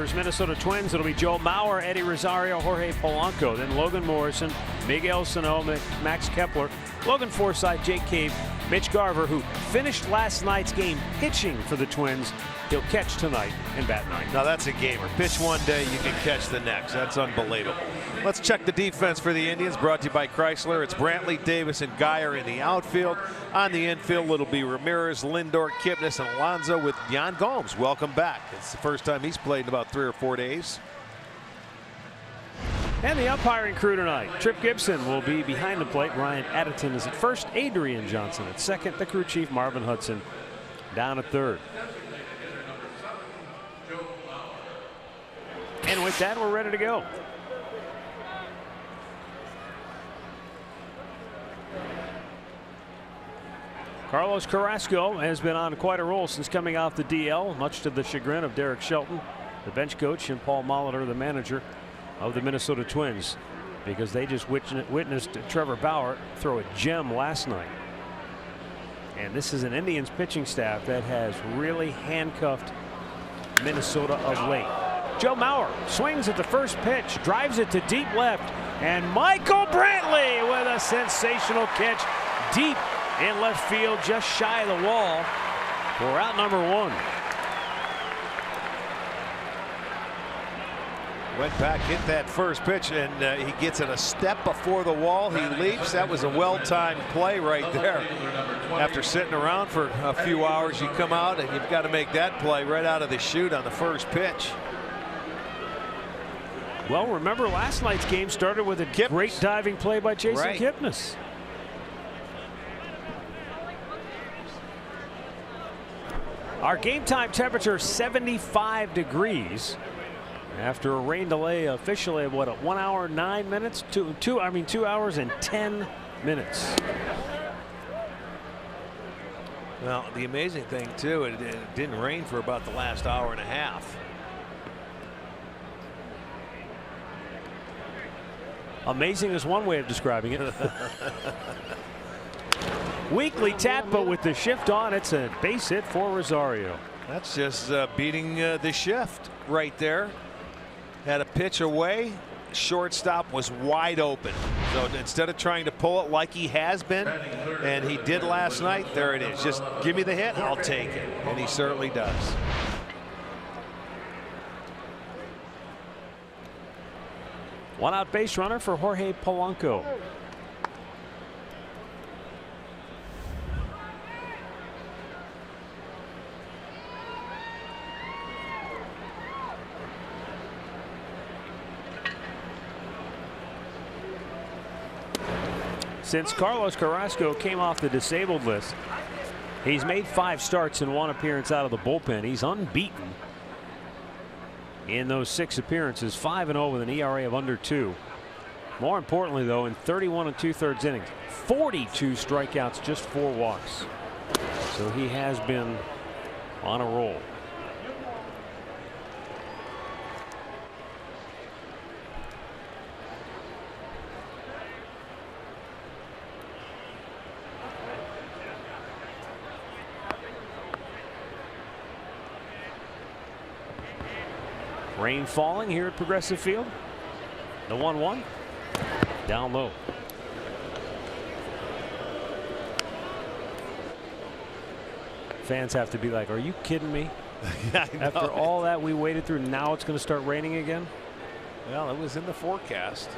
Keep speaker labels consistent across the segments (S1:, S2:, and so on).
S1: Minnesota Twins. It'll be Joe Mauer, Eddie Rosario, Jorge Polanco, then Logan Morrison, Miguel Sano, Max Kepler, Logan Forsythe, Jake Cave, Mitch Garver, who finished last night's game pitching for the Twins. He'll catch tonight and bat ninth.
S2: Now that's a gamer. Pitch one day, you can catch the next. That's unbelievable. Let's check the defense for the Indians, brought to you by Chrysler. It's Brantley, Davis, and Geyer in the outfield. On the infield, it'll be Ramirez, Lindor, Kipnis, and Alonso with Yan Gomes. Welcome back. It's the first time he's played in about 3 or 4 days.
S1: And the umpiring crew tonight. Trip Gibson will be behind the plate. Ryan Additon is at first. Adrian Johnson at second. The crew chief, Marvin Hudson, down at third. And with that, we're ready to go. Carlos Carrasco has been on quite a roll since coming off the DL, much to the chagrin of Derek Shelton, the bench coach, and Paul Molitor, the manager of the Minnesota Twins, because they just witnessed Trevor Bauer throw a gem last night. And this is an Indians pitching staff that has really handcuffed Minnesota of late. Joe Mauer swings at the first pitch, drives it to deep left, and Michael Brantley with a sensational catch deep in left field, just shy of the wall for out number one.
S2: Went back, hit that first pitch, and he gets it a step before the wall. He leaps. That was a well-timed play right there. After sitting around for a few hours, you come out and you've got to make that play right out of the chute on the first pitch.
S1: Well, remember last night's game started with a great diving play by Jason Kipnis. Our game time temperature 75 degrees after a rain delay officially of what, 1 hour 9 minutes, 2 hours and 10 minutes.
S2: Well, the amazing thing too, it didn't rain for about the last hour and a half.
S1: Amazing is one way of describing it. Weakly tapped, but with the shift on, it's a base hit for Rosario.
S2: That's just beating the shift right there. Had a pitch away. Shortstop was wide open. So instead of trying to pull it like he has been, and he did last night, there it is. Just give me the hit, I'll take it. And he certainly does.
S1: One out base runner for Jorge Polanco. Since Carlos Carrasco came off the disabled list, he's made 5 starts and 1 appearance out of the bullpen. He's unbeaten in those 6 appearances, 5-0 with an ERA of under 2. More importantly, though, in 31 2/3 innings, 42 strikeouts, just 4 walks. So he has been on a roll. Rain falling here at Progressive Field. The 1-1 down low. Fans have to be like, are you kidding me? After all that we waited through, now it's going to start raining again?
S2: Well, it was in the forecast.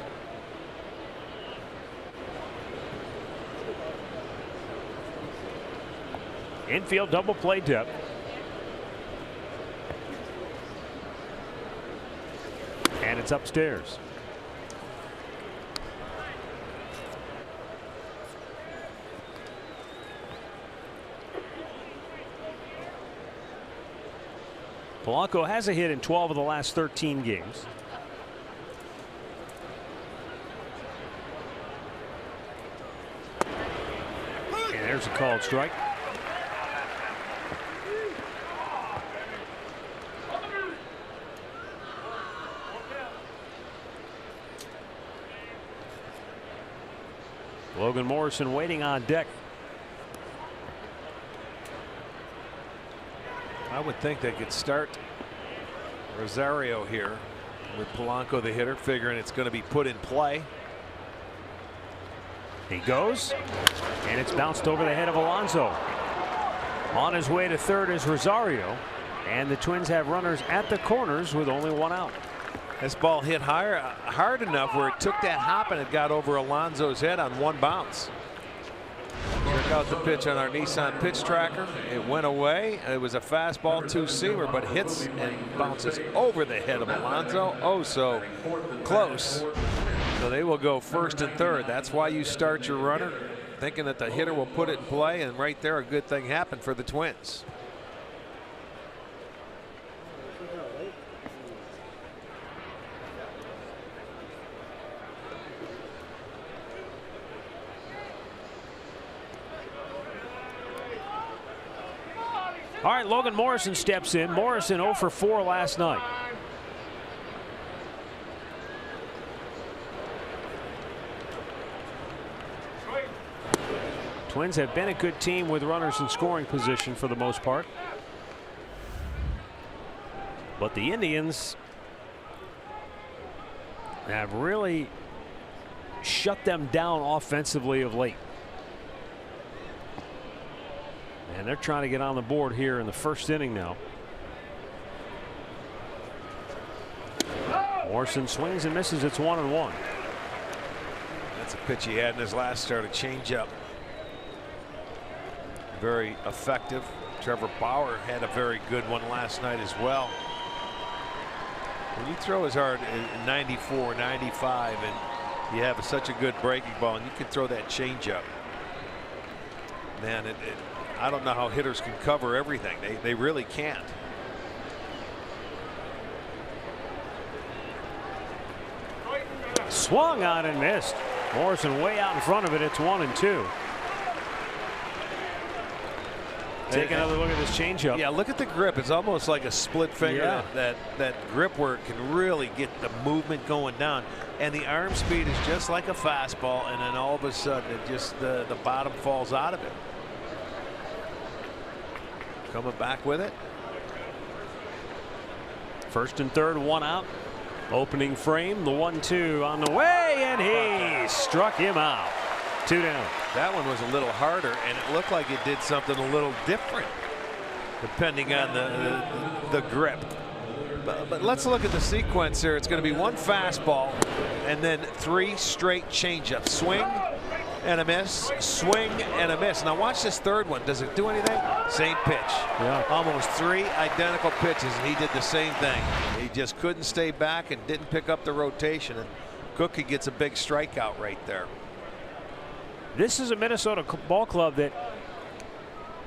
S1: Infield double play depth. And it's upstairs. Polanco has a hit in 12 of the last 13 games. And there's a called strike. Logan Morrison waiting on deck.
S2: I would think they could start Rosario here with Polanco the hitter, figuring it's going to be put in play.
S1: He goes, and it's bounced over the head of Alonso. On his way to third is Rosario, and the Twins have runners at the corners with only one out.
S2: This ball hit hard enough where it took that hop and it got over Alonso's head on one bounce. Check out the pitch on our Nissan pitch tracker. It went away. It was a fastball two-seamer, but hits and bounces over the head of Alonso. Oh, so close. So they will go first and third. That's why you start your runner, thinking that the hitter will put it in play, and right there a good thing happened for the Twins.
S1: All right, Logan Morrison steps in. Morrison 0 for 4 last night. Twins have been a good team with runners in scoring position for the most part. But the Indians have really shut them down offensively of late. And they're trying to get on the board here in the first inning now. Morrison swings and misses. It's 1-1.
S2: That's a pitch he had in his last start, a changeup. Very effective. Trevor Bauer had a very good one last night as well. When you throw as hard as 94, 95, and you have such a good breaking ball, and you can throw that changeup, man, I don't know how hitters can cover everything. They really can't.
S1: Swung on and missed. Morrison way out in front of it. It's 1-2. Take another look at this changeup.
S2: Yeah, look at the grip. It's almost like a split finger.
S1: Yeah.
S2: That grip work can really get the movement going down. And the arm speed is just like a fastball, and then all of a sudden it just the bottom falls out of it. Coming back with it.
S1: First and third, one out. Opening frame, the 1-2 on the way, and he struck him out. 2 down.
S2: That one was a little harder, and it looked like it did something a little different depending on the grip. But let's look at the sequence here. It's going to be one fastball and then 3 straight changeups. Swing and a miss, swing and a miss. Now watch this third one. Does it do anything? Same pitch.
S1: Yeah.
S2: Almost 3 identical pitches, and he did the same thing. He just couldn't stay back and didn't pick up the rotation, and Cookie gets a big strikeout right there.
S1: This is a Minnesota ball club that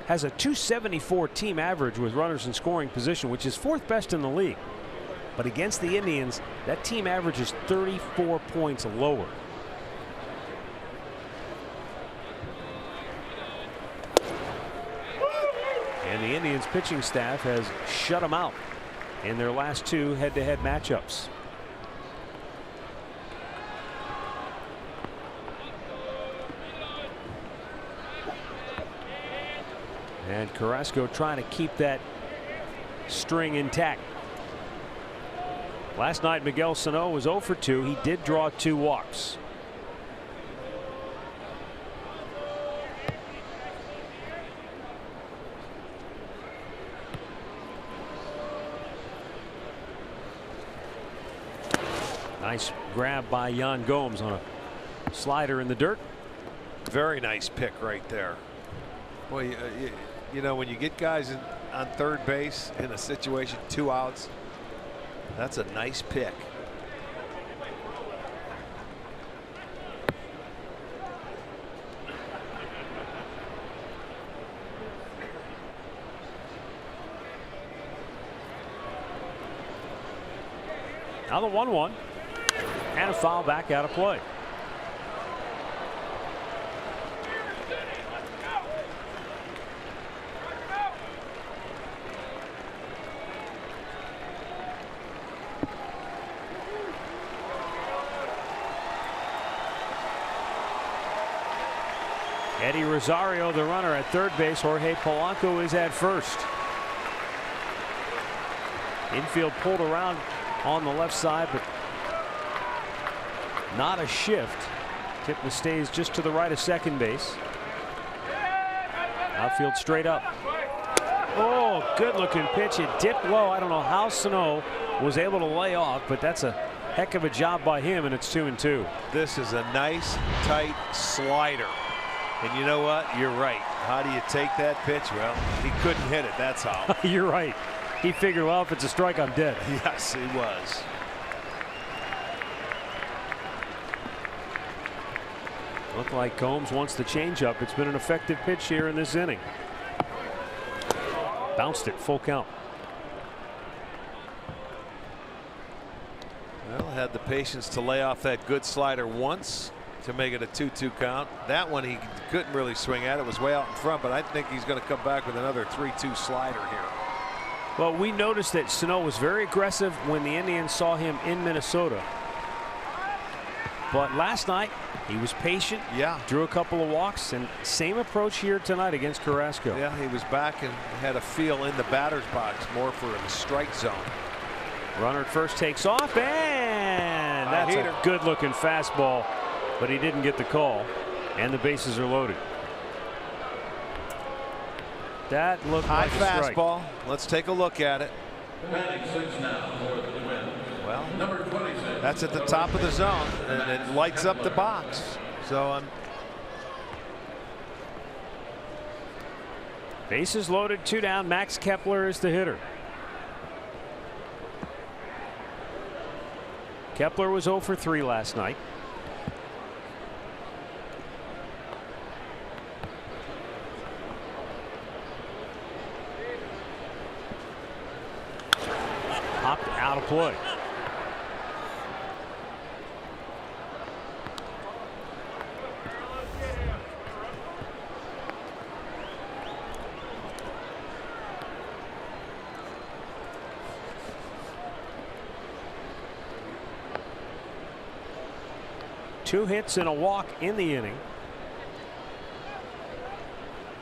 S1: has a .274 team average with runners in scoring position, which is 4th best in the league. But against the Indians, that team average is 34 points lower. And the Indians pitching staff has shut them out in their last 2 head-to-head matchups. And Carrasco trying to keep that string intact. Last night, Miguel Sano was 0 for 2. He did draw 2 walks. Nice grab by Yan Gomes on a slider in the dirt.
S2: Very nice pick right there. Boy, you know, when you get guys on third base in a situation, 2 outs, that's a nice pick.
S1: Now the 1-1 and a foul back out of play. Eddie Rosario, the runner at third base. Jorge Polanco is at first. Infield pulled around on the left side, but not a shift. Kipnis stays just to the right of second base. Outfield straight up. Oh, good looking pitch. It dipped low. I don't know how Sano was able to lay off, but that's a heck of a job by him, and it's 2-2.
S2: This is a nice, tight slider. And you know what? You're right. How do you take that pitch? Well, he couldn't hit it. That's how.
S1: You're right. He figured, well, if it's a strike, I'm dead.
S2: Yes, he was.
S1: Looked like Combs wants the changeup. It's been an effective pitch here in this inning. Bounced it, full count.
S2: Well, had the patience to lay off that good slider once to make it a 2-2 count. That one he couldn't really swing at. It was way out in front, but I think he's going to come back with another 3-2 slider here.
S1: Well, we noticed that Sano was very aggressive when the Indians saw him in Minnesota. But last night, he was patient.
S2: Yeah.
S1: Drew a couple of walks, and same approach here tonight against Carrasco.
S2: Yeah, he was back and had a feel in the batter's box more for the strike zone.
S1: Runner at first takes off, and that's a good-looking fastball, but he didn't get the call, and the bases are loaded. That looked
S2: high
S1: like a strike.
S2: fastball. Let's take a look at it. Well, that's at the top of the zone, and it lights up the box. So
S1: bases loaded, 2 down. Max Kepler is the hitter. Kepler was 0 for 3 last night. Hopped out of play. Two hits and a walk in the inning.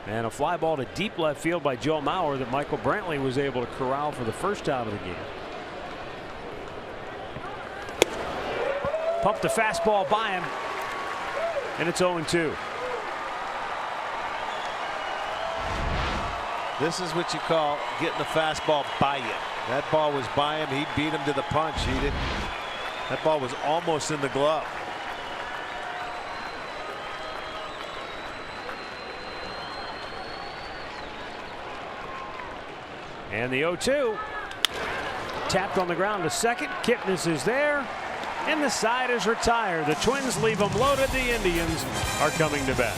S1: And a fly ball to deep left field by Joe Mauer that Michael Brantley was able to corral for the first out of the game. Pumped the fastball by him, and it's 0-2.
S2: this is what you call getting the fastball by you. That ball was by him. He beat him to the punch. He didn't. That ball was almost in the glove.
S1: And the 0-2 tapped on the ground to second. Kipnis is there, and the side is retired. The Twins leave them loaded. The Indians are coming to bat.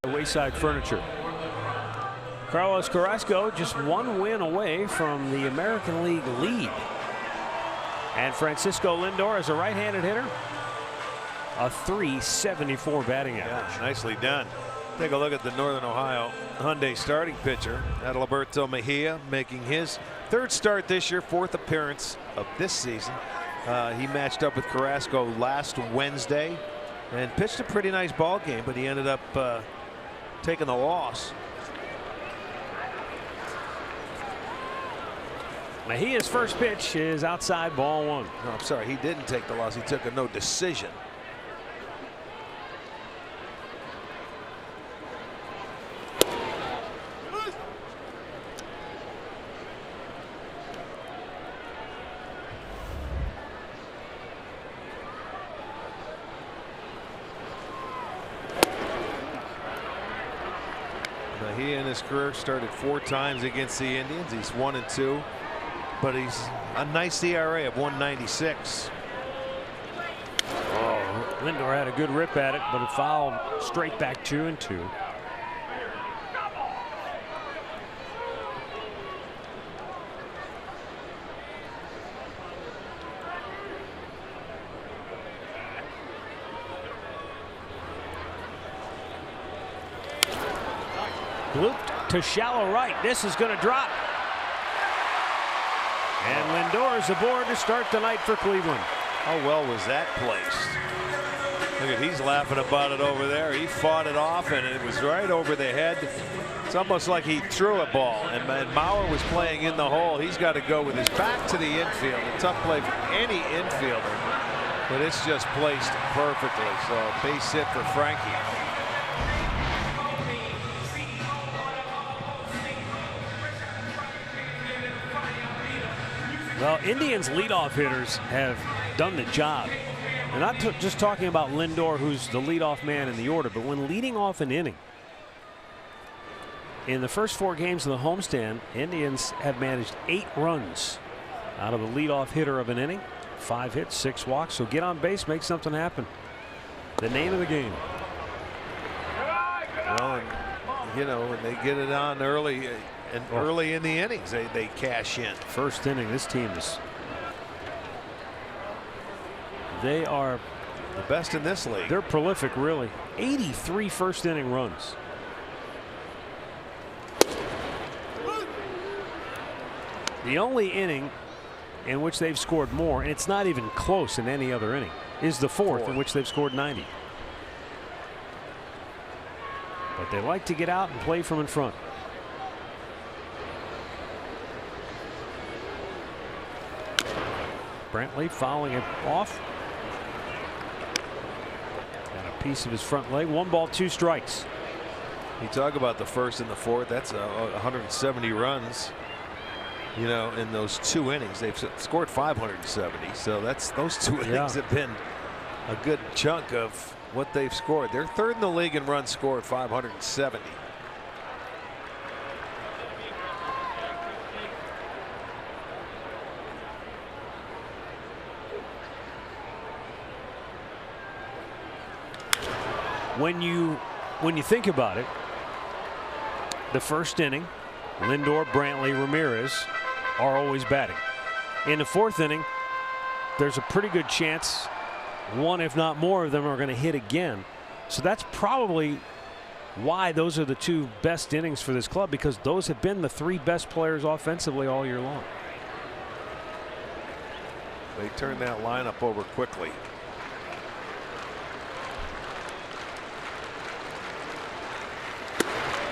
S1: By Wayside Furniture. Carlos Carrasco just one win away from the American League lead. And Francisco Lindor is a right-handed hitter. A .374 batting average.
S2: Yeah, nicely done. Take a look at the Northern Ohio Hyundai starting pitcher, Adalberto Mejia, making his third start this year, fourth appearance of this season. He matched up with Carrasco last Wednesday and pitched a pretty nice ball game, but he ended up taking the loss.
S1: Mejia's first pitch is outside, ball one.
S2: No, I'm sorry, he didn't take the loss. He took a no decision. He in his career started 4 times against the Indians. He's 1-2, but he's a nice ERA of 1.96.
S1: Oh, Lindor had a good rip at it, but it fouled straight back 2-2. Looped to shallow right. This is going to drop. And Lindor is aboard to start the night for Cleveland.
S2: How well was that placed? Look at, he's laughing about it over there. He fought it off, and it was right over the head. It's almost like he threw a ball, and Mauer was playing in the hole. He's got to go with his back to the infield. A tough play for any infielder, but it's just placed perfectly. So base hit for Frankie.
S1: Well, Indians leadoff hitters have done the job. And not just talking about Lindor, who's the leadoff man in the order, but when leading off an inning. In the first 4 games of the homestand, Indians have managed 8 runs out of the leadoff hitter of an inning. 5 hits, 6 walks. So get on base, make something happen. The name of the game.
S2: Well, and, you know, when they get it on early. And early in the innings, they cash in.
S1: First inning, this team is. They are
S2: the best in this league.
S1: They're prolific, really. 83 first inning runs. The only inning in which they've scored more, and it's not even close in any other inning, is the fourth in which they've scored 90. But they like to get out and play from in front. Brantley fouling it off. Got a piece of his front leg. 1 ball, 2 strikes.
S2: You talk about the first and the fourth. That's 170 runs. You know, in those 2 innings, they've scored 570. So that's those 2 innings have been a good chunk of what they've scored. They're 3rd in the league in runs scored, 570.
S1: When you think about it, the first inning, Lindor, Brantley, Ramirez are always batting. In the 4th inning, there's a pretty good chance 1 if not more of them are going to hit again. So that's probably why those are the 2 best innings for this club, because those have been the 3 best players offensively all year long.
S2: They turned that lineup over quickly.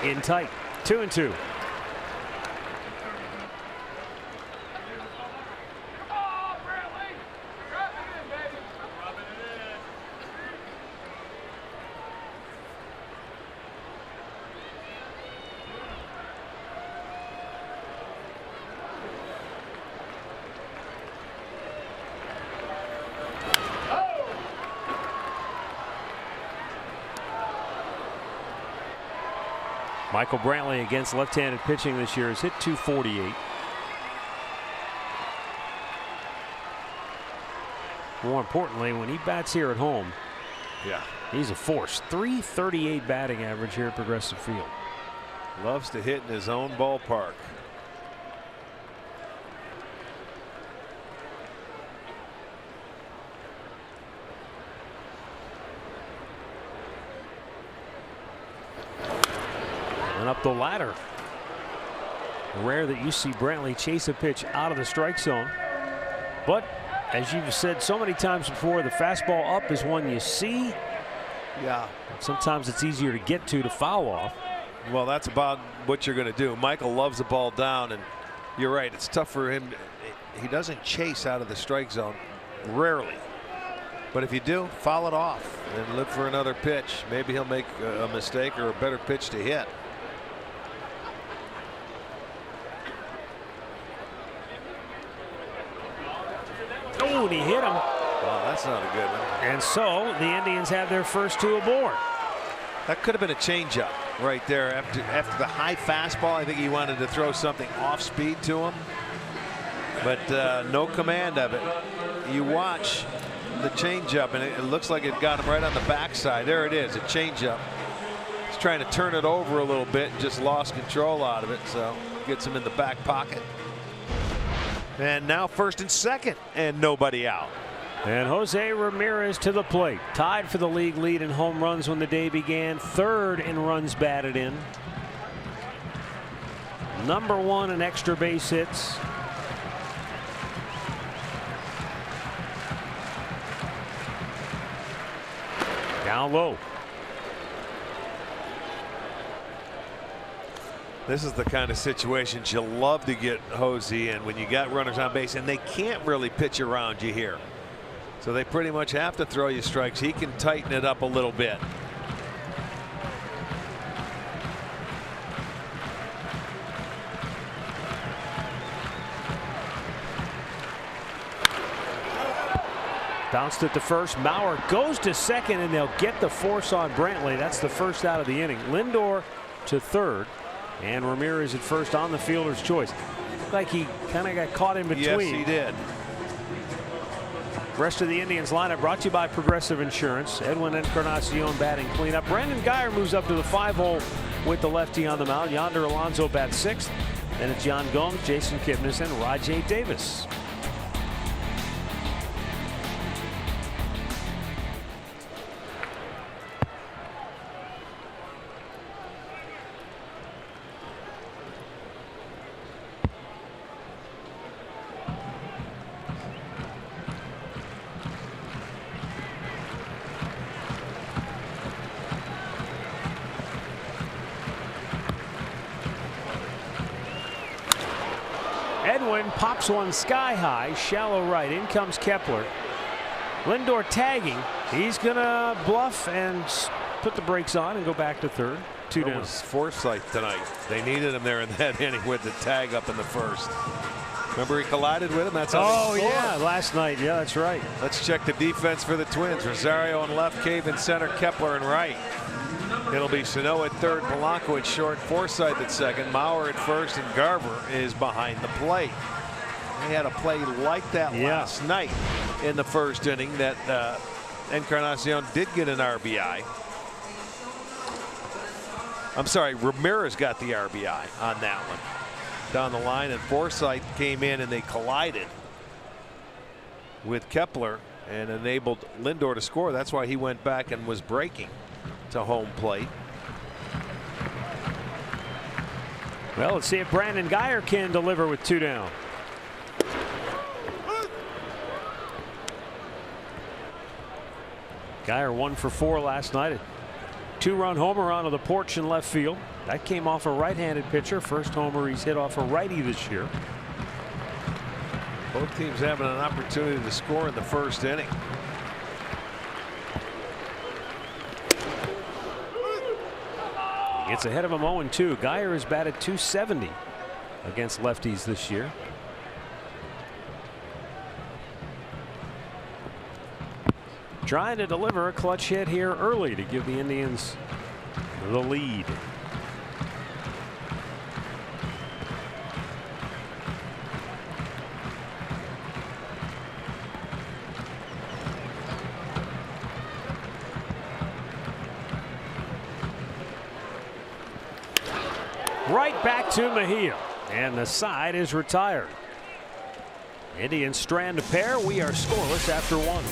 S1: In tight, 2-2. Michael Brantley against left-handed pitching this year has hit .248. More importantly, when he bats here at home, he's a force. .338 batting average here at Progressive Field.
S2: Loves to hit in his own ballpark.
S1: And up the ladder. Rare that you see Brantley chase a pitch out of the strike zone. But as you've said so many times before, the fastball up is one you see.
S2: Yeah.
S1: Sometimes it's easier to get to foul off.
S2: Well, that's about what you're going to do. Michael loves the ball down, and you're right. It's tough for him. He doesn't chase out of the strike zone, rarely. But if you do, foul it off and look for another pitch. Maybe he'll make a mistake or a better pitch to hit.
S1: Oh, and he hit him.
S2: Well, that's not a good one.
S1: And so the Indians have their first two aboard.
S2: That could have been a changeup right there after the high fastball. I think he wanted to throw something off speed to him, but no command of it. You watch the changeup, and it looks like it got him right on the backside. There it is, a changeup. He's trying to turn it over a little bit and just lost control out of it, so gets him in the back pocket. And now first and second, and nobody out.
S1: And Jose Ramirez to the plate, tied for the league lead in home runs when the day began, third in runs batted in, #1 in extra base hits. Down low.
S2: This is the kind of situations you love to get Jose in when you got runners on base, and they can't really pitch around you here. So they pretty much have to throw you strikes. He can tighten it up a little bit.
S1: Bounced it to first. Mauer goes to second, and they'll get the force on Brantley. That's the first out of the inning. Lindor to third, and Ramirez at first on the fielder's choice. Looked like he kind of got caught in between.
S2: Yes, he did.
S1: Rest of the Indians lineup brought to you by Progressive Insurance. Edwin Encarnacion batting cleanup. Brandon Guyer moves up to the 5-hole with the lefty on the mound. Yonder Alonso bats sixth. Then it's John Gomes, Jason Kipnis, and Rajay Davis. Edwin pops one sky high, shallow right. In comes Kepler. Lindor tagging. He's gonna bluff and put the brakes on and go back to third. Two down.
S2: Forsythe tonight. They needed him there in that inning with the tag up in the first. Remember he collided with him? That's how they scored.
S1: Yeah, last night. Yeah, that's right.
S2: Let's check the defense for the Twins. Rosario in left, Cave in center, Kepler in right. It'll be Sano at third, Polanco at short, Forsythe at second, Mauer at first, and Garver is behind the plate. They had a play like that last night in the first inning that Encarnacion did get an RBI. I'm sorry, Ramirez got the RBI on that one down the line, and Forsythe came in and they collided with Kepler and enabled Lindor to score. That's why he went back and was breaking to home plate.
S1: Well, let's see if Brandon Guyer can deliver with two down. Guyer 1 for 4 last night. A 2-run homer onto the porch in left field. That came off a right-handed pitcher. First homer he's hit off a righty this year.
S2: Both teams having an opportunity to score in the first inning.
S1: Gets ahead of him 0-2. Guyer has batted .270 against lefties this year. Trying to deliver a clutch hit here early to give the Indians the lead. Right back to Mejia. And the side is retired. Indians strand a pair. We are scoreless after one.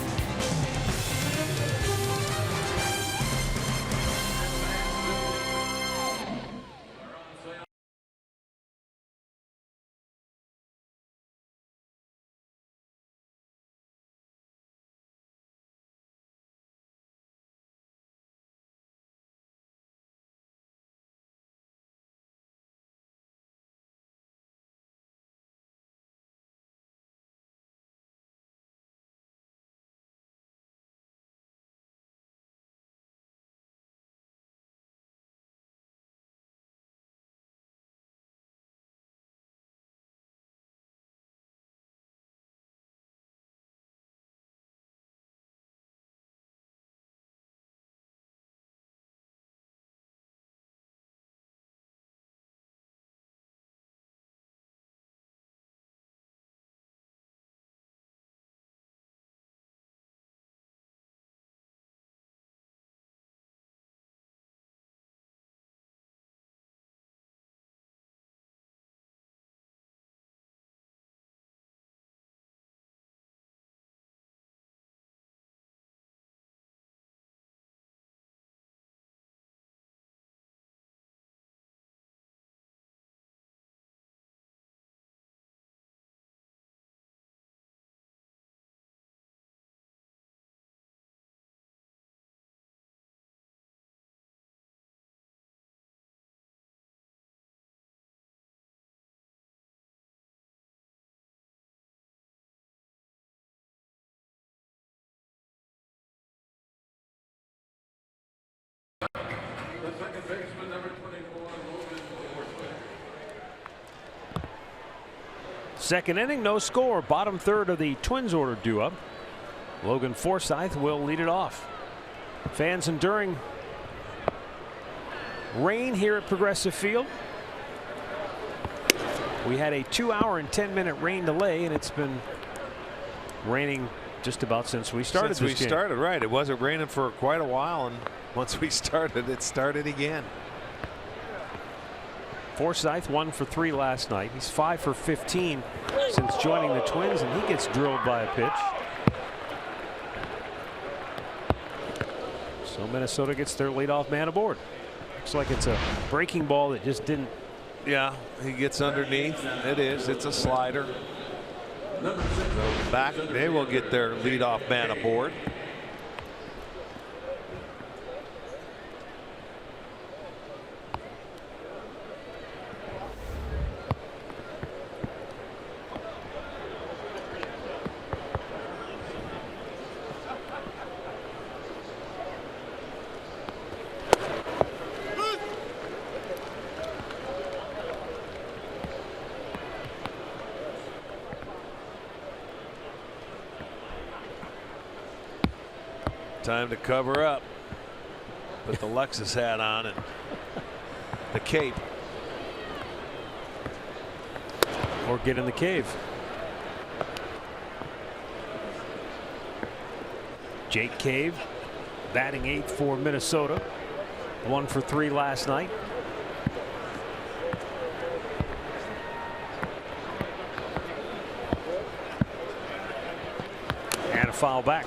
S1: Second inning, no score. Bottom third of the Twins order due up. Logan Forsythe will lead it off. Fans enduring rain here at Progressive Field. We had a 2-hour and 10-minute rain delay, and it's been raining just about since we started.
S2: Since we started, right. It wasn't raining for quite a while, and once we started, it started again.
S1: Forsythe 1 for 3 last night. He's 5 for 15 since joining the Twins, and he gets drilled by a pitch. So Minnesota gets their leadoff man aboard. Looks like it's a breaking ball that just didn't.
S2: Yeah, he gets underneath. It is. It's a slider. Back, they will get their leadoff man aboard. Time to cover up. Put the Lexus hat on and the cape.
S1: Or get in the cave. Jake Cave batting 8th for Minnesota. 1 for 3 last night. And a foul back.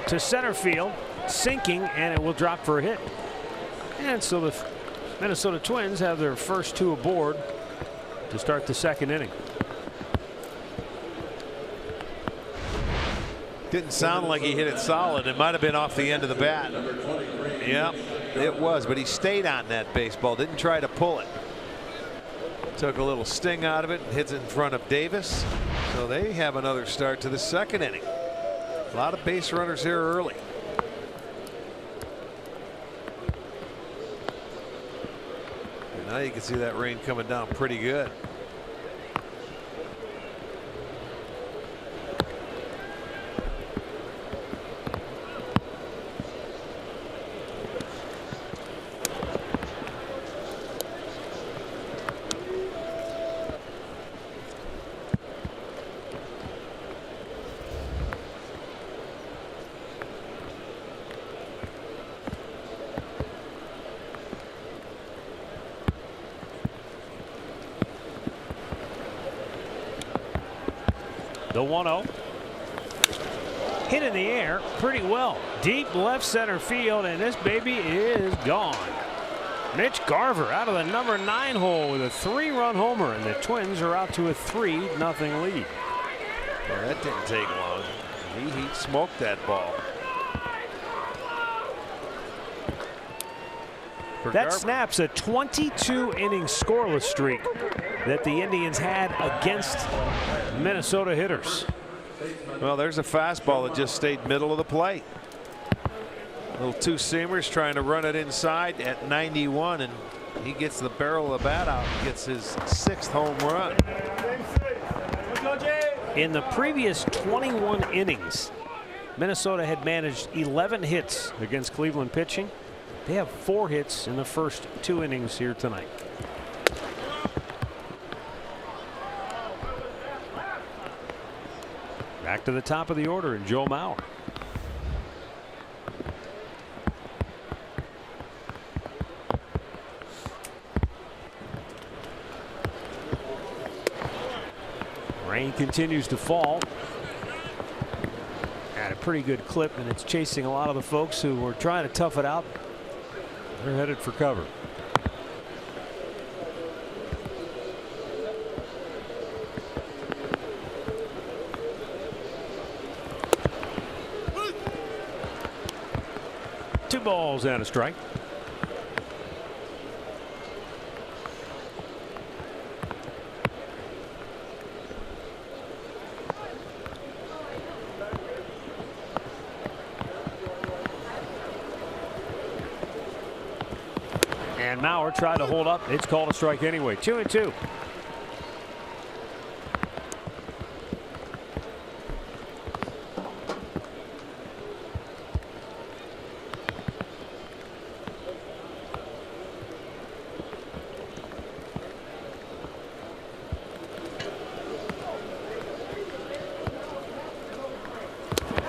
S1: To center field, sinking, and it will drop for a hit. And so the Minnesota Twins have their first 2 aboard to start the second inning.
S2: Didn't sound like he hit it solid. It might have been off the end of the bat. Yeah, it was, but he stayed on that baseball, didn't try to pull it. Took a little sting out of it, hits it in front of Davis. So they have another start to the second inning. A lot of base runners here early. And Now you can see that rain coming down pretty good.
S1: The 1-0. Hit in the air pretty well. Deep left center field, and this baby is gone. Mitch Garver out of the number 9 hole with a 3-run homer, and the Twins are out to a 3-0 lead.
S2: Well, that didn't take long. He smoked that ball.
S1: That snaps a 22-inning scoreless streak that the Indians had against Minnesota hitters.
S2: Well, there's a fastball that just stayed middle of the plate. Little two-seamers trying to run it inside at 91, and he gets the barrel of the bat out and gets his 6th home run.
S1: In the previous 21 innings, Minnesota had managed 11 hits against Cleveland pitching. They have 4 hits in the first 2 innings here tonight. Back to the top of the order in Joe Mauer. Rain continues to fall at a pretty good clip, and it's chasing a lot of the folks who were trying to tough it out. They're headed for cover. Two balls and a strike. And Mauer tried to hold up. It's called a strike anyway. 2-2.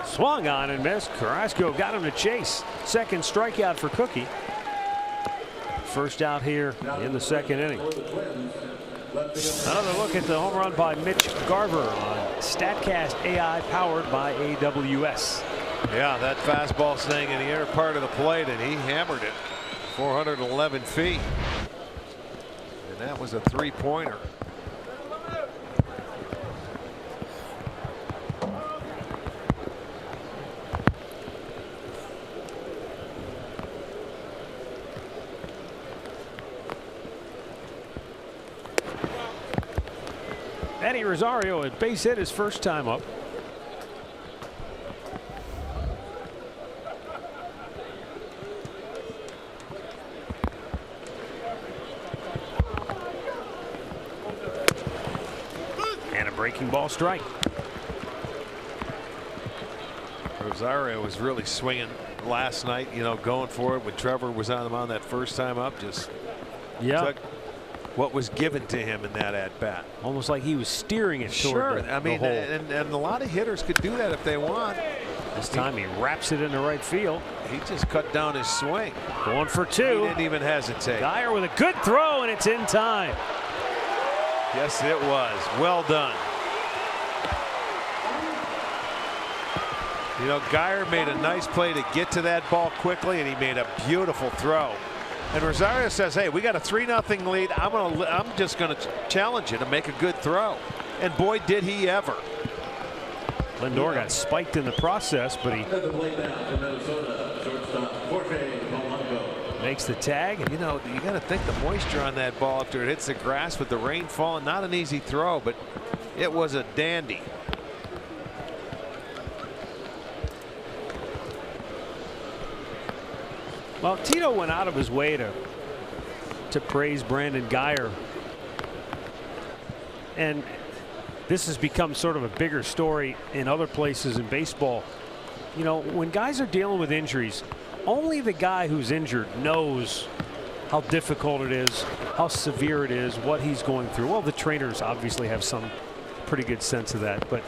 S1: Swung on and missed. Carrasco got him to chase. Second strikeout for Cookie. First out here in the second inning. Another look at the home run by Mitch Garver on StatCast AI powered by AWS.
S2: Yeah, that fastball staying in the inner part of the plate, and he hammered it 411 feet. And that was a 3-pointer.
S1: Eddie Rosario at base hit his first time up. And a breaking ball strike.
S2: Rosario was really swinging last night, you know, going for it when Trevor was on the mound that first time up. Just took what was given to him in that at bat.
S1: Almost like he was steering it toward
S2: I mean, and a lot of hitters could do that if they want.
S1: This time he wraps it into right field.
S2: He just cut down his swing.
S1: Going for 2.
S2: He didn't even hesitate.
S1: Geyer with a good throw, and it's in time.
S2: Yes, it was. Well done. You know, Geyer made a nice play to get to that ball quickly, and he made a beautiful throw. And Rosario says, hey, we got a 3-0 lead. I'm just going to challenge you to make a good throw. And boy, did he ever.
S1: Lindor got spiked in the process, but he makes the tag.
S2: You know, you got to think the moisture on that ball after it hits the grass with the rain falling. Not an easy throw, but it was a dandy.
S1: Well, Tito went out of his way to to praise Brandon Geyer. And this has become sort of a bigger story in other places in baseball. You know, when guys are dealing with injuries, only the guy who's injured knows how difficult it is, how severe it is, what he's going through. Well, the trainers obviously have some pretty good sense of that. But,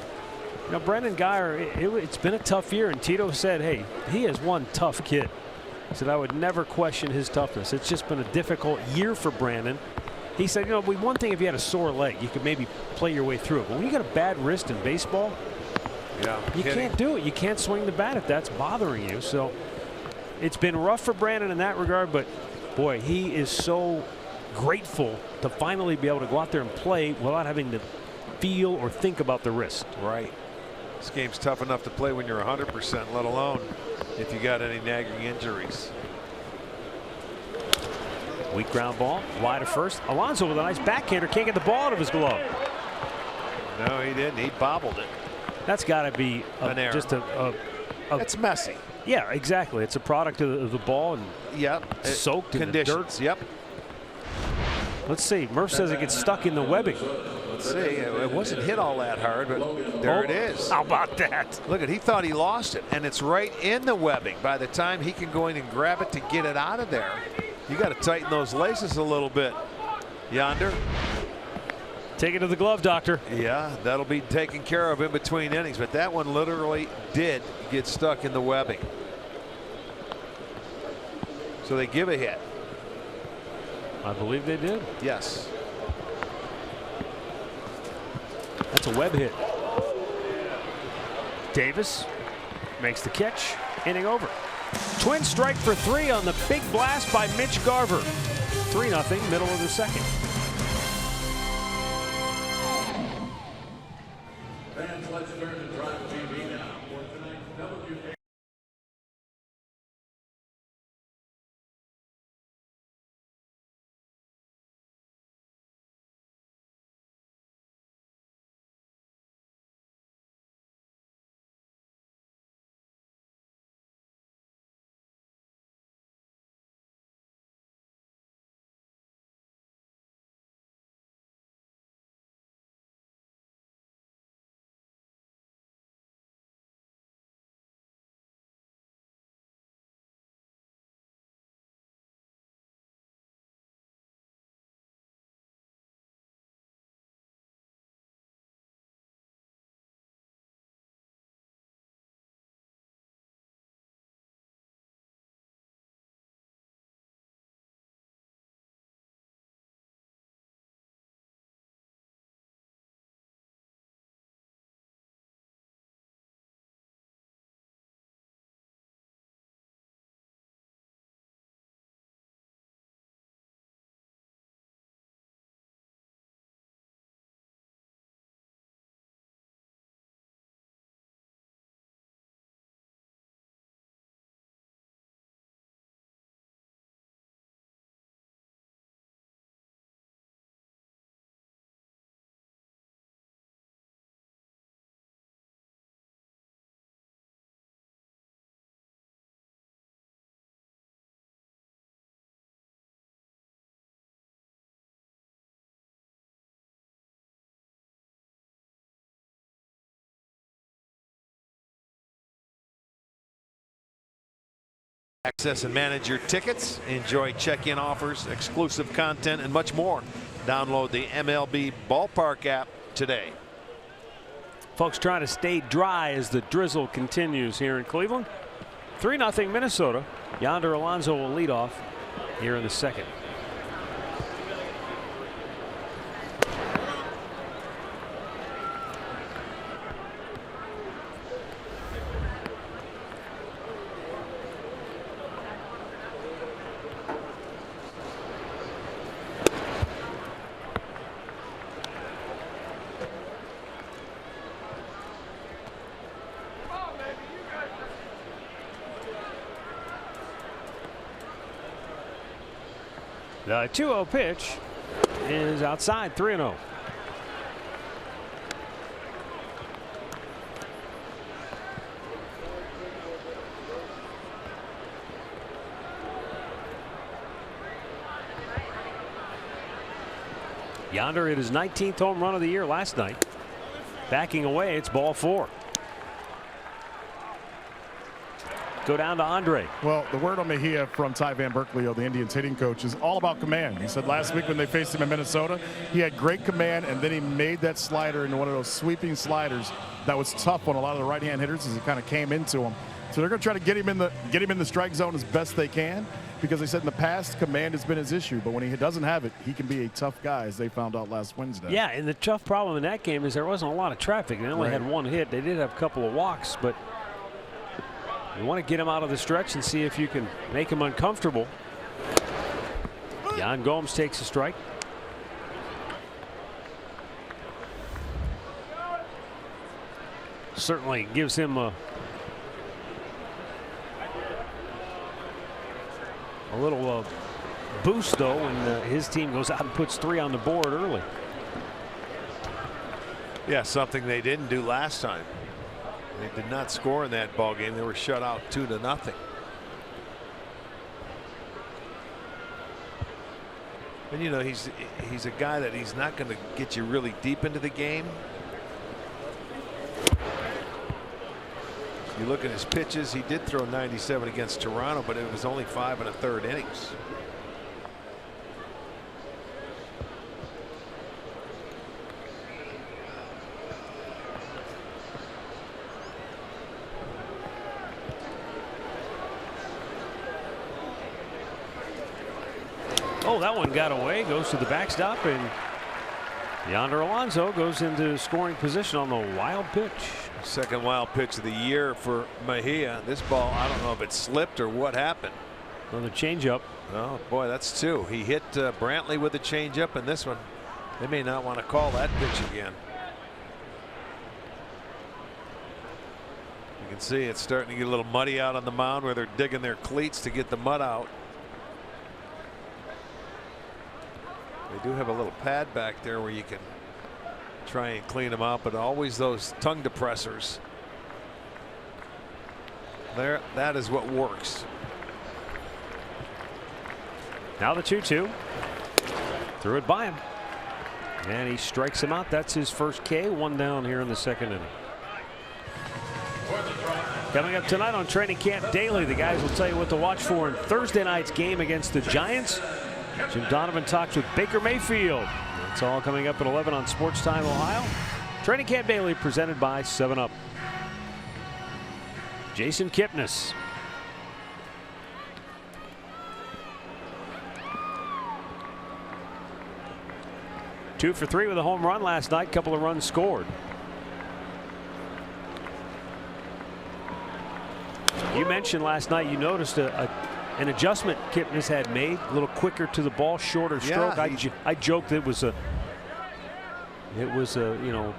S1: you know, Brandon Geyer, it's been a tough year. And Tito said, hey, he has one tough kid. He said, I would never question his toughness. It's just been a difficult year for Brandon. He said, you know, one thing if you had a sore leg, you could maybe play your way through it. But when you got a bad wrist in baseball, you can't do it. You can't swing the bat if that's bothering you. So it's been rough for Brandon in that regard. But, boy, he is so grateful to finally be able to go out there and play without having to feel or think about the wrist.
S2: Right. This game's tough enough to play when you're 100%, let alone if you got any nagging injuries.
S1: Weak ground ball, wide of first. Alonso with a nice backhander, can't get the ball out of his glove.
S2: No, he didn't. He bobbled it.
S1: That's got to be just a.
S2: It's messy.
S1: Yeah, exactly. It's a product of the ball and soaked in the dirt.
S2: Yep.
S1: Let's see. Murph says it gets stuck in the webbing.
S2: Let's see. It wasn't hit all that hard, but there it is.
S1: How about that?
S2: Look at, he thought he lost it, and it's right in the webbing. By the time he can go in and grab it to get it out of there, you got to tighten those laces a little bit. Yonder.
S1: Take it to the glove doctor.
S2: Yeah, that'll be taken care of in between innings, but that one literally did get stuck in the webbing. So they give a hit.
S1: I believe they did.
S2: Yes.
S1: That's a web hit. Davis makes the catch. Inning over. Twins strike for 3 on the big blast by Mitch Garver. 3-0, middle of the second.
S3: Fans, let's turn to Drive TV now for tonight's WK.
S2: Access and manage your tickets. Enjoy check-in offers, exclusive content, and much more. Download the MLB Ballpark app today.
S1: Folks trying to stay dry as the drizzle continues here in Cleveland. 3-0 Minnesota. Yonder Alonso will lead off here in the second. The 2-0 pitch is outside, 3-0. Yonder hit his 19th home run of the year last night. Backing away, it's ball 4. Go down to Andre.
S4: Well, the word on Mejia from Ty Van Berkeley, the Indians hitting coach, is all about command. He said last week when they faced him in Minnesota, he had great command, and then he made that slider into one of those sweeping sliders that was tough on a lot of the right-hand hitters as he kind of came into him. So they're going to try to get him in the strike zone as best they can, because they said in the past command has been his issue, but when he doesn't have it, he can be a tough guy, as they found out last Wednesday.
S1: Yeah, and the tough problem in that game is there wasn't a lot of traffic. They only had 1 hit. They did have a couple of walks, but you want to get him out of the stretch and see if you can make him uncomfortable. Yan Gomes takes a strike. Certainly gives him a little boost, though, when his team goes out and puts 3 on the board early.
S2: Yeah, something they didn't do last time. They did not score in that ball game. They were shut out 2-0. And you know, he's a guy that he's not going to get you really deep into the game. You look at his pitches, he did throw 97 against Toronto, but it was only 5 1/3 innings.
S1: Oh, that one got away, goes to the backstop, and Yonder Alonso goes into scoring position on the wild pitch.
S2: Second wild pitch of the year for Mejia. This ball, I don't know if it slipped or what happened.
S1: Another changeup.
S2: Oh boy, that's 2. He hit Brantley with a changeup, and this one, they may not want to call that pitch again. You can see it's starting to get a little muddy out on the mound where they're digging their cleats to get the mud out. They do have a little pad back there where you can try and clean them out, but always those tongue depressors. There, that is what works.
S1: Now the 2-2. Threw it by him. And he strikes him out. That's his first K. 1 down here in the 2nd inning. Coming up tonight on Training Camp Daily, the guys will tell you what to watch for in Thursday night's game against the Giants. Jim Donovan talks with Baker Mayfield. It's all coming up at 11 on Sports Time Ohio. Training Camp Daily presented by 7-Up. Jason Kipnis. Two for 3 with a home run last night. Couple of runs scored. You mentioned last night you noticed an adjustment Kipnis had made, a little quicker to the ball, shorter stroke. I joked it was a you know,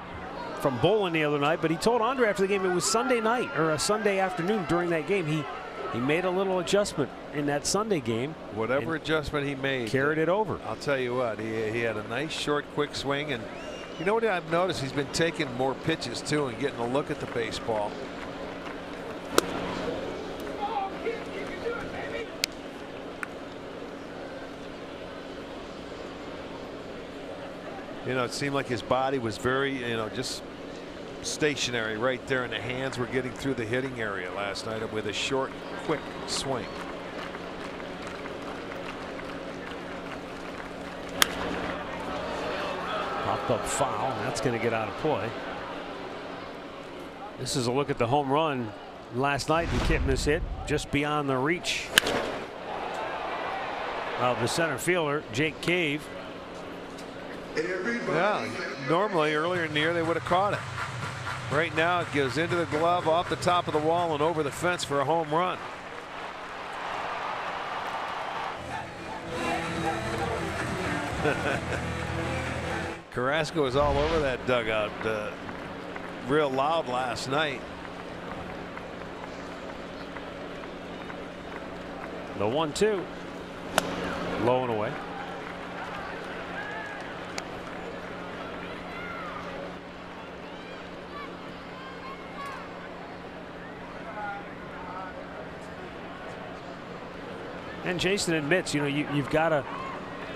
S1: from bowling the other night, but he told Andre after the game it was Sunday night or a Sunday afternoon during that game. He made a little adjustment in that Sunday game.
S2: Whatever adjustment he made,
S1: carried it over.
S2: I'll tell you what, he had a nice short quick swing, and you know what I've noticed, he's been taking more pitches too and getting a look at the baseball. You know, it seemed like his body was very, you know, just stationary right there, and the hands were getting through the hitting area last night with a short, quick swing.
S1: Popped up foul, and that's going to get out of play. This is a look at the home run last night and Kipnis hit just beyond the reach of the center fielder, Jake Cave.
S2: Yeah, normally earlier in the year they would have caught it. Right now it goes into the glove, off the top of the wall, and over the fence for a home run. Carrasco was all over that dugout real loud last night.
S1: The 1-2. Low and away. And Jason admits, you know, you've got to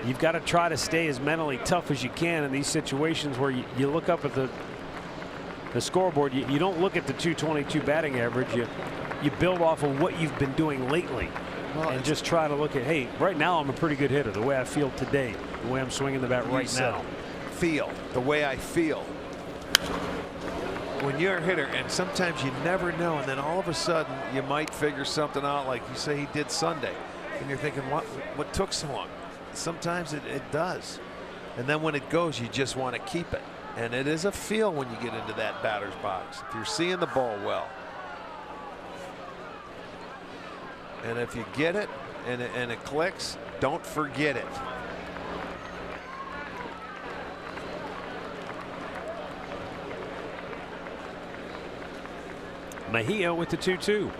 S1: you've got to try to stay as mentally tough as you can in these situations where you look up at the scoreboard. You don't look at the 222 batting average. You build off of what you've been doing lately, and just try to look at, hey, right now I'm a pretty good hitter. The way I feel today, the way I'm swinging the bat right now.
S2: Feel the way I feel. When you're a hitter, and sometimes you never know, and then all of a sudden you might figure something out, like you say he did Sunday, and you're thinking, what took so long? Sometimes it does, and then when it goes, you just want to keep it. And it is a feel when you get into that batter's box. If you're seeing the ball well, and if you get it and it clicks, don't forget it.
S1: Mejia with the 2-2.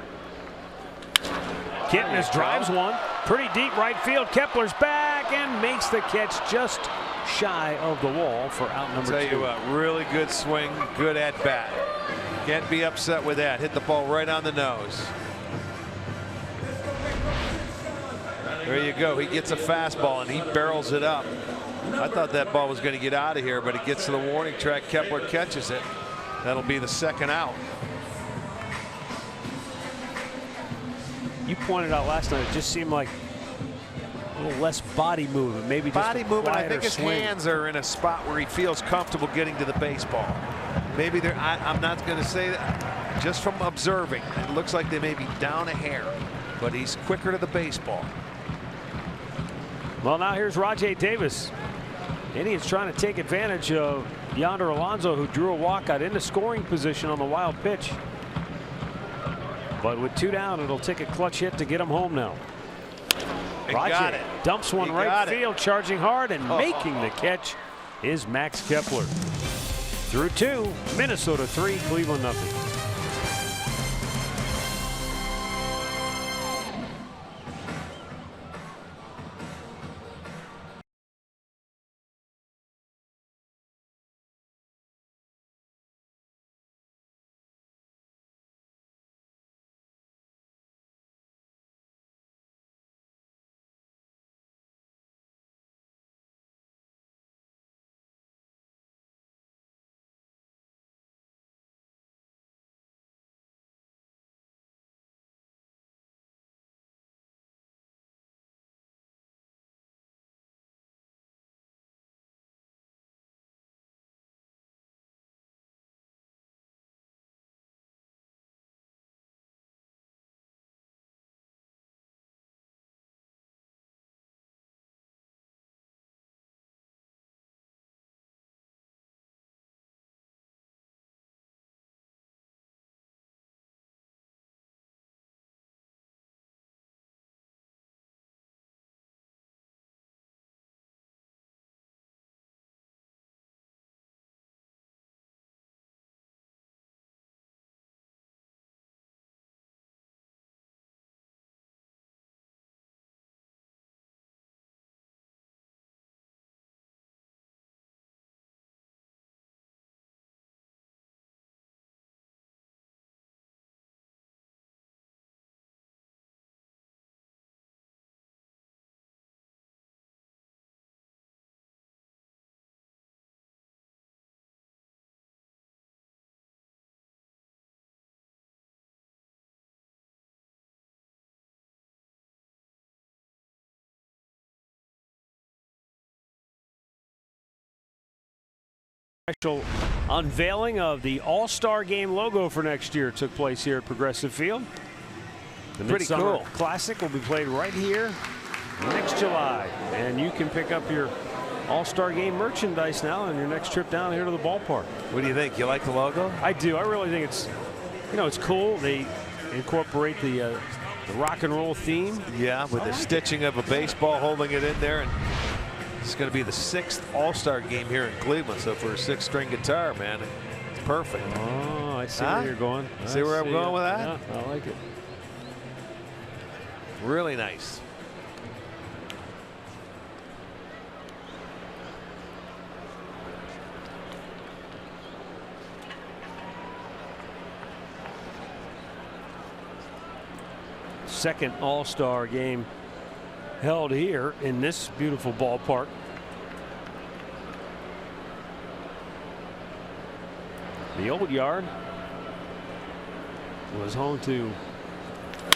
S1: Kipnis drives one pretty deep right field. Kepler's back and makes the catch just shy of the wall for out number 2.
S2: Tell you what, really good swing, good at bat. Can't be upset with that. Hit the ball right on the nose. There you go. He gets a fastball and he barrels it up. I thought that ball was going to get out of here, but it gets to the warning track. Kepler catches it. That'll be the second out.
S1: You pointed out last night, it just seemed like a little less body movement, maybe just
S2: body movement. I think his
S1: swing.
S2: hands are in a spot where he feels comfortable getting to the baseball. Maybe they're, I'm not going to say that, just from observing, it looks like they may be down a hair, but he's quicker to the baseball.
S1: Well, now here's Rajay Davis. Indians trying to take advantage of Yonder Alonso, who drew a walk out into scoring position on the wild pitch. But with 2 down, it'll take a clutch hit to get him home now. Rajay dumps one right field, charging hard, and making the catch is Max Kepler. Through 2, Minnesota 3, Cleveland nothing. Special unveiling of the All-Star Game logo for next year took place here at Progressive Field. The Midsummer Classic will be played right here next July, and you can pick up your All-Star Game merchandise now on your next trip down here to the ballpark.
S2: What do you think? You like the logo?
S1: I do. I really think it's, it's cool. They incorporate the rock and roll theme.
S2: Yeah, with the stitching of a baseball holding it in there. And it's going to be the 6th All-Star Game here in Cleveland. So for a 6-string guitar, man, it's perfect.
S1: Oh, I see where you're going.
S2: See where I'm going with that?
S1: Yeah, I like it.
S2: Really nice.
S1: Second All-Star Game held here in this beautiful ballpark. The old yard was home to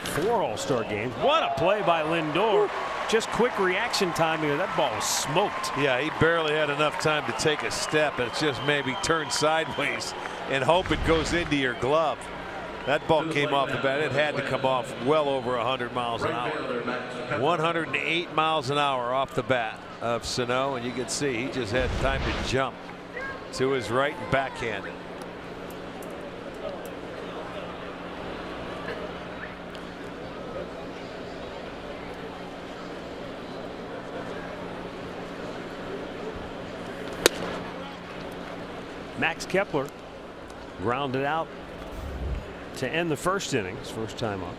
S1: 4 All-Star games. What a play by Lindor. Just quick reaction time because that ball was smoked.
S2: Yeah, he barely had enough time to take a step. It's just maybe turn sideways and hope it goes into your glove. That ball came off the bat. It had to come off well over 100 miles an hour. 108 miles an hour off the bat of Sano, and you can see he just had time to jump to his right and backhand.
S1: Max Kepler grounded out to end the first inning, his first time up.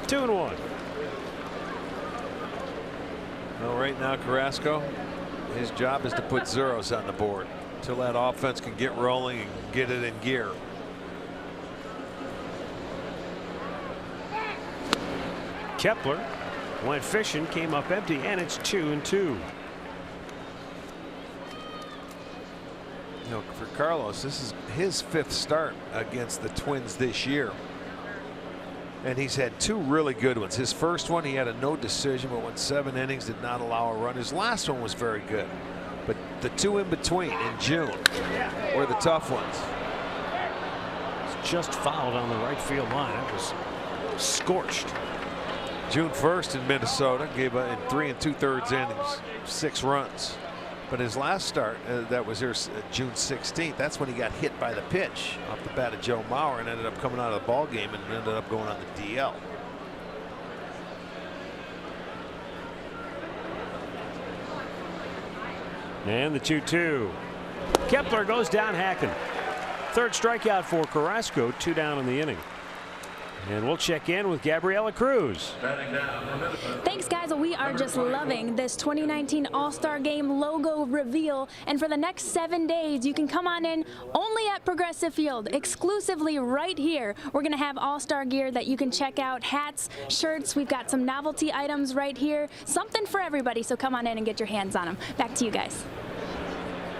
S1: Two and one.
S2: Well, right now, Carrasco, his job is to put zeros on the board until that offense can get rolling and get it in gear.
S1: Kepler went fishing, came up empty, and it's 2-2.
S2: You know, for Carlos, this is his 5th start against the Twins this year. And he's had 2 really good ones. His first one, he had a no decision, but went 7 innings, did not allow a run. His last one was very good. But the 2 in between in June were the tough ones.
S1: It's just fouled on the right field line. It was scorched.
S2: June 1st in Minnesota, gave in 3 2/3 innings, 6 runs. But his last start, that was there June 16th. That's when he got hit by the pitch off the bat of Joe Mauer and ended up coming out of the ball game and ended up going on the DL.
S1: And the 2-2. Kepler goes down hacking. 3rd strikeout for Carrasco. 2 down in the inning. And we'll check in with Gabriela Cruz.
S5: Thanks, guys. We are just loving this 2019 All-Star Game logo reveal. And for the next 7 days, you can come on in only at Progressive Field, exclusively right here. We're going to have All-Star gear that you can check out, hats, shirts. We've got some novelty items right here. Something for everybody, so come on in and get your hands on them. Back to you guys.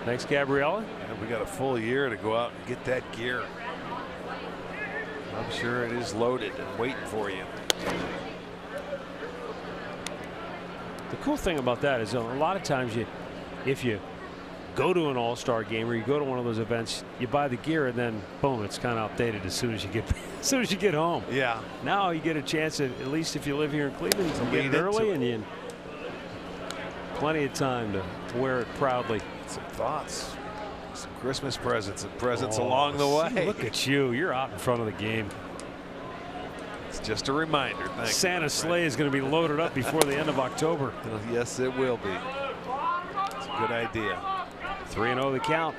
S1: Thanks, Gabriela.
S2: And we got a full year to go out and get that gear. I'm sure it is loaded and waiting for you.
S1: The cool thing about that is a lot of times if you go to an All-Star game or you go to one of those events, you buy the gear and then boom, it's kind of outdated as soon as you get home.
S2: Yeah.
S1: Now you get a chance, at least if you live here in Cleveland, to get it early and you plenty of time to wear it proudly.
S2: Some thoughts. Some Christmas presents and presents along the way.
S1: Look at you. You're out in front of the game.
S2: It's just a reminder. Thank
S1: Santa's sleigh is going to be loaded up before the end of October.
S2: Yes, it will be. It's a good idea.
S1: 3-0 the count.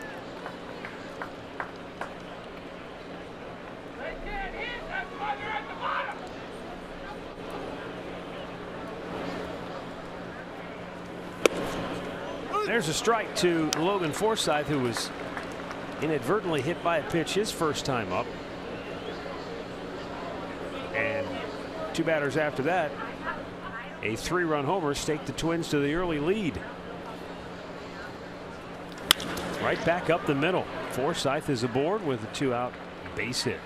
S1: There's a strike to Logan Forsythe, who was inadvertently hit by a pitch his first time up. And 2 batters after that, a 3-run homer staked the Twins to the early lead. Right back up the middle. Forsythe is aboard with a 2-out base hit.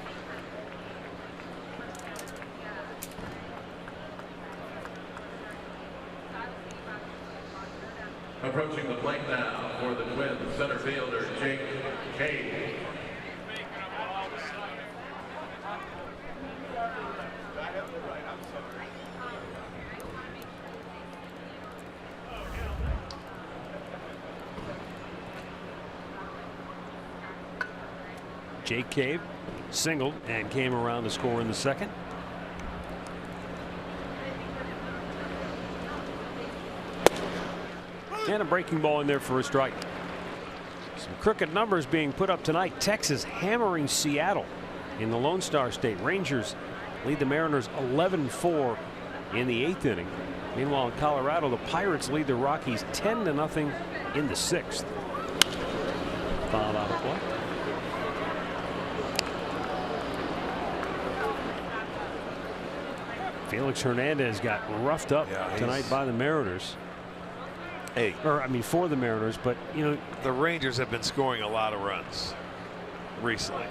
S3: Approaching the plate now for the Twins, center fielder Jake Cave.
S1: Jake Cave singled and came around to score in the second. And a breaking ball in there for a strike. Some crooked numbers being put up tonight. Texas hammering Seattle in the Lone Star State. Rangers lead the Mariners 11-4 in the 8th inning. Meanwhile, in Colorado, the Pirates lead the Rockies 10-0 in the 6th. Fouled out of play. Felix Hernandez got roughed up tonight by the Mariners. For the Mariners, but you know,
S2: the Rangers have been scoring a lot of runs recently.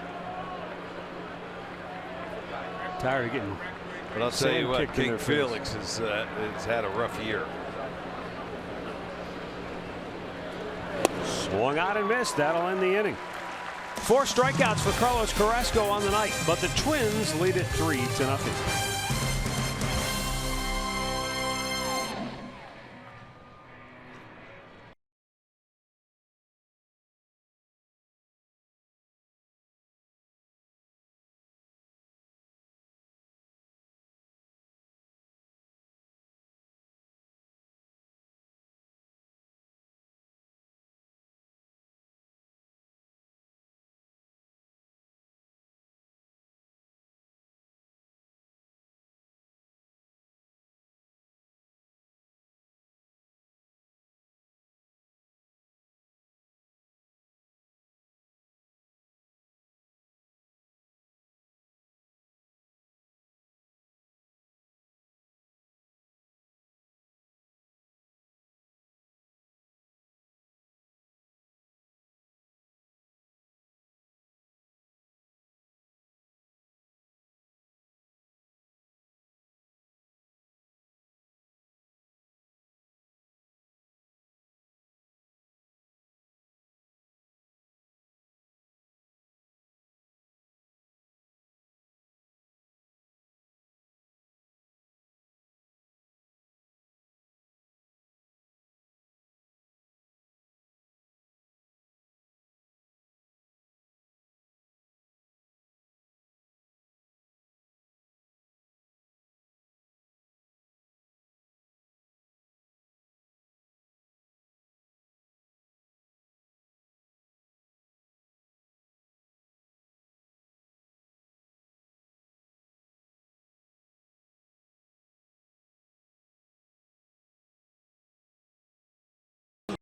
S1: Tired of getting.
S2: But I'll tell you what, King Felix has had a rough year.
S1: Swung out and missed. That'll end the inning. 4 strikeouts for Carlos Carrasco on the night, but the Twins lead it 3-0.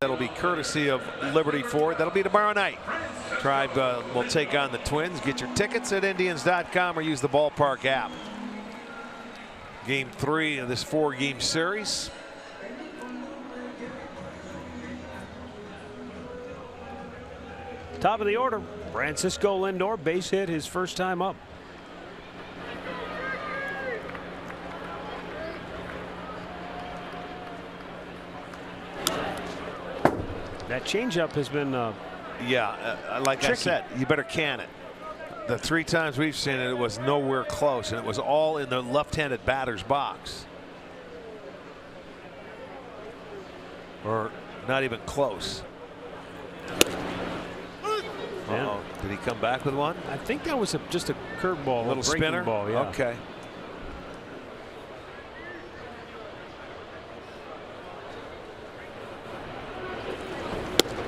S2: That'll be courtesy of Liberty Ford. That'll be tomorrow night. Tribe will take on the Twins. Get your tickets at Indians.com or use the ballpark app. Game 3 of this 4-game series.
S1: Top of the order, Francisco Lindor, base hit his first time up. That changeup has been
S2: like
S1: tricky.
S2: I said, you better can it. The 3 times we've seen it, it was nowhere close, and it was all in the left-handed batter's box, or not even close. Uh-oh. Did he come back with one?
S1: I think that was just a curveball,
S2: a little spinner
S1: ball. Yeah.
S2: Okay.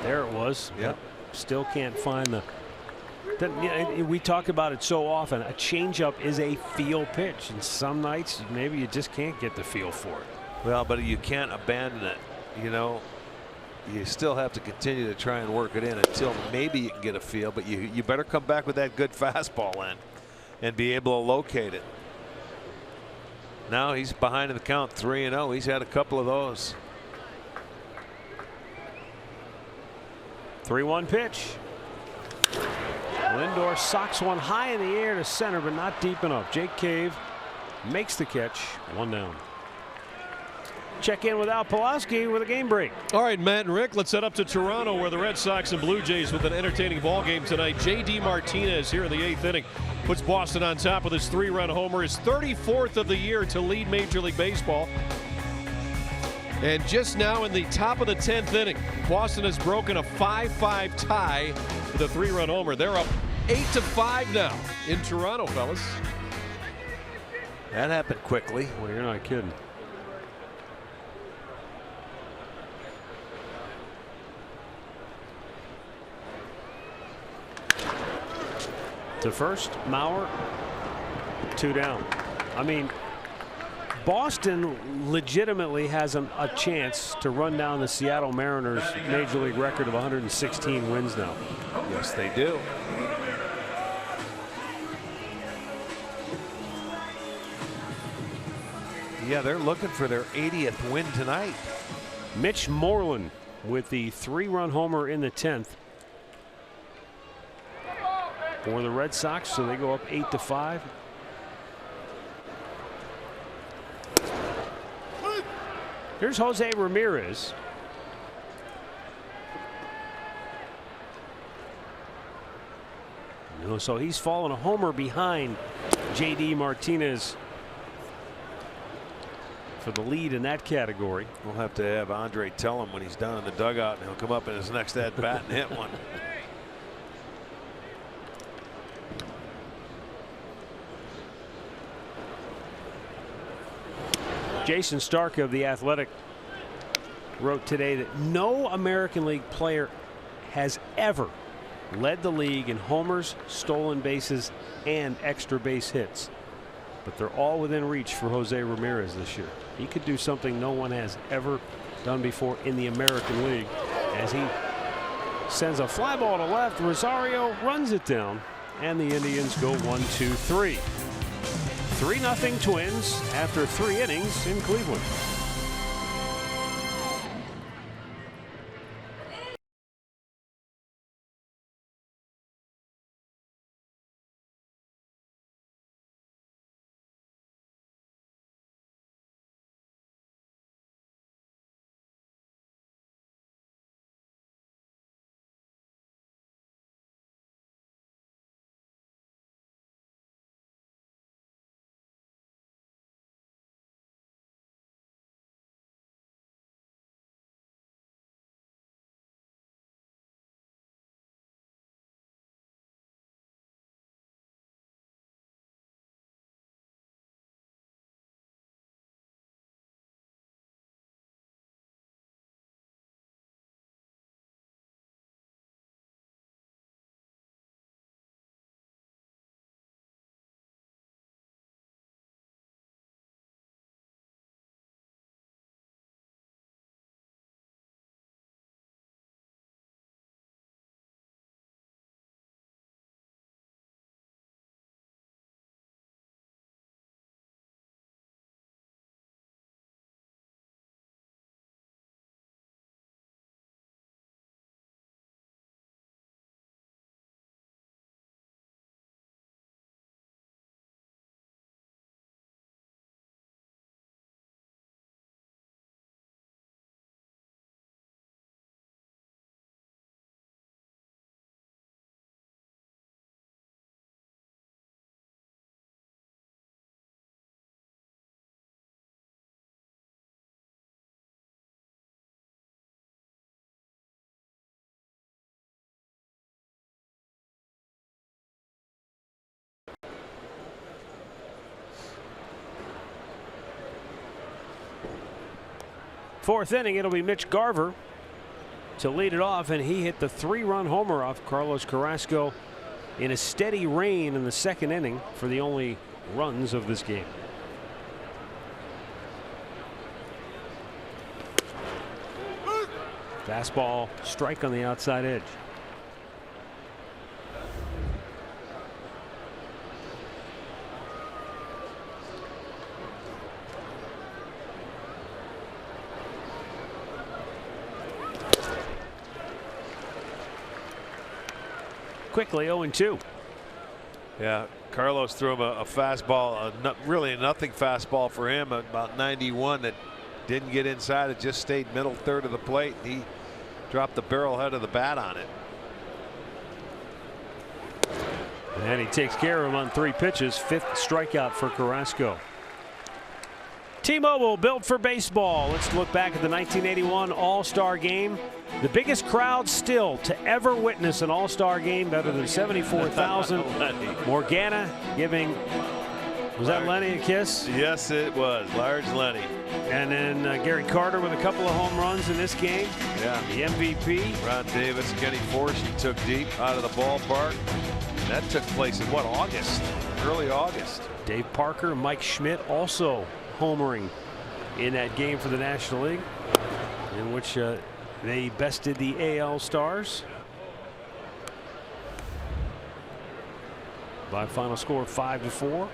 S1: There it was.
S2: Yep.
S1: Still can't find the. We talk about it so often. A changeup is a feel pitch, and some nights maybe you just can't get the feel for it.
S2: Well, but you can't abandon it. You know, you still have to continue to try and work it in until maybe you can get a feel. But you better come back with that good fastball in, and be able to locate it. Now he's behind in the count, 3-0. He's had a couple of those.
S1: 3-1 pitch. Lindor socks one high in the air to center, but not deep enough. Jake Cave makes the catch. 1 down. Check in with Al Pulaski with a game break.
S6: All right, Matt and Rick, let's head up to Toronto, where the Red Sox and Blue Jays with an entertaining ball game tonight. J.D. Martinez here in the 8th inning puts Boston on top with his 3-run homer, his 34th of the year to lead Major League Baseball. And just now in the top of the 10th inning, Boston has broken a 5-5 tie with a 3-run homer. They're up 8-5 now in Toronto, fellas.
S2: That happened quickly.
S1: Well, you're not kidding. to first. Maurer, 2 down. I mean, Boston legitimately has a chance to run down the Seattle Mariners major league record of 116 wins now.
S2: Yes, they do. Yeah, they're looking for their 80th win tonight.
S1: Mitch Moreland with the 3-run homer in the 10th for the Red Sox, so they go up 8-5. Here's Jose Ramirez. So he's fallen a homer behind J.D. Martinez for the lead in that category.
S2: We'll have to have Andre tell him when he's down in the dugout, and he'll come up in his next at bat and hit one.
S1: Jason Stark of The Athletic wrote today that no American League player has ever led the league in homers, stolen bases, and extra base hits. But they're all within reach for Jose Ramirez this year. He could do something no one has ever done before in the American League, as he sends a fly ball to left. Rosario runs it down, and the Indians go 1-2-3. 3-0 Twins after 3 innings in Cleveland. Fourth inning, it'll be Mitch Garver to lead it off, and he hit the 3-run homer off Carlos Carrasco in a steady rain in the 2nd inning for the only runs of this game. Fastball, strike on the outside edge. Quickly 0-2.
S2: Yeah, Carlos threw him a fastball, really a nothing fastball for him, about 91, that didn't get inside. It just stayed middle third of the plate. He dropped the barrel head of the bat on it.
S1: And he takes care of him on 3 pitches. 5th strikeout for Carrasco. T-Mobile, built for baseball. Let's look back at the 1981 All-Star Game. The biggest crowd still to ever witness an All-Star Game, better than 74,000. Morgana giving, was that Lenny a kiss?
S2: Yes, it was. Large Lenny.
S1: And then Gary Carter with a couple of home runs in this game.
S2: Yeah.
S1: The MVP.
S2: Ron Davis, Kenny Force, he took deep out of the ballpark. That took place in what, August? Early August.
S1: Dave Parker, Mike Schmidt also homering in that game for the National League, in which they bested the AL Stars by a final score of 5-4.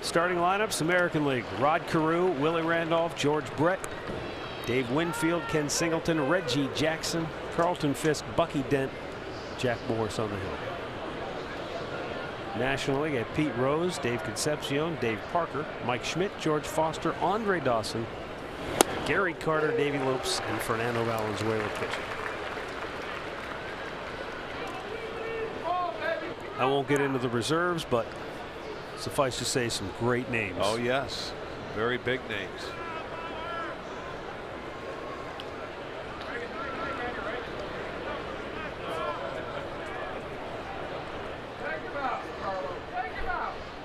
S1: Starting lineups, American League: Rod Carew, Willie Randolph, George Brett, Dave Winfield, Ken Singleton, Reggie Jackson, Carlton Fisk, Bucky Dent, Jack Morris on the hill. National League at Pete Rose, Dave Concepcion, Dave Parker, Mike Schmidt, George Foster, Andre Dawson, Gary Carter, Davey Lopes, and Fernando Valenzuela pitching. I won't get into the reserves, but suffice to say, some great names.
S2: Oh yes, very big names.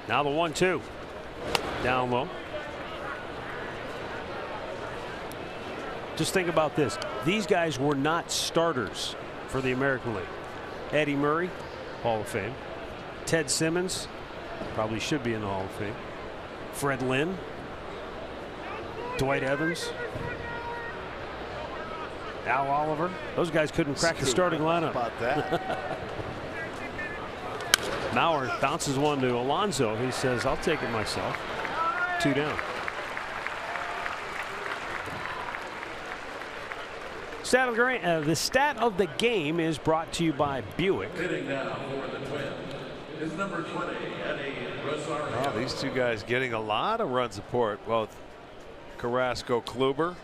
S1: Now the 1-2 down low. Just think about this. These guys were not starters for the American League. Eddie Murray, Hall of Fame. Ted Simmons, probably should be in the Hall of Fame. Fred Lynn, Dwight Evans, Al Oliver. Those guys couldn't crack the starting lineup.
S2: About that.
S1: Mauer bounces one to Alonso. He says, I'll take it myself. 2 down. The stat of the game is brought to you by Buick.
S3: Hitting now for the Twins is number 20, Eddie Rosario.
S2: Oh, these two guys getting a lot of run support. Both Carrasco, Kluber.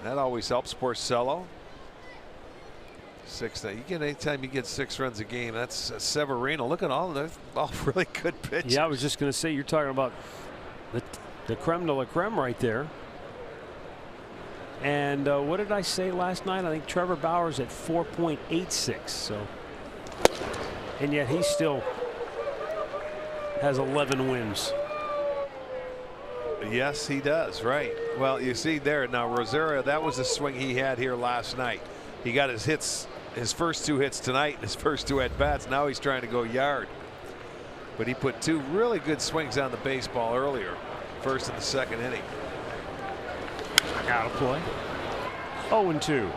S2: That always helps. Porcello. 6. You get anytime you get 6 runs a game. That's Severino. Look at all of them. All really good pitches.
S1: Yeah, I was just going to say, you're talking about the creme de la creme right there. And what did I say last night? I think Trevor Bauer's at 4.86. So, and yet he still has 11 wins.
S2: Yes, he does. Right. Well, you see there now, Rosario. That was the swing he had here last night. He got his hits, his first 2 hits tonight, and his first 2 at bats. Now he's trying to go yard. But he put 2 really good swings on the baseball earlier, first and the second inning.
S1: Out of play. 0-2.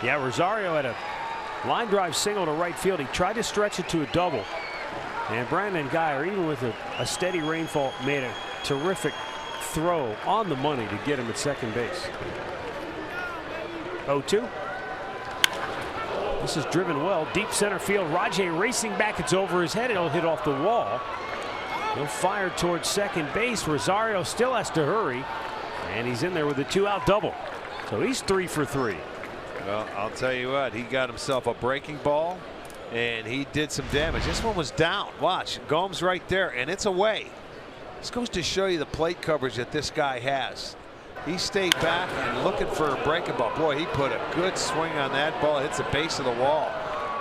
S1: Yeah, Rosario had a line drive single to right field. He tried to stretch it to a double. And Brandon Guyer, even with a steady rainfall, made a terrific throw on the money to get him at second base. 0-2. This is driven well. Deep center field. Rajay racing back. It's over his head. It'll hit off the wall. He'll fire towards second base. Rosario still has to hurry. And he's in there with a 2-out double. So he's 3 for 3.
S2: Well, I'll tell you what, he got himself a breaking ball and he did some damage. This one was down. Watch, Gomes right there, and it's away. This goes to show you the plate coverage that this guy has. He stayed back and looking for a breaking ball. Boy, he put a good swing on that ball. It hits the base of the wall.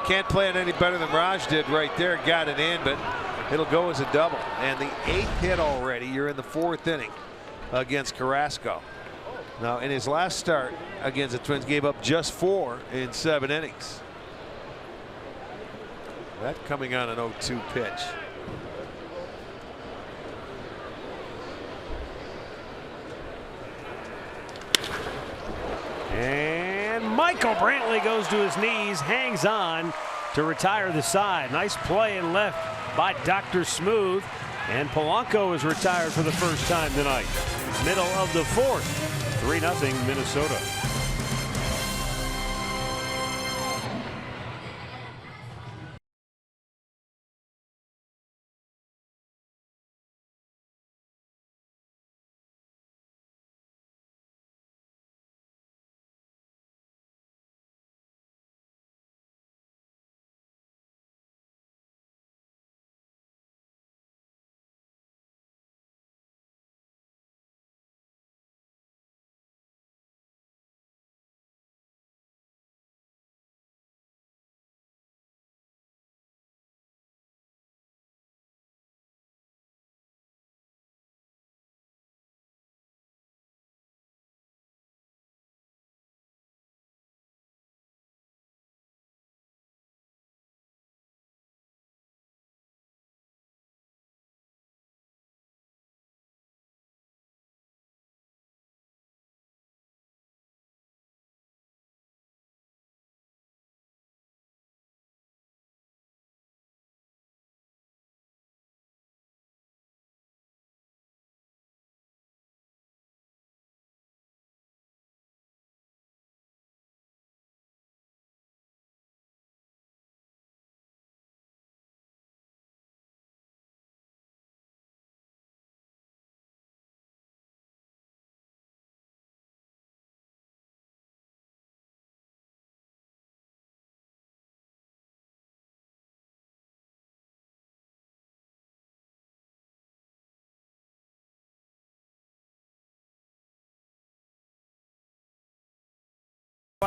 S2: Can't play it any better than Raj did right there. Got it in, but it'll go as a double. And the 8th hit already. You're in the 4th inning against Carrasco. Now, in his last start against the Twins, gave up just 4 in 7 innings. That coming on an 0-2 pitch.
S1: And Michael Brantley goes to his knees, hangs on to retire the side. Nice play and left by Dr. Smooth. And Polanco is retired for the first time tonight. Middle of the 4th. 3-0 Minnesota.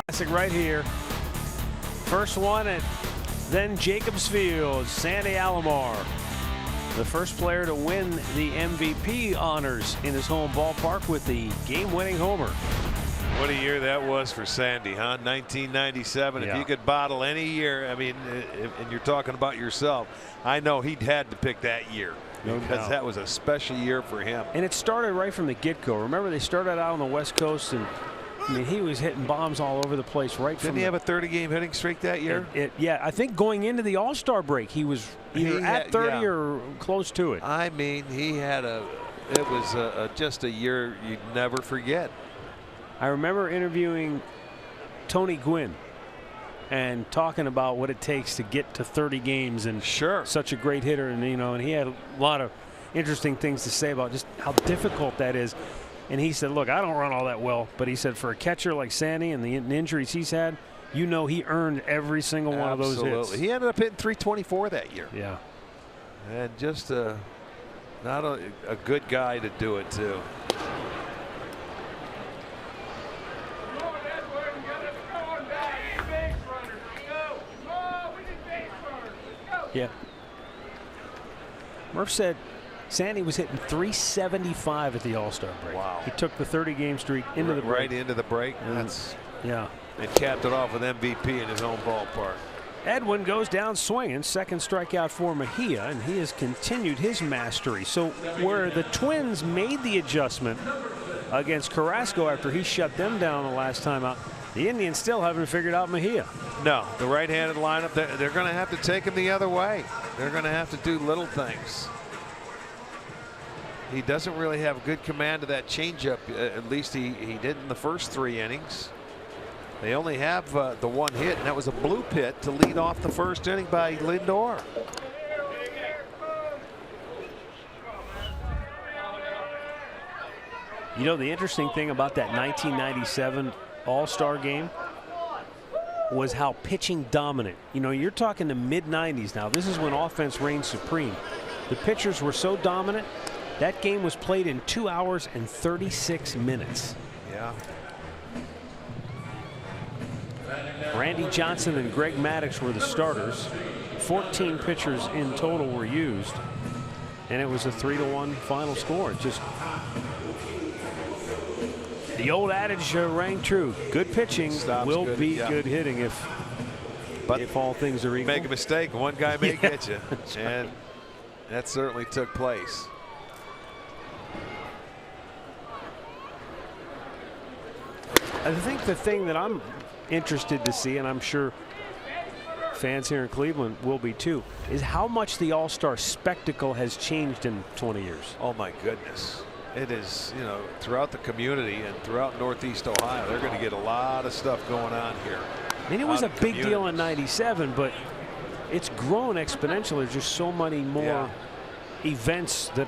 S1: Classic right here. First one at then Jacobs Field. Sandy Alomar, the first player to win the MVP honors in his home ballpark with the game-winning homer.
S2: What a year that was for Sandy, huh? 1997.
S1: Yeah.
S2: If you could bottle any year, I mean, and you're talking about yourself, I know he'd had to pick that year.
S1: No
S2: because
S1: doubt.
S2: that was a special year for him.
S1: And it started right from the get-go. Remember, they started out on the West Coast, and I mean, he was hitting bombs all over the place right from.
S2: Didn't he have a 30-game hitting streak that year?
S1: Yeah, I think going into the All-Star break, he was either at 30 or close to it.
S2: I mean, he had it was just a year you'd never forget.
S1: I remember interviewing Tony Gwynn and talking about what it takes to get to 30 games, and such a great hitter, and and he had a lot of interesting things to say about just how difficult that is. And he said, look, I don't run all that well, but he said for a catcher like Sandy and the injuries he's had, he earned every single one of those hits.
S2: He ended up hitting 324 that year.
S1: Yeah.
S2: And just not a good guy to do it too.
S1: Yeah. Murph said Sandy was hitting 375 at the All-Star break.
S2: Wow.
S1: He took the 30-game streak into the break.
S2: Right into the break.
S1: Yeah.
S2: And capped it off with MVP in his own ballpark.
S1: Edwin goes down swinging. Second strikeout for Mejia, and he has continued his mastery. So where the Twins made the adjustment against Carrasco after he shut them down the last time out, the Indians still haven't figured out Mejia.
S2: No, the right-handed lineup, they're going to have to take him the other way. They're going to have to do little things. He doesn't really have good command of that changeup. At least he did in the first 3 innings. They only have the one hit, and that was a blue pit to lead off the first inning by Lindor.
S1: The interesting thing about that 1997 All-Star game was how pitching dominant. You're talking the mid-90s now. This is when offense reigned supreme. The pitchers were so dominant. That game was played in 2 hours and 36 minutes.
S2: Yeah.
S1: Randy Johnson and Greg Maddux were the starters. 14 pitchers in total were used, and it was a 3-1 final score. Just the old adage rang true: good pitching will beat good hitting if all things are equal.
S2: Make a mistake, one guy may get you, and that certainly took place.
S1: I think the thing that I'm interested to see, and I'm sure fans here in Cleveland will be too, is how much the All-Star spectacle has changed in 20 years.
S2: Oh my goodness. It is, throughout the community and throughout Northeast Ohio, they're going to get a lot of stuff going on here.
S1: I mean, it was a big deal in '97, but it's grown exponentially. There's just so many more events that.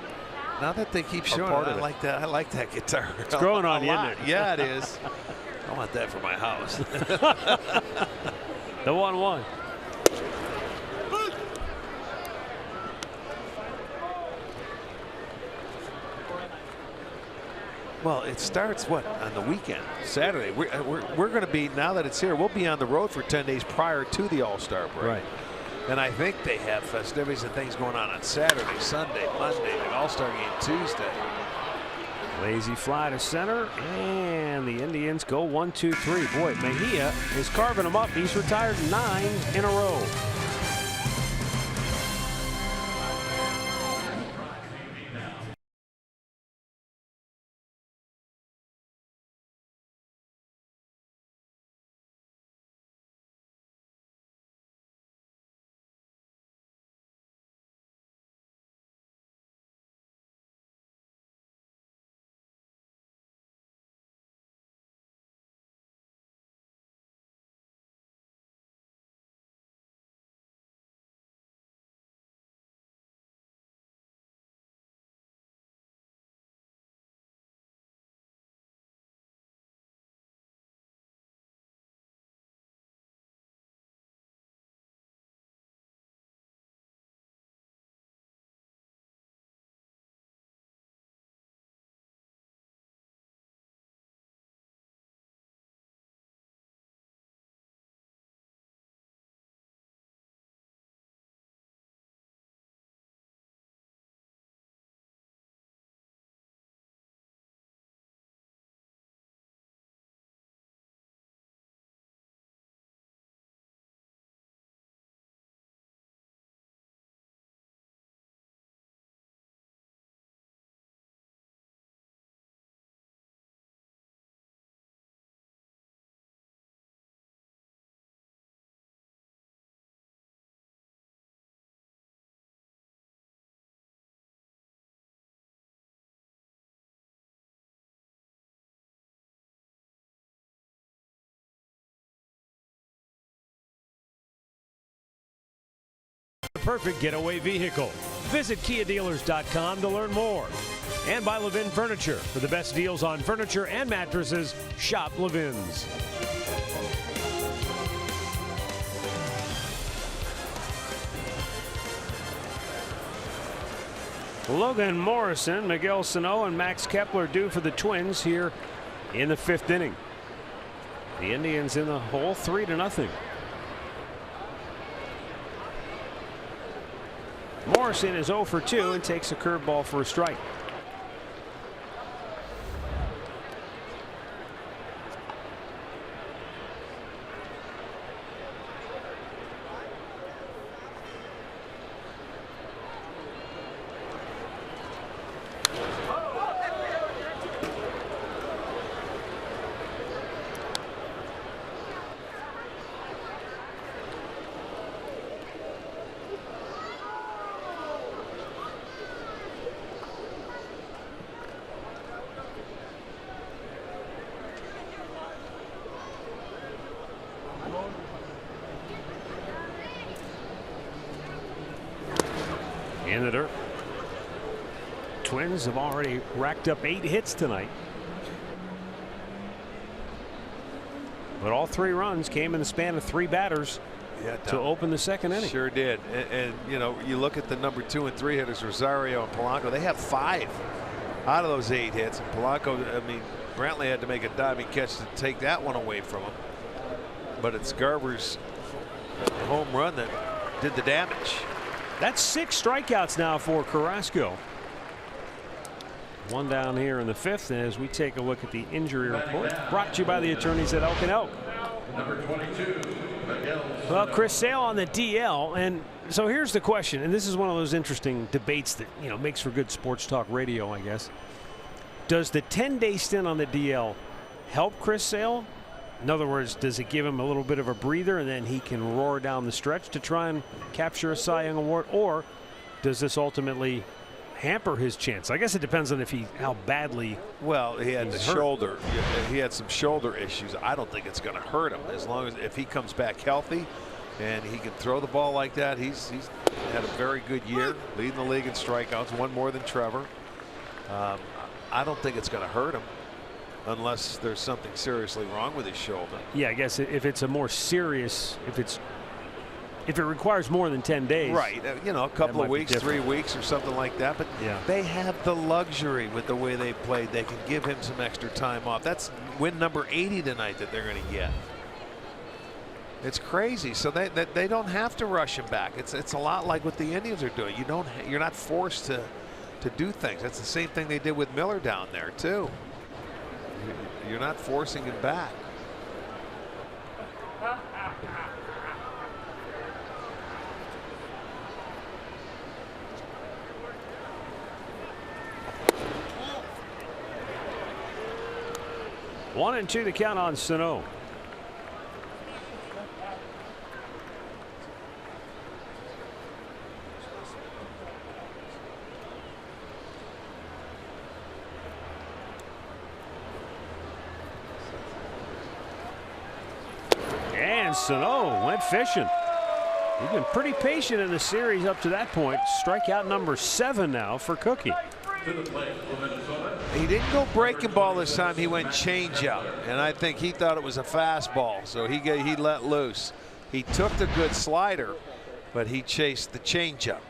S2: Now that they keep showing it, I like that. I like that guitar.
S1: It's growing on you, isn't it?
S2: Yeah, it is. I want that for my house.
S1: The 1-1.
S2: Well, it starts on the weekend, Saturday. We're going to be, now that it's here, we'll be on the road for 10 days prior to the All-Star break.
S1: Right.
S2: And I think they have festivities and things going on Saturday, Sunday, Monday, the All-Star game Tuesday.
S1: Lazy fly to center, and the Indians go 1-2-3. Boy, Mejia is carving them up. He's retired 9 in a row. perfect getaway vehicle. Visit KiaDealers.com to learn more. And by Levin Furniture. For the best deals on furniture and mattresses, shop Levin's. Logan Morrison, Miguel Sano, and Max Kepler due for the Twins here in the 5th inning. The Indians in the hole 3-0. Morrison is 0 for 2 and takes a curveball for a strike. In the dirt. Twins have already racked up 8 hits tonight. But all 3 runs came in the span of 3 batters to open the 2nd inning.
S2: Sure did. And you know, you look at the number 2 and 3 hitters, Rosario and Polanco, they have 5 out of those 8 hits. And Polanco, I mean, Brantley had to make a diving catch to take that one away from him. But it's Garver's home run that did the damage.
S1: That's 6 strikeouts now for Carrasco. 1 down here in the 5th, and as we take a look at the injury report, brought to you by the attorneys at Elk and Elk.
S3: Number 22, Miguel.
S1: Well, Chris Sale on the DL, and so here's the question, and this is one of those interesting debates that, you know, makes for good sports talk radio, I guess. Does the 10-day stint on the DL help Chris Sale? In other words, does it give him a little bit of a breather and then he can roar down the stretch to try and capture a Cy Young award, or does this ultimately hamper his chance? I guess it depends on how badly.
S2: Well, he had the
S1: hurt.
S2: shoulder. He had some shoulder issues. I don't think it's going to hurt him as long as if he comes back healthy and he can throw the ball like that. He's had a very good year, leading the league in strikeouts, 1 more than Trevor. I don't think it's going to hurt him unless there's something seriously wrong with his shoulder.
S1: Yeah, I guess if it's a more serious, if it requires more than 10 days.
S2: Right. You know, a couple of weeks, 3 weeks or something like that. But
S1: yeah,
S2: they have the luxury with the way they played. They can give him some extra time off. That's win number 80 tonight that they're going to get. It's crazy. So they don't have to rush him back. It's a lot like what the Indians are doing. You're not forced to do things. That's the same thing they did with Miller down there too. You're not forcing him back.
S1: One and 2 to count on Sano. And Sano went fishing. He's been pretty patient in the series up to that point. Strikeout number 7 now for Cookie.
S3: To the plate for Minnesota.
S2: He didn't go breaking ball this time. He went changeup, and I think he thought it was a fastball, so he let loose. He took the good slider, but he chased the changeup.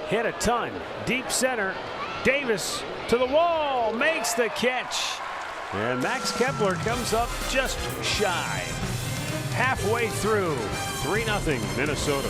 S1: Hit a ton. Deep center. Davis to the wall. Makes the catch. And Max Kepler comes up just shy. Halfway through. 3-0 Minnesota.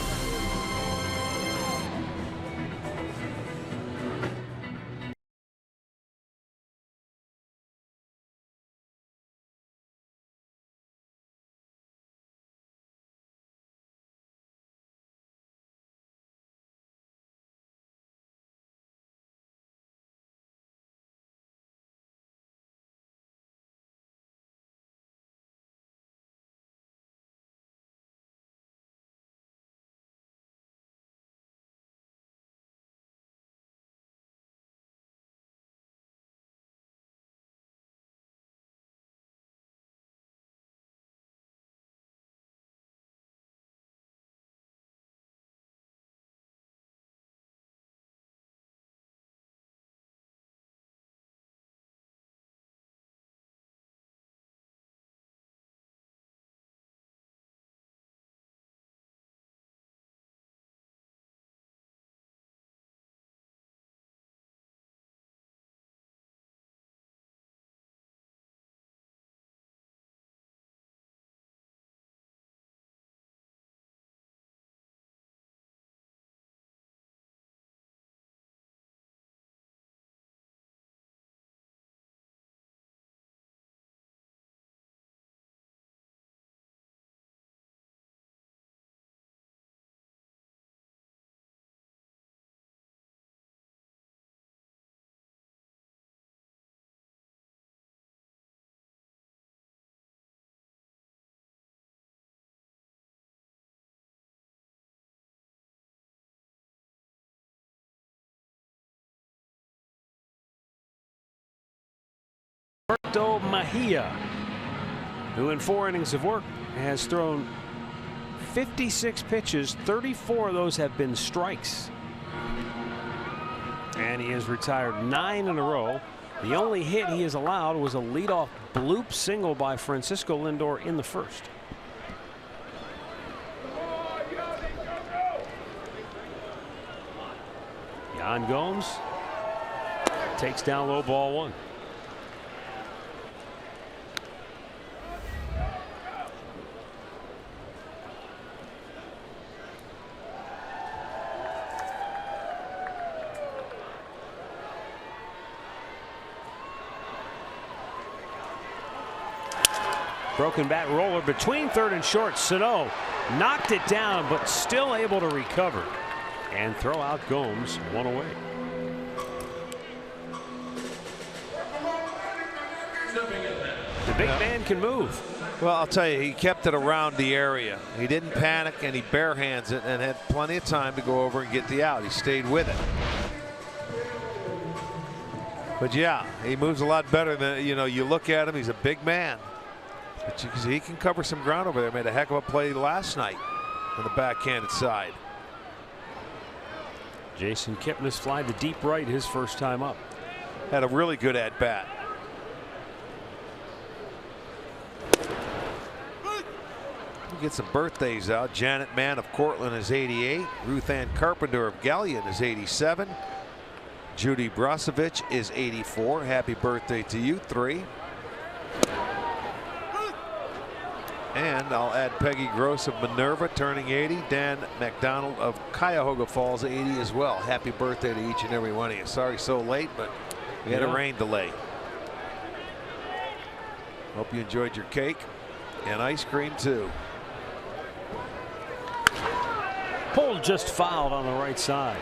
S1: Alberto Mejia, who in 4 innings of work has thrown 56 pitches. 34 of those have been strikes. And he has retired 9 in a row. The only hit he has allowed was a leadoff bloop single by Francisco Lindor in the first. Yan Gomes takes down low, ball 1. Broken bat roller between third and short. Sano knocked it down, but still able to recover and throw out Gomes, 1 away. The big man can move.
S2: Well, I'll tell you, he kept it around the area. He didn't panic, and he bare hands it and had plenty of time to go over and get the out. He stayed with it. But yeah, he moves a lot better than, you look at him, he's a big man. But he can cover some ground over there. Made a heck of a play last night on the backhanded side.
S1: Jason Kipnis fly to deep right his first time up.
S2: Had a really good at bat. Get some birthdays out. Janet Mann of Cortland is 88. Ruth Ann Carpenter of Gallion is 87. Judy Brosovich is 84. Happy birthday to you 3. And I'll add Peggy Gross of Minerva turning 80. Dan McDonald of Cuyahoga Falls 80 as well. Happy birthday to each and every one of you. Sorry so late, but we had a rain delay. Hope you enjoyed your cake and ice cream too.
S1: Pole just fouled on the right side.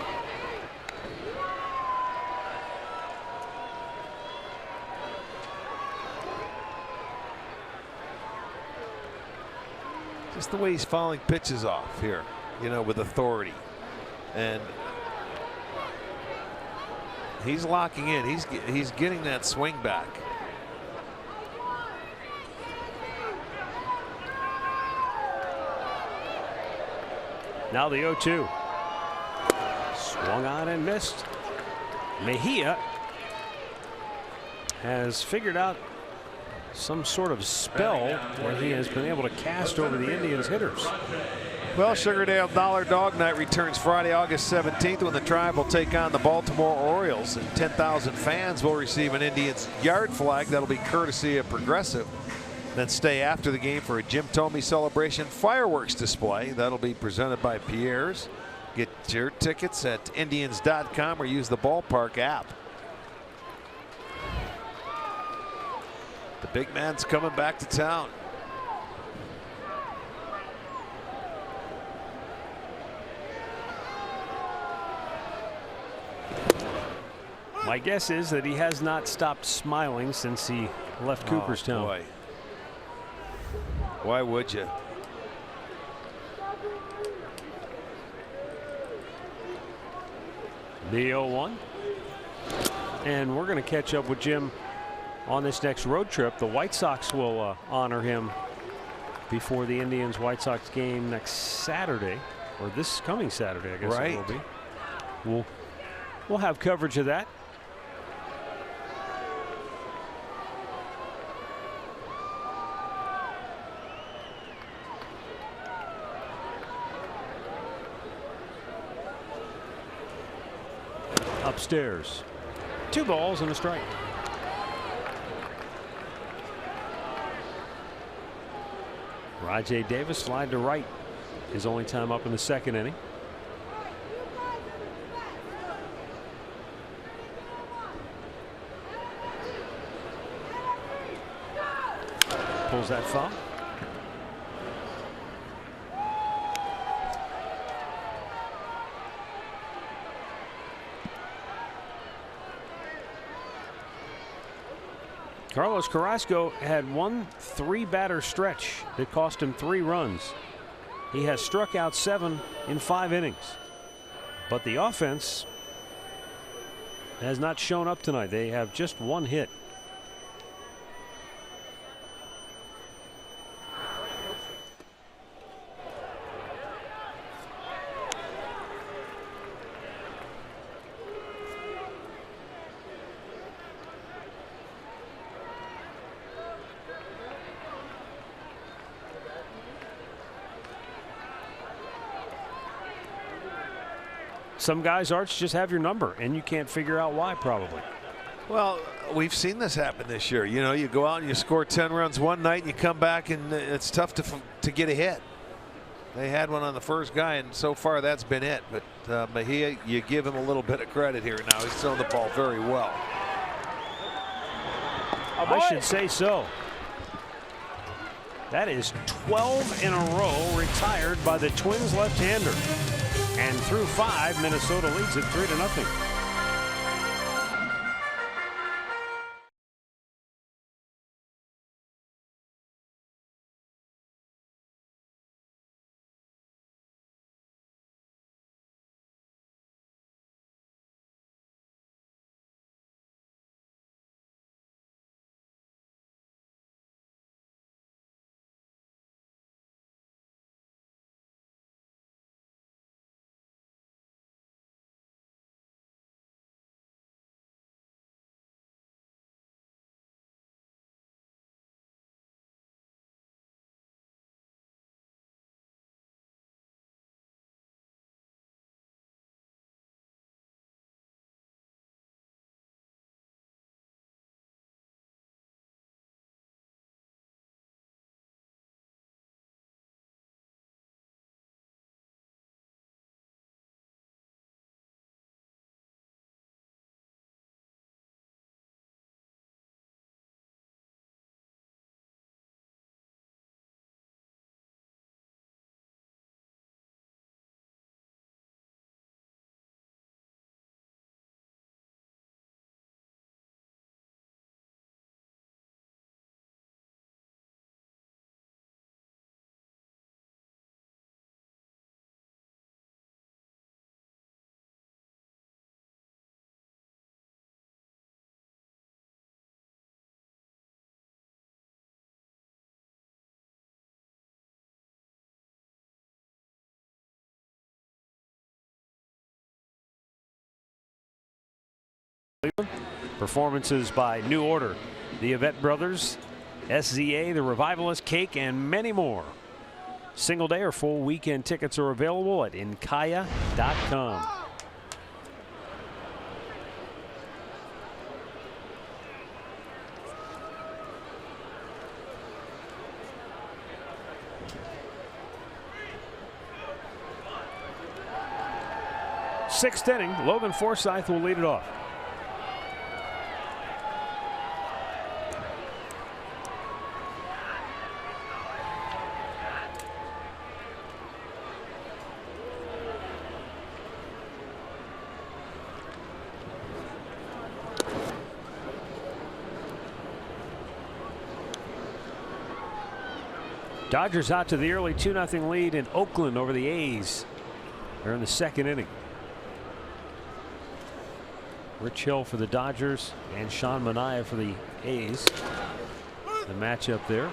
S2: Just the way he's fouling pitches off here, with authority, and he's locking in. He's getting that swing back.
S1: Now the 0-2. Swung on and missed. Mejia has figured out some sort of spell where he has been able to cast over the Indians hitters.
S2: Well, Sugardale Dollar Dog Night returns Friday, August 17th, when the Tribe will take on the Baltimore Orioles, and 10,000 fans will receive an Indians yard flag. That'll be courtesy of Progressive. Then stay after the game for a Jim Thome celebration fireworks display. That'll be presented by Pierre's. Get your tickets at Indians.com or use the ballpark app. The big man's coming back to town.
S1: My guess is that he has not stopped smiling since he left Cooperstown.
S2: Boy. Why would you?
S1: The 0-1. And we're going to catch up with Jim on this next road trip. The White Sox will honor him before the Indians White Sox game next Saturday, or this coming Saturday, I guess it will be. We'll have coverage of that. Upstairs. 2 balls and a strike. Rajay Davis flied to right his only time up in the second inning. Pulls that foul. Carlos Carrasco had one 3-batter stretch that cost him 3 runs. He has struck out 7 in 5 innings. But the offense has not shown up tonight. They have just 1 hit. some guys, Arch, just have your number, and you can't figure out why, probably.
S2: Well, we've seen this happen this year. You know, you go out and you score 10 runs one night, and you come back, and it's tough to get a hit. They had one on the first guy, and so far that's been it. But Mejia, you give him a little bit of credit here now. He's throwing the ball very well.
S1: I should say so. That is 12 in a row retired by the Twins left-hander. And through 5, Minnesota leads it 3-0. Performances by New Order, the Yvette Brothers, SZA, the Revivalist, Cake, and many more. Single day or full weekend tickets are available at Incaya.com. Sixth inning, Logan Forsythe will lead it off. Dodgers out to the early 2-0 lead in Oakland over the A's. They're in the second inning. Rich Hill for the Dodgers and Sean Manaea for the A's. The matchup there.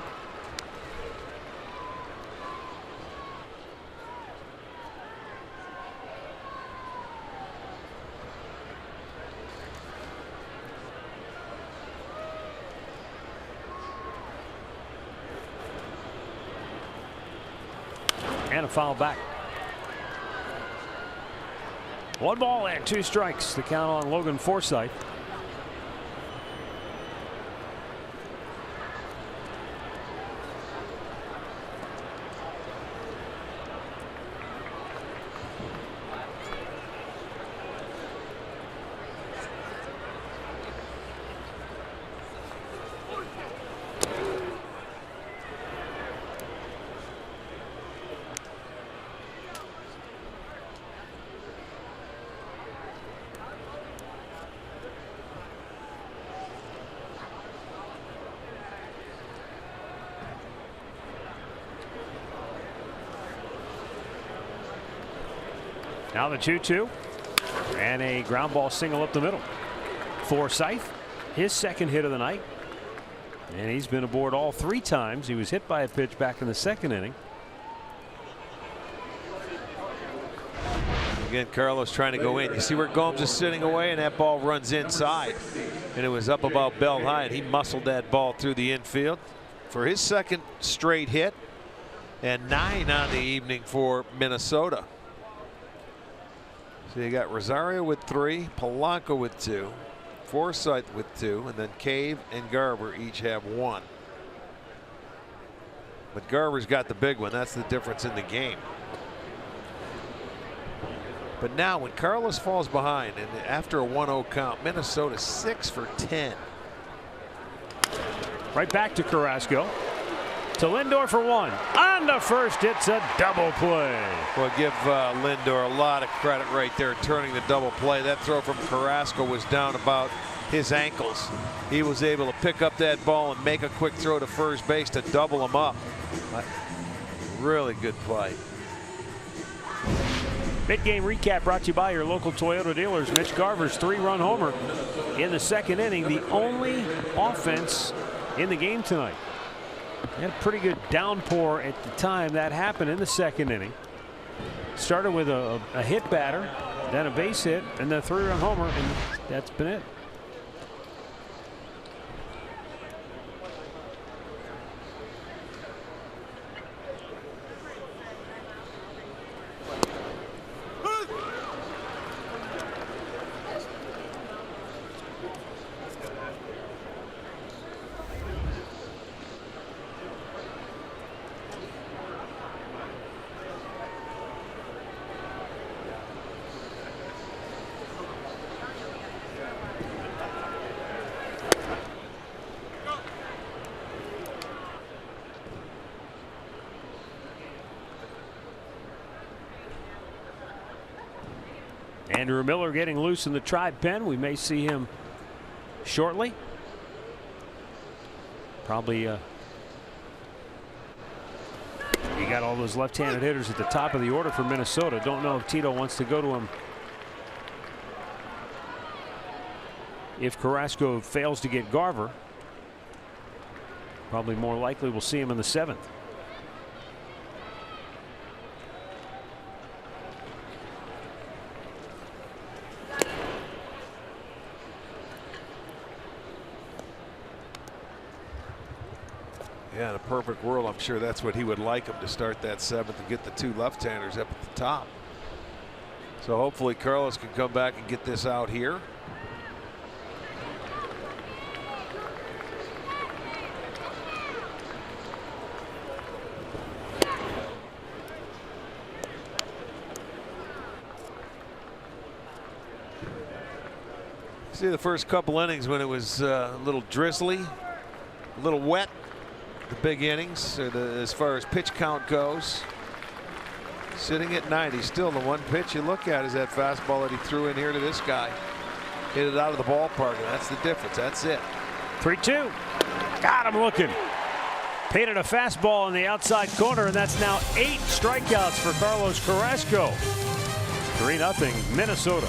S1: And a foul back. 1 ball and 2 strikes. The count on Logan Forsythe. Now the 2-2 and a ground ball single up the middle. Forsythe, his second hit of the night, and he's been aboard all 3 times. He was hit by a pitch back in the second inning.
S2: Again, Carlos trying to go in. You see where Gomes is sitting away, and that ball runs inside, and it was up about belt high, and he muscled that ball through the infield for his second straight hit, and 9 on the evening for Minnesota. So you got Rosario with 3, Polanco with 2, Forsythe with 2, and then Cave and Garver each have 1. But Garver's got the big one. That's the difference in the game. But now when Carlos falls behind and after a 1-0 count, Minnesota 6 for 10.
S1: Right back to Carrasco. To Lindor for 1. On the first, it's a double play.
S2: Well, give Lindor a lot of credit right there, turning the double play. That throw from Carrasco was down about his ankles. He was able to pick up that ball and make a quick throw to first base to double him up. Really good play.
S1: Mid-game recap brought to you by your local Toyota dealers. Mitch Garver's 3-run homer in the second inning, the only offense in the game tonight. Had a pretty good downpour at the time that happened in the second inning. Started with a hit batter, then a base hit, and then a 3-run homer, and that's been it. Andrew Miller getting loose in the Tribe pen. We may see him shortly. Probably you got all those left-handed hitters at the top of the order for Minnesota. Don't know if Tito wants to go to him if Carrasco fails to get Garver. Probably more likely we'll see him in the 7th.
S2: Yeah, in a perfect world, I'm sure that's what he would like him to start that 7th and get the 2 left-handers up at the top. So hopefully Carlos can come back and get this out here. See the first couple innings when it was a little drizzly, a little wet. The big innings as far as pitch count goes. Sitting at 90. Still the one pitch you look at is that fastball that he threw in here to this guy. Hit it out of the ballpark, and that's the difference. That's it.
S1: 3-2. Got him looking. Painted a fastball in the outside corner, and that's now 8 strikeouts for Carlos Carrasco. 3-0 Minnesota.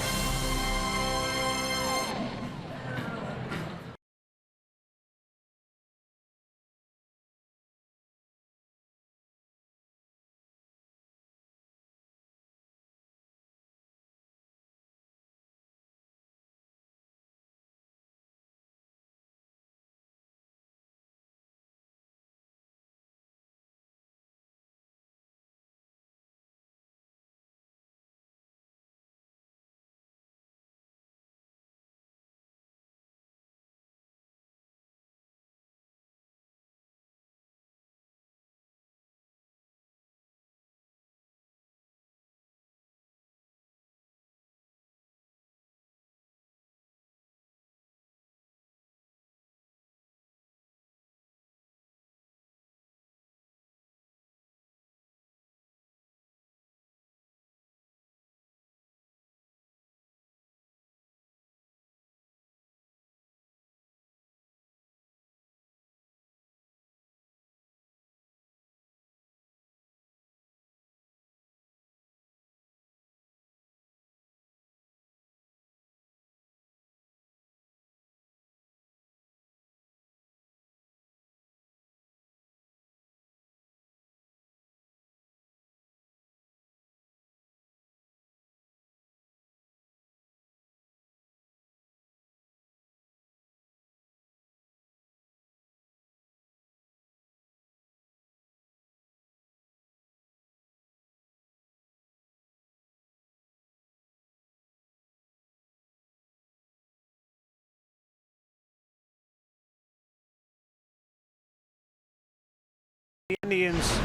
S1: the Indians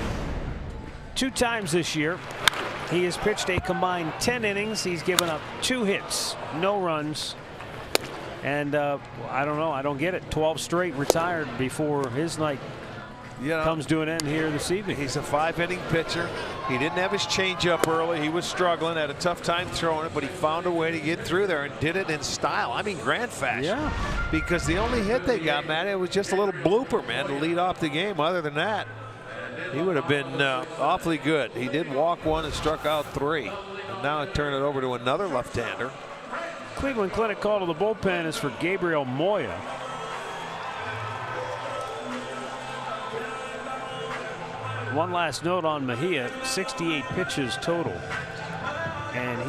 S1: 2 times this year. He has pitched a combined 10 innings. He's given up 2 hits, no runs. And I don't know. I don't get it. 12 straight retired before his night comes to an end here this evening.
S2: He's a 5-inning pitcher. He didn't have his changeup early. He was struggling, had a tough time throwing it, but he found a way to get through there and did it in style. I mean, grand fashion.
S1: Yeah.
S2: Because the only hit they got, man, it was just a little blooper, man, to lead off the game. Other than that, he would have been awfully good. He did walk 1 and struck out 3. And now I turn it over to another left-hander.
S1: Cleveland Clinic call to the bullpen is for Gabriel Moya. One last note on Mejia, 68 pitches total, and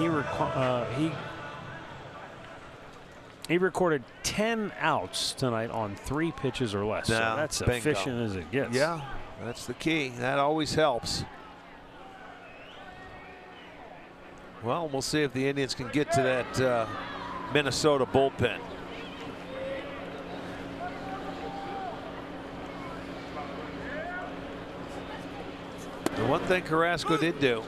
S1: he recorded 10 outs tonight on 3 pitches or less. So that's efficient as it gets.
S2: Yeah, that's the key. That always helps. Well, we'll see if the Indians can get to that Minnesota bullpen. The one thing Carrasco did do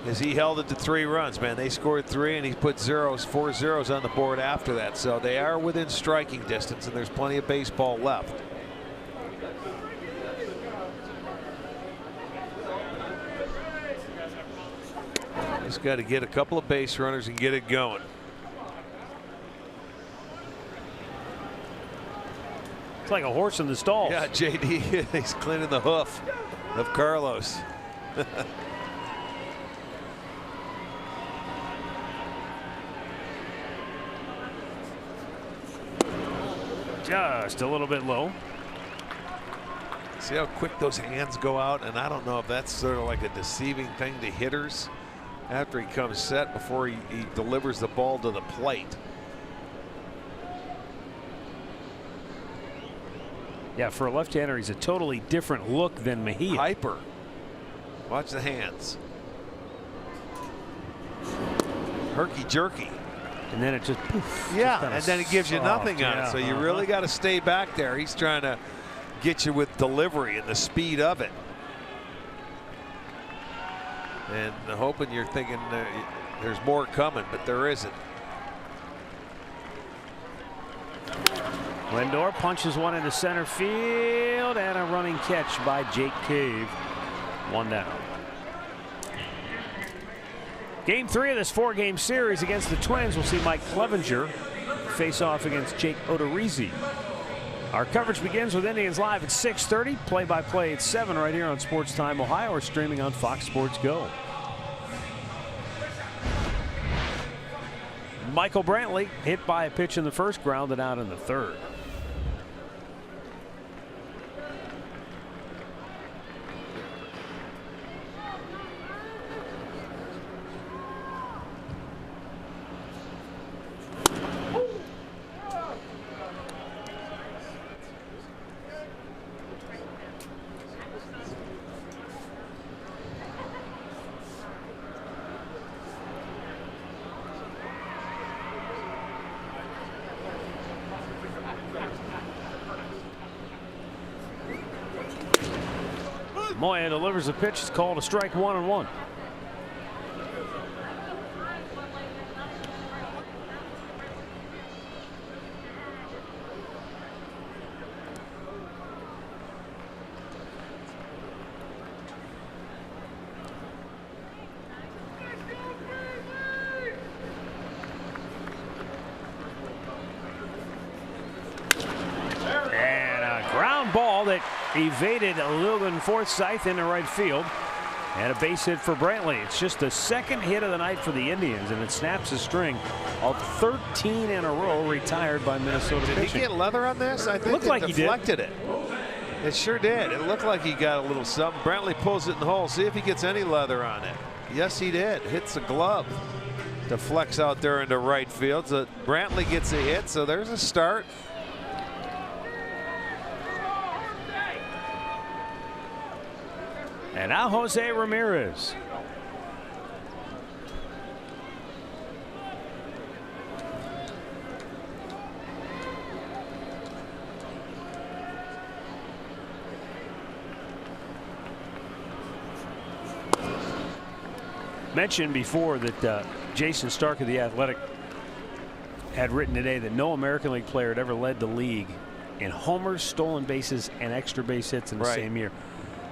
S2: is he held it to 3 runs, man. They scored 3 and he put 4 zeros on the board after that. So they are within striking distance and there's plenty of baseball left. Just got to get a couple of base runners and get it going.
S1: It's like a horse in the stalls.
S2: Yeah, JD, he's cleaning the hoof of Carlos.
S1: Just a little bit low.
S2: See how quick those hands go out, and I don't know if that's sort of like a deceiving thing to hitters after he comes set before he delivers the ball to the plate.
S1: Yeah, for a left-hander, he's a totally different look than Mejia.
S2: Hyper. Watch the hands. Herky-jerky.
S1: And then it just poof.
S2: Yeah,
S1: just
S2: and then it gives you nothing on it. So you really got to stay back there. He's trying to get you with delivery and the speed of it. And hoping you're thinking there's more coming, but there isn't.
S1: Lindor punches one into center field, and a running catch by Jake Cave. 1 down. Game 3 of this 4-game series against the Twins. We'll see Mike Clevenger face off against Jake Odorizzi. Our coverage begins with Indians Live at 6:30. Play-by-play at 7 right here on Sports Time Ohio, or streaming on Fox Sports Go. Michael Brantley hit by a pitch in the first, grounded out in the third. Moya delivers a pitch. It's called a strike, 1-1. And a ground ball that evaded Logan Forsythe into right field, and a base hit for Brantley. It's just the 2nd hit of the night for the Indians, and it snaps a string of 13 in a row retired by Minnesota pitching.
S2: Did he get leather on this? I think
S1: looked like he
S2: deflected it. It sure did. It looked like he got a little something. Brantley pulls it in the hole. See if he gets any leather on it. Yes, he did. Hits the glove. Deflects out there into right field. So Brantley gets a hit. So there's a start.
S1: And now Jose Ramirez. Mentioned before that Jason Stark of The Athletic had written today that no American League player had ever led the league in homers, stolen bases, and extra base hits in the same year.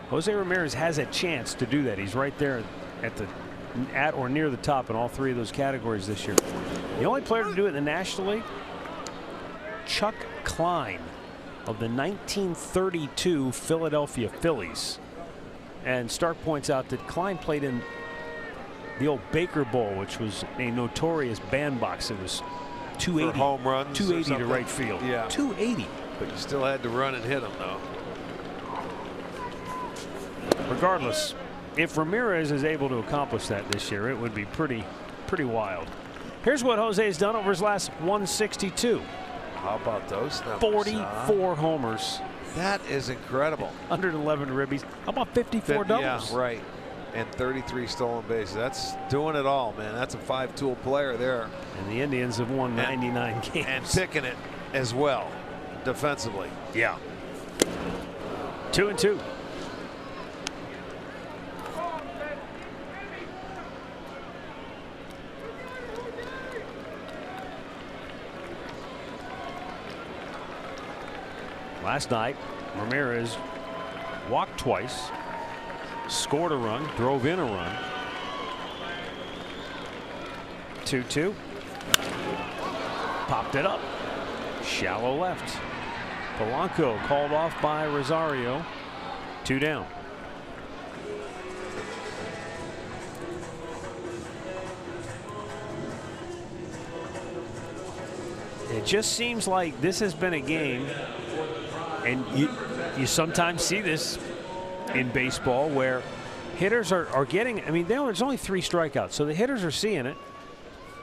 S1: Jose Ramirez has a chance to do that. He's right there at or near the top in all three of those categories this year. The only player to do it in the National League, Chuck Klein of the 1932 Philadelphia Phillies. And Stark points out that Klein played in the old Baker Bowl, which was a notorious bandbox. It was 280
S2: for home runs,
S1: 280 to right field.
S2: Yeah,
S1: 280.
S2: But you still had to run and hit them, though.
S1: Regardless, if Ramirez is able to accomplish that this year, it would be pretty wild. Here's what Jose's done over his last 162.
S2: How about those numbers?
S1: 44 homers.
S2: That is incredible.
S1: 111 ribbies. How about 54 doubles?
S2: Yeah, right. And 33 stolen bases. That's doing it all, man. That's a 5-tool player there.
S1: And the Indians have won 99 games.
S2: And picking it as well, defensively.
S1: Yeah. 2-2. Last night, Ramirez walked twice, scored a run, drove in a run. 2-2. Popped it up. Shallow left. Polanco called off by Rosario. 2 down. It just seems like this has been a game, and you sometimes see this in baseball where hitters are getting, I mean, there's only 3 strikeouts, so the hitters are seeing it.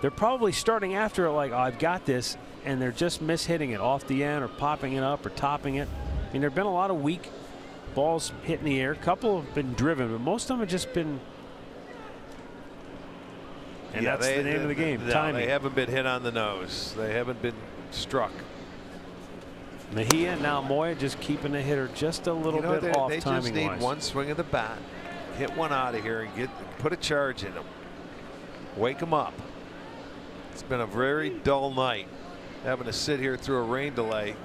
S1: They're probably starting after it like, oh, I've got this, and they're just mishitting it off the end or popping it up or topping it. I mean, there have been a lot of weak balls hit in the air. A couple have been driven, but most of them have just been, and that's the name of the game, timing.
S2: They haven't been hit on the nose. They haven't been struck.
S1: Mejia, now Moya just keeping the hitter just a little bit off
S2: they
S1: timing-wise.
S2: They just need one swing of the bat, hit one out of here, and put a charge in them. Wake them up. It's been a very dull night, having to sit here through a rain delay.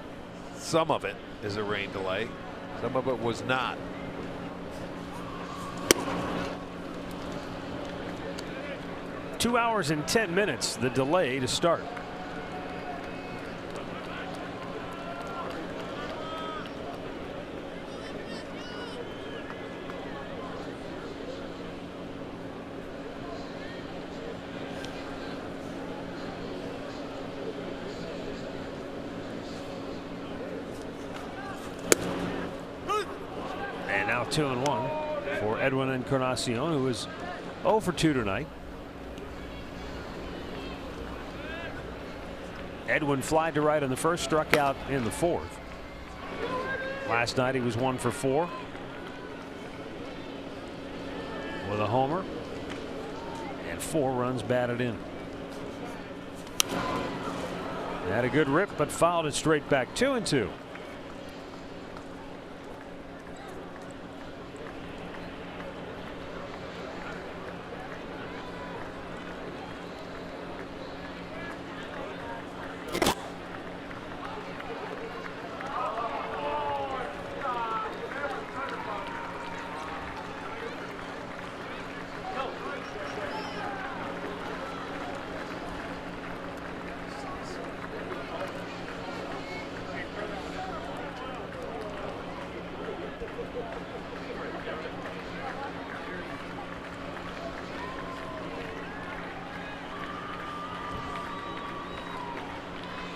S2: Some of it is a rain delay. Some of it was not.
S1: Two hours and 10 minutes, the delay to start. And now 2-1 for Edwin Encarnacion, who is 0 for 2 tonight. Edwin flied to right in the first, struck out in the fourth. Last night he was 1 for 4 with a homer and 4 runs batted in. Had a good rip, but fouled it straight back. 2-2.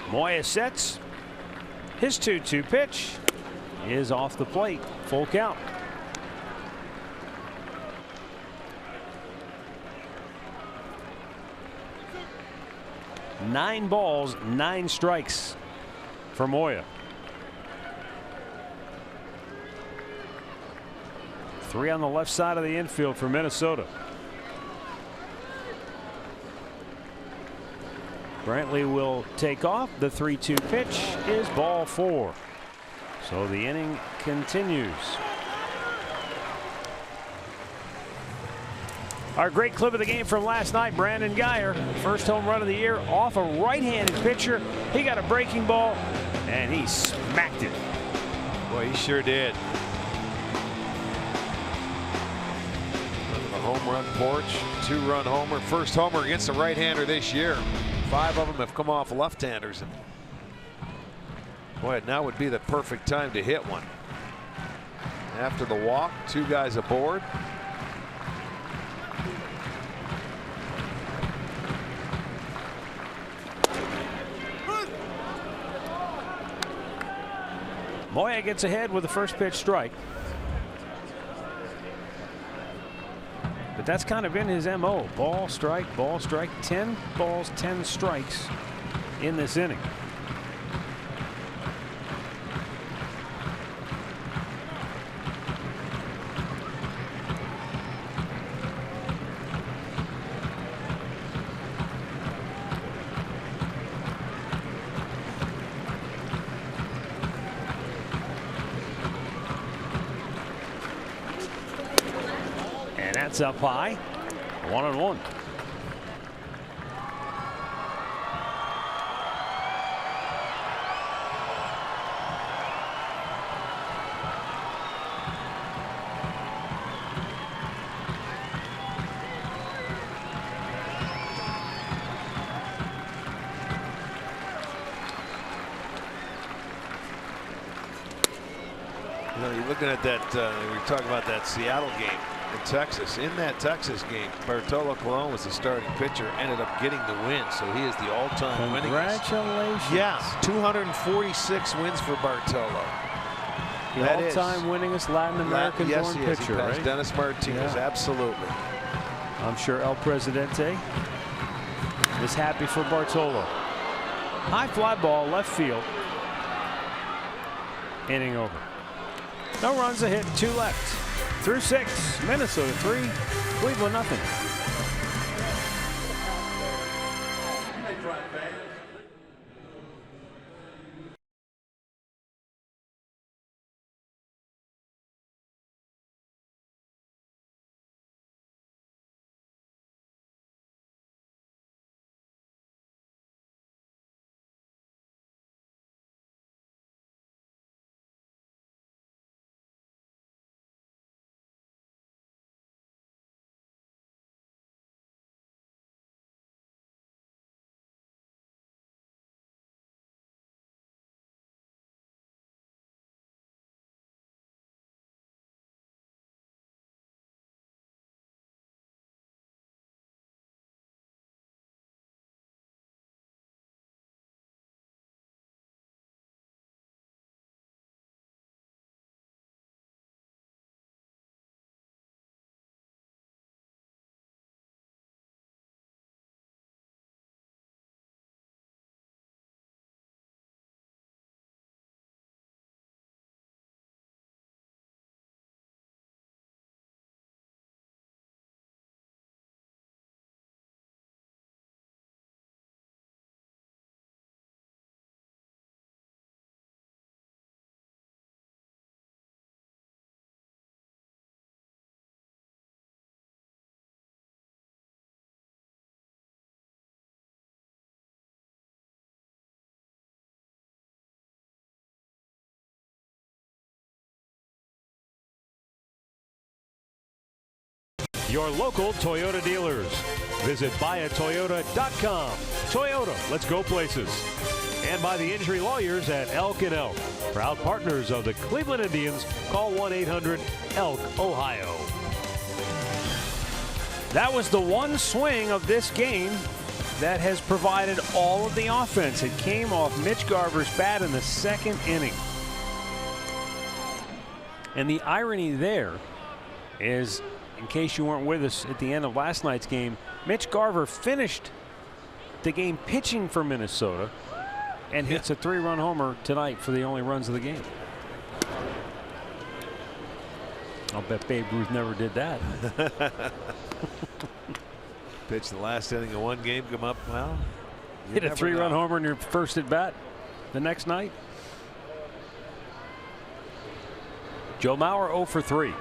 S1: Moya sets. His 2-2 pitch is off the plate. Full count. Nine balls, 9 strikes for Moya. 3 on the left side of the infield for Minnesota. Brantley will take off. The 3-2 pitch is ball 4. So the inning continues. Our great clip of the game from last night, Brandon Geyer, first home run of the year off a right-handed pitcher. He got a breaking ball, and he smacked it.
S2: Boy, he sure did. The home run porch, 2-run homer, first homer against a right-hander this year. 5 of them have come off left-handers. And boy, now would be the perfect time to hit one. After the walk, 2 guys aboard.
S1: Moya gets ahead with the first pitch strike. But that's kind of been his MO. Ball, strike, 10 balls, 10 strikes in this inning. That's up high. 1-1.
S2: You know, you're looking at that. We were talking about that Seattle game in Texas. In that Texas game, Bartolo Colon was the starting pitcher, ended up getting the win, so he is the all-time winningest.
S1: Congratulations.
S2: Yeah, 246 wins for Bartolo.
S1: The all-time winningest Latin American-born pitcher,
S2: he passed
S1: right?
S2: Dennis Martinez, absolutely.
S1: I'm sure El Presidente is happy for Bartolo. High fly ball, left field. Inning over. No runs, a hit, 2 left. Through 6, Minnesota 3, Cleveland nothing. Your local Toyota dealers. Visit buyatoyota.com. Toyota, let's go places. And by the injury lawyers at Elk & Elk. Proud partners of the Cleveland Indians. Call 1-800-ELK, Ohio. That was the one swing of this game that has provided all of the offense. It came off Mitch Garver's bat in the 2nd inning. And the irony there is, in case you weren't with us at the end of last night's game, Mitch Garver finished the game pitching for Minnesota and hits a 3-run homer tonight for the only runs of the game. I'll bet Babe Ruth never did that.
S2: Pitch the last inning of one game, come up, well,
S1: hit a 3-run homer in your first at bat the next night. Joe Mauer 0 for 3.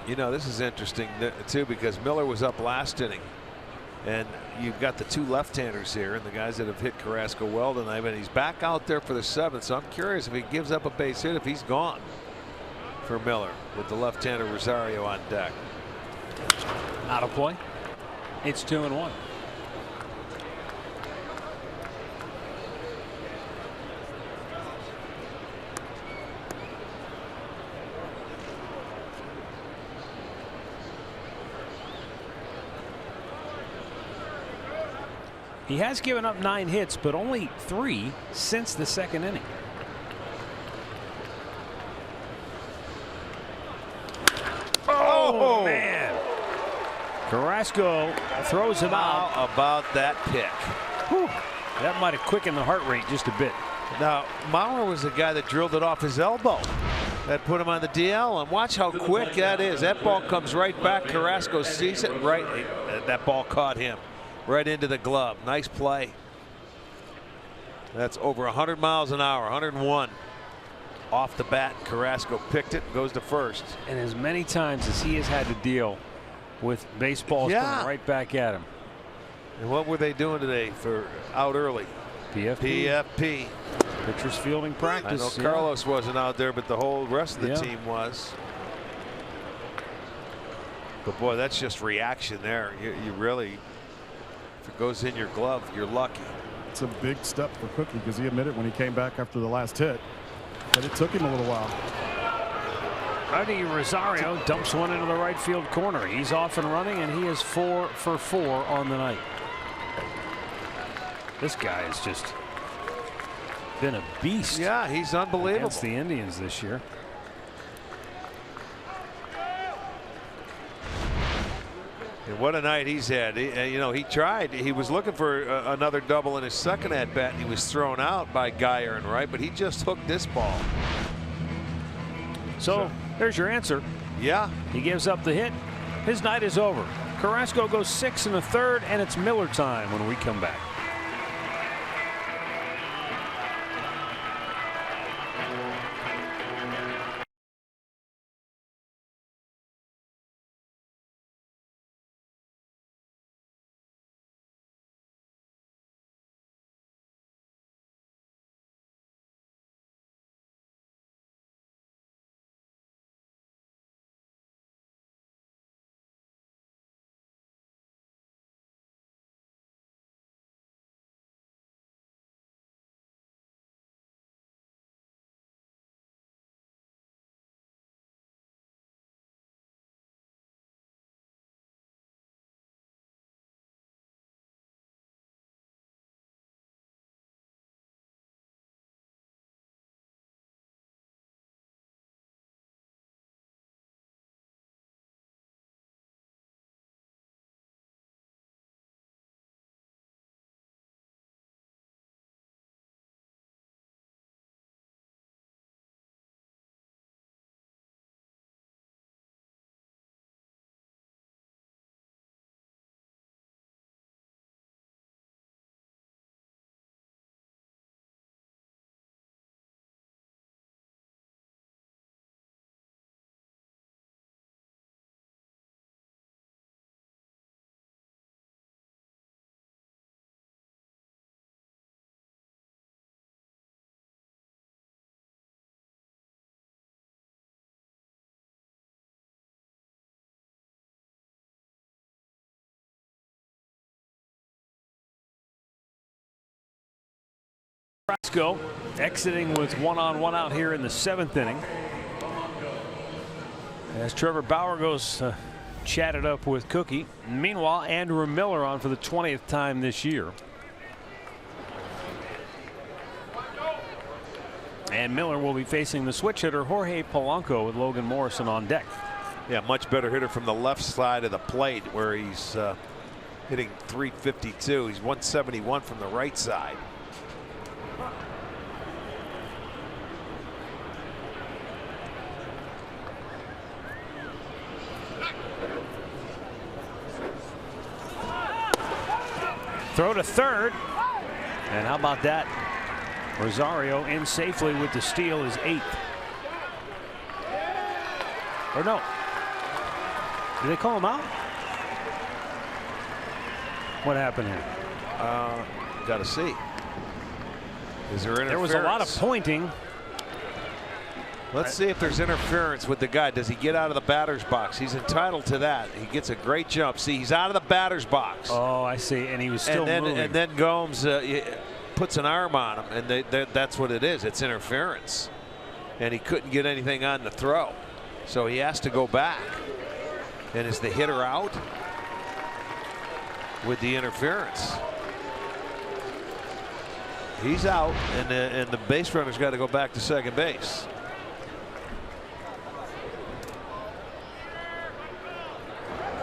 S2: You know, this is interesting too, because Miller was up last inning, and you've got the two left-handers here and the guys that have hit Carrasco well tonight, and he's back out there for the 7th. So I'm curious if he gives up a base hit, if he's gone for Miller with the left-hander Rosario on deck.
S1: Out of play. It's 2-1. He has given up 9 hits, but only 3 since the 2nd inning. Oh, man. Carrasco throws him out.
S2: How about that pick?
S1: Whew. That might have quickened the heart rate just a bit.
S2: Now, Maurer was the guy that drilled it off his elbow. That put him on the DL, and watch how quick that is. That ball comes right back. Carrasco sees it right. That ball caught him right into the glove. Nice play. That's over 100 miles an hour, 101. Off the bat, Carrasco picked it, goes to first.
S1: And as many times as he has had to deal with baseballs coming right back at him.
S2: And what were they doing today for out early?
S1: PFP.
S2: PFP.
S1: Pitchers fielding practice.
S2: I know Carlos wasn't out there, but the whole rest of the team was. But boy, that's just reaction there. You really, if it goes in your glove, you're lucky.
S4: It's a big step for Cookie, because he admitted when he came back after the last hit that it took him a little while.
S1: Eddie Rosario dumps one into the right field corner. He's off and running, and he is 4 for 4 on the night. This guy has just been a beast.
S2: Yeah, he's unbelievable
S1: against the Indians this year.
S2: And what a night he's had. You know, he tried. He was looking for another double in his second at bat, and he was thrown out by Geyer and Wright, but he just hooked this ball.
S1: So there's your answer.
S2: Yeah.
S1: He gives up the hit. His night is over. Carrasco goes 6 1/3, and it's Miller time when we come back. Carrasco exiting with 1-on-1 out here in the 7th inning. As Trevor Bauer goes chatted up with Cookie. Meanwhile, Andrew Miller on for the 20th time this year. And Miller will be facing the switch hitter Jorge Polanco with Logan Morrison on deck.
S2: Yeah, much better hitter from the left side of the plate, where he's hitting .352. He's 171 from the right side.
S1: Throw to third. And how about that? Rosario in safely with the steal, is 8th. Or no. Did they call him out? What happened here?
S2: Got to see. Is there interference?
S1: There was a lot of pointing.
S2: Let's see if there's interference with the guy. Does he get out of the batter's box? He's entitled to that. He gets a great jump. See, he's out of the batter's box.
S1: Oh, I see. And he was still moving.
S2: And then Gomes puts an arm on him, and that's what it is. It's interference. And he couldn't get anything on the throw. So he has to go back. And is the hitter out with the interference? He's out, and the base runner's got to go back to second base.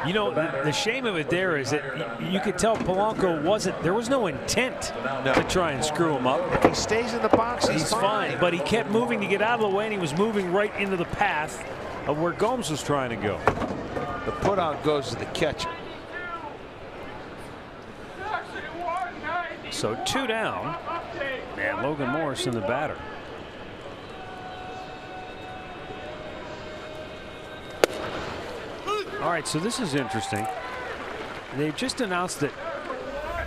S1: You know, the shame of it there is that you could tell Polanco there was no intent to try and screw him up.
S2: If he stays in the box, he's
S1: fine. But he kept moving to get out of the way, and he was moving right into the path of where Gomes was trying to go.
S2: The put out goes to the catcher.
S1: So 2 down, and Logan Morrison the batter. All right, so this is interesting. They've just announced that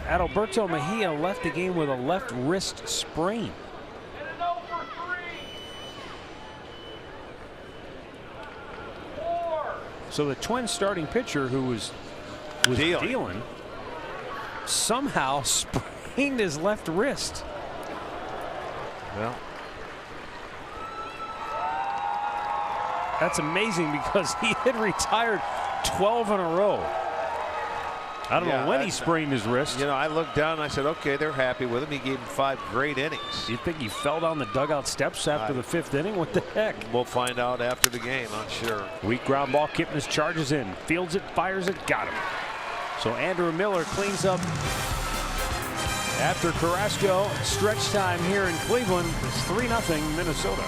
S1: Adalberto Mejia left the game with a left wrist sprain. So the Twins starting pitcher, who was dealing, somehow sprained his left wrist.
S2: Well,
S1: that's amazing because he had retired 12 in a row. I don't know when he sprained his wrist.
S2: You know, I looked down and I said, okay, they're happy with him. He gave him 5 great innings.
S1: Do you think he fell down the dugout steps after the 5th inning? What the heck?
S2: We'll find out after the game, I'm sure.
S1: Weak ground ball. Kipnis charges in, fields it, fires it, got him. So Andrew Miller cleans up after Carrasco. Stretch time here in Cleveland. It's 3-0 Minnesota.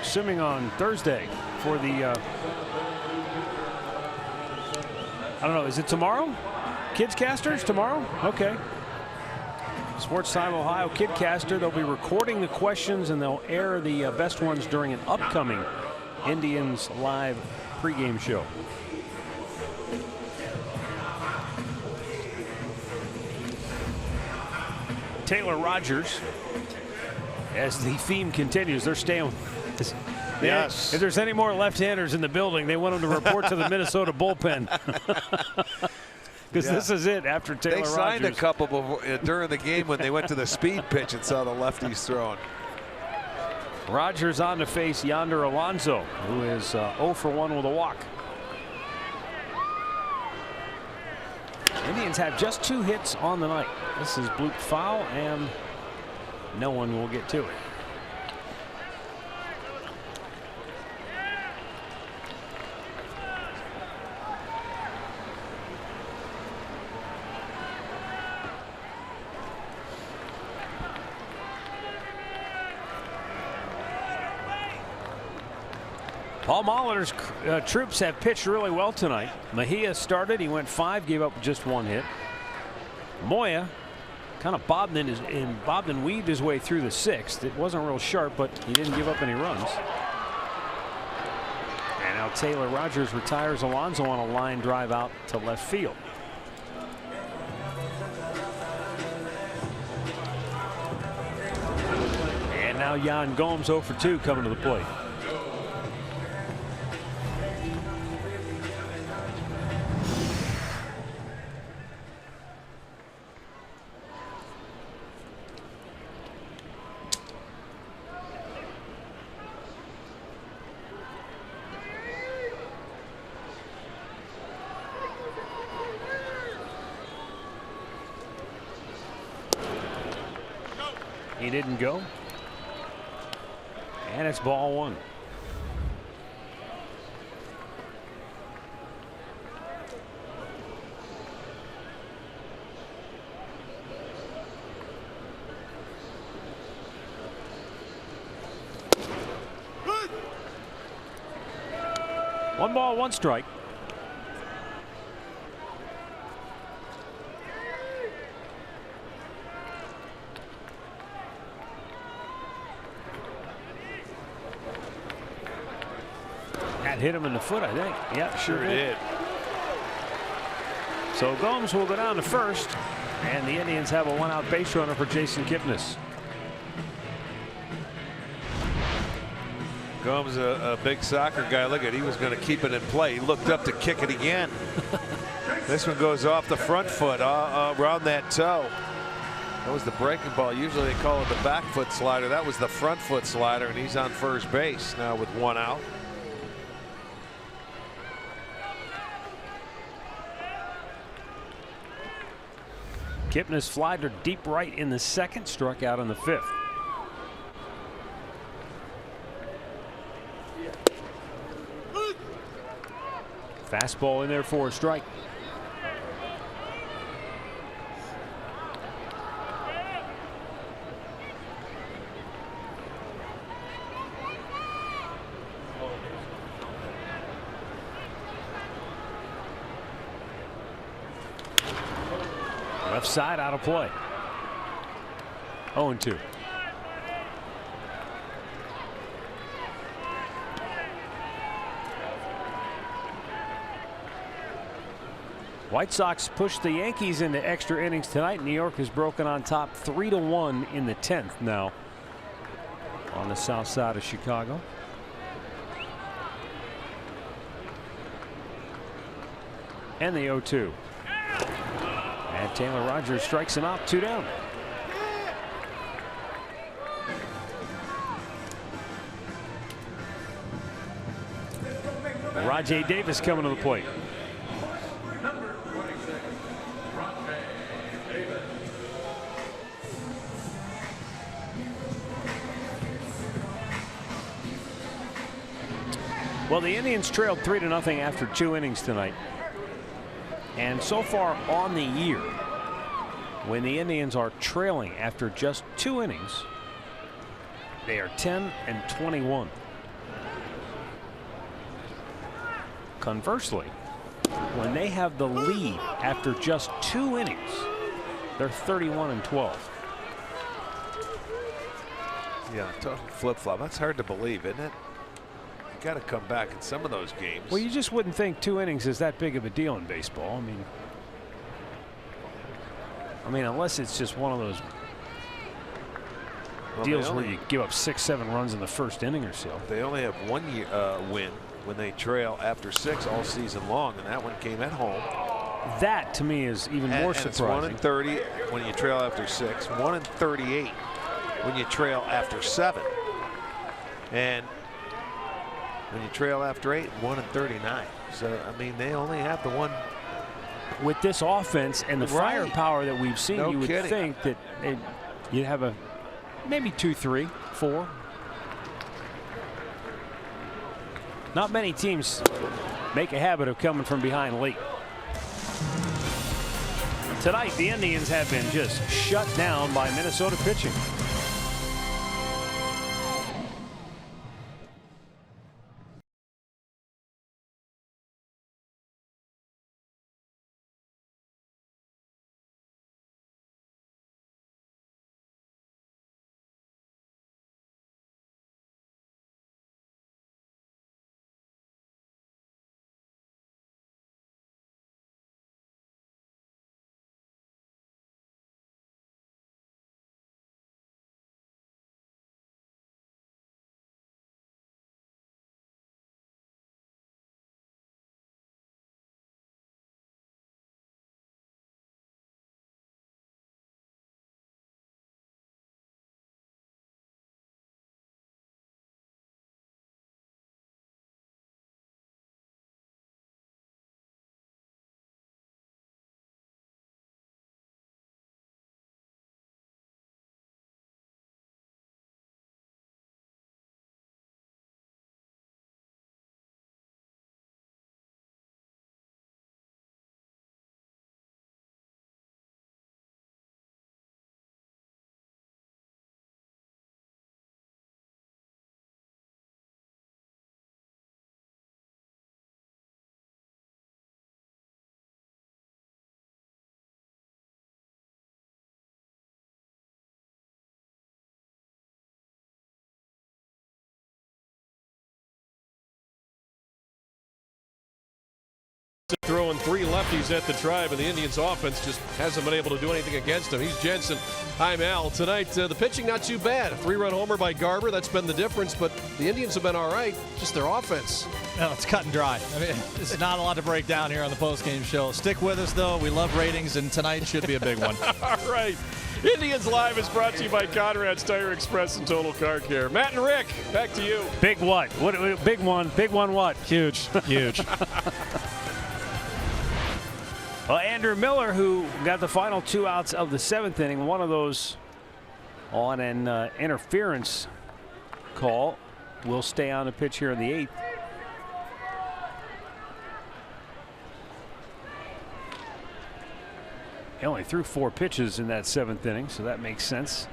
S1: Simming on Thursday for the I don't know, is it tomorrow? Kids Casters tomorrow? Okay. Sports Time Ohio Kidcaster. They'll be recording the questions and they'll air the best ones during an upcoming Indians live pregame show. Taylor Rogers, as the theme continues, they're staying with this.
S2: Yes.
S1: If there's any more left-handers in the building, they want them to report to the Minnesota bullpen. Because this is it after Taylor Rogers.
S2: They signed a couple before, during the game when they went to the speed pitch and saw the lefties throwing.
S1: Rogers on to face Yonder Alonso, who is 0 for 1 with a walk. Indians have just 2 hits on the night. This is bloop foul, and no one will get to it. Paul Molitor's troops have pitched really well tonight. Mejia started. He went 5, gave up just 1 hit. Moya kind of bobbed and weaved his way through the 6th. It wasn't real sharp, but he didn't give up any runs. And now Taylor Rogers retires Alonso on a line drive out to left field. And now Yan Gomes 0 for 2 coming to the plate. He didn't go. And it's ball 1. One ball, 1 strike. Hit him in the foot, I think. Yeah, sure did. So Gomes will go down to first, and the Indians have a 1-out base runner for Jason Kipnis.
S2: Gomes, a big soccer guy. Look at, he was going to keep it in play. He looked up to kick it again. This one goes off the front foot, around that toe. That was the breaking ball. Usually they call it the back foot slider. That was the front foot slider, and he's on first base now with 1 out.
S1: Kipnis flied to deep right in the 2nd, struck out in the 5th. Fastball in there for a strike. Left side out of play. 0-2. White Sox pushed the Yankees into extra innings tonight. New York has broken on top 3-1 in the 10th now on the south side of Chicago. And the 0-2. And Taylor Rogers strikes him out, 2 down. Rajay Davis coming to the plate. Well, the Indians trailed 3-0 after 2 innings tonight. And so far on the year, when the Indians are trailing after just 2 innings, they are 10-21. Conversely, when they have the lead after just 2 innings, they're 31-12.
S2: Yeah, tough flip-flop. That's hard to believe, isn't it? You got to come back in some of those games.
S1: Well, you just wouldn't think 2 innings is that big of a deal in baseball. I mean, unless it's just one of those deals where you give up 6-7 runs in the first inning or so.
S2: They only have 1 win when they trail after 6 all season long, and that one came at home.
S1: That to me is even more surprising.
S2: It's 1-30 when you trail after 6, 1-38 when you trail after 7, and when you trail after 8, 1-39. So I mean, they only have the one
S1: with this offense and the firepower that we've seen, you would think that you'd have a maybe 2, 3, 4. Not many teams make a habit of coming from behind late. Tonight, the Indians have been just shut down by Minnesota pitching.
S6: Throwing 3 lefties at the Tribe, and the Indians offense just hasn't been able to do anything against him. He's Jensen. I'm Al. Tonight, the pitching not too bad. A 3-run homer by Garber. That's been the difference, but the Indians have been all right. Just their offense.
S7: No, it's cut and dry. I mean, it's not a lot to break down here on the postgame show. Stick with us, though. We love ratings, and tonight should be a big one.
S6: All right. Indians Live is brought to you by Conrad's Tire Express and Total Car Care. Matt and Rick, back to you.
S1: Big what? Big one. Big one what?
S7: Huge. Huge.
S1: Well, Andrew Miller, who got the final 2 outs of the 7th inning, one of those on an interference call, will stay on the pitch here in the 8th. He only threw 4 pitches in that 7th inning, so that makes sense.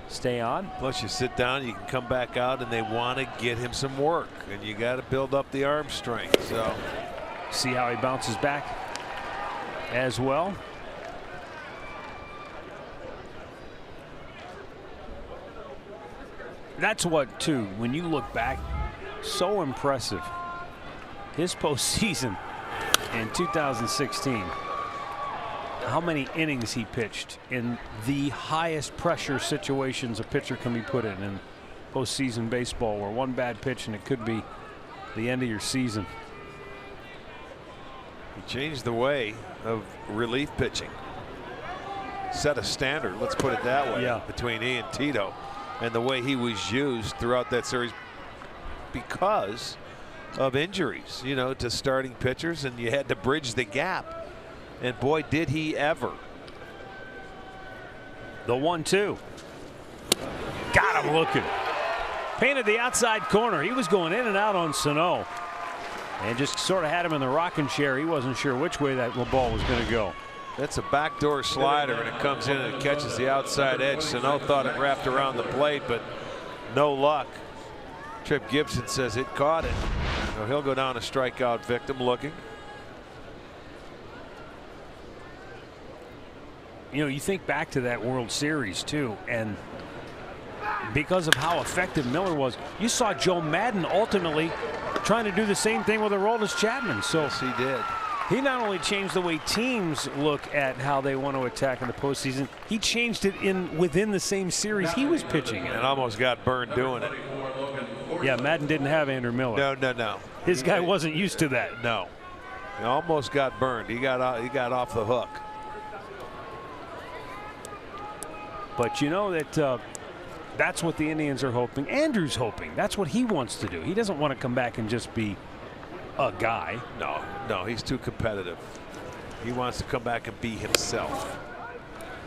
S1: Stay on.
S2: Plus, you sit down, you can come back out, and they want to get him some work, and you got to build up the arm strength. So,
S1: see how he bounces back as well. That's what, too, when you look back, so impressive. His postseason in 2016. How many innings he pitched in the highest pressure situations a pitcher can be put in postseason baseball, where one bad pitch and it could be the end of your season.
S2: he changed the way of relief pitching. Set a standard, let's put it that way, between he and Tito, and the way he was used throughout that series because of injuries, you know, to starting pitchers, and you had to bridge the gap. And boy, did he ever.
S1: The 1-2. Got him looking. Painted the outside corner. He was going in and out on Sano. And just sort of had him in the rocking chair. He wasn't sure which way that ball was going to go.
S2: That's a backdoor slider, and it comes in and it catches the outside edge. Sano thought it wrapped around the plate, but no luck. Trip Gibson says it caught it. So he'll go down a strikeout victim looking.
S1: You know, you think back to that World Series too, and because of how effective Miller was, you saw Joe Madden ultimately trying to do the same thing with Aroldis Chapman. So
S2: yes, he did.
S1: He not only changed the way teams look at how they want to attack in the postseason, he changed it within the same series he was pitching in.
S2: And almost got burned doing it.
S1: Yeah, Madden didn't have Andrew Miller.
S2: No.
S1: His guy wasn't used to that.
S2: No. He almost got burned. He got off the hook.
S1: But you know that that's what the Indians are hoping. Andrew's hoping. That's what he wants to do. He doesn't want to come back and just be a guy.
S2: No, he's too competitive. He wants to come back and be himself.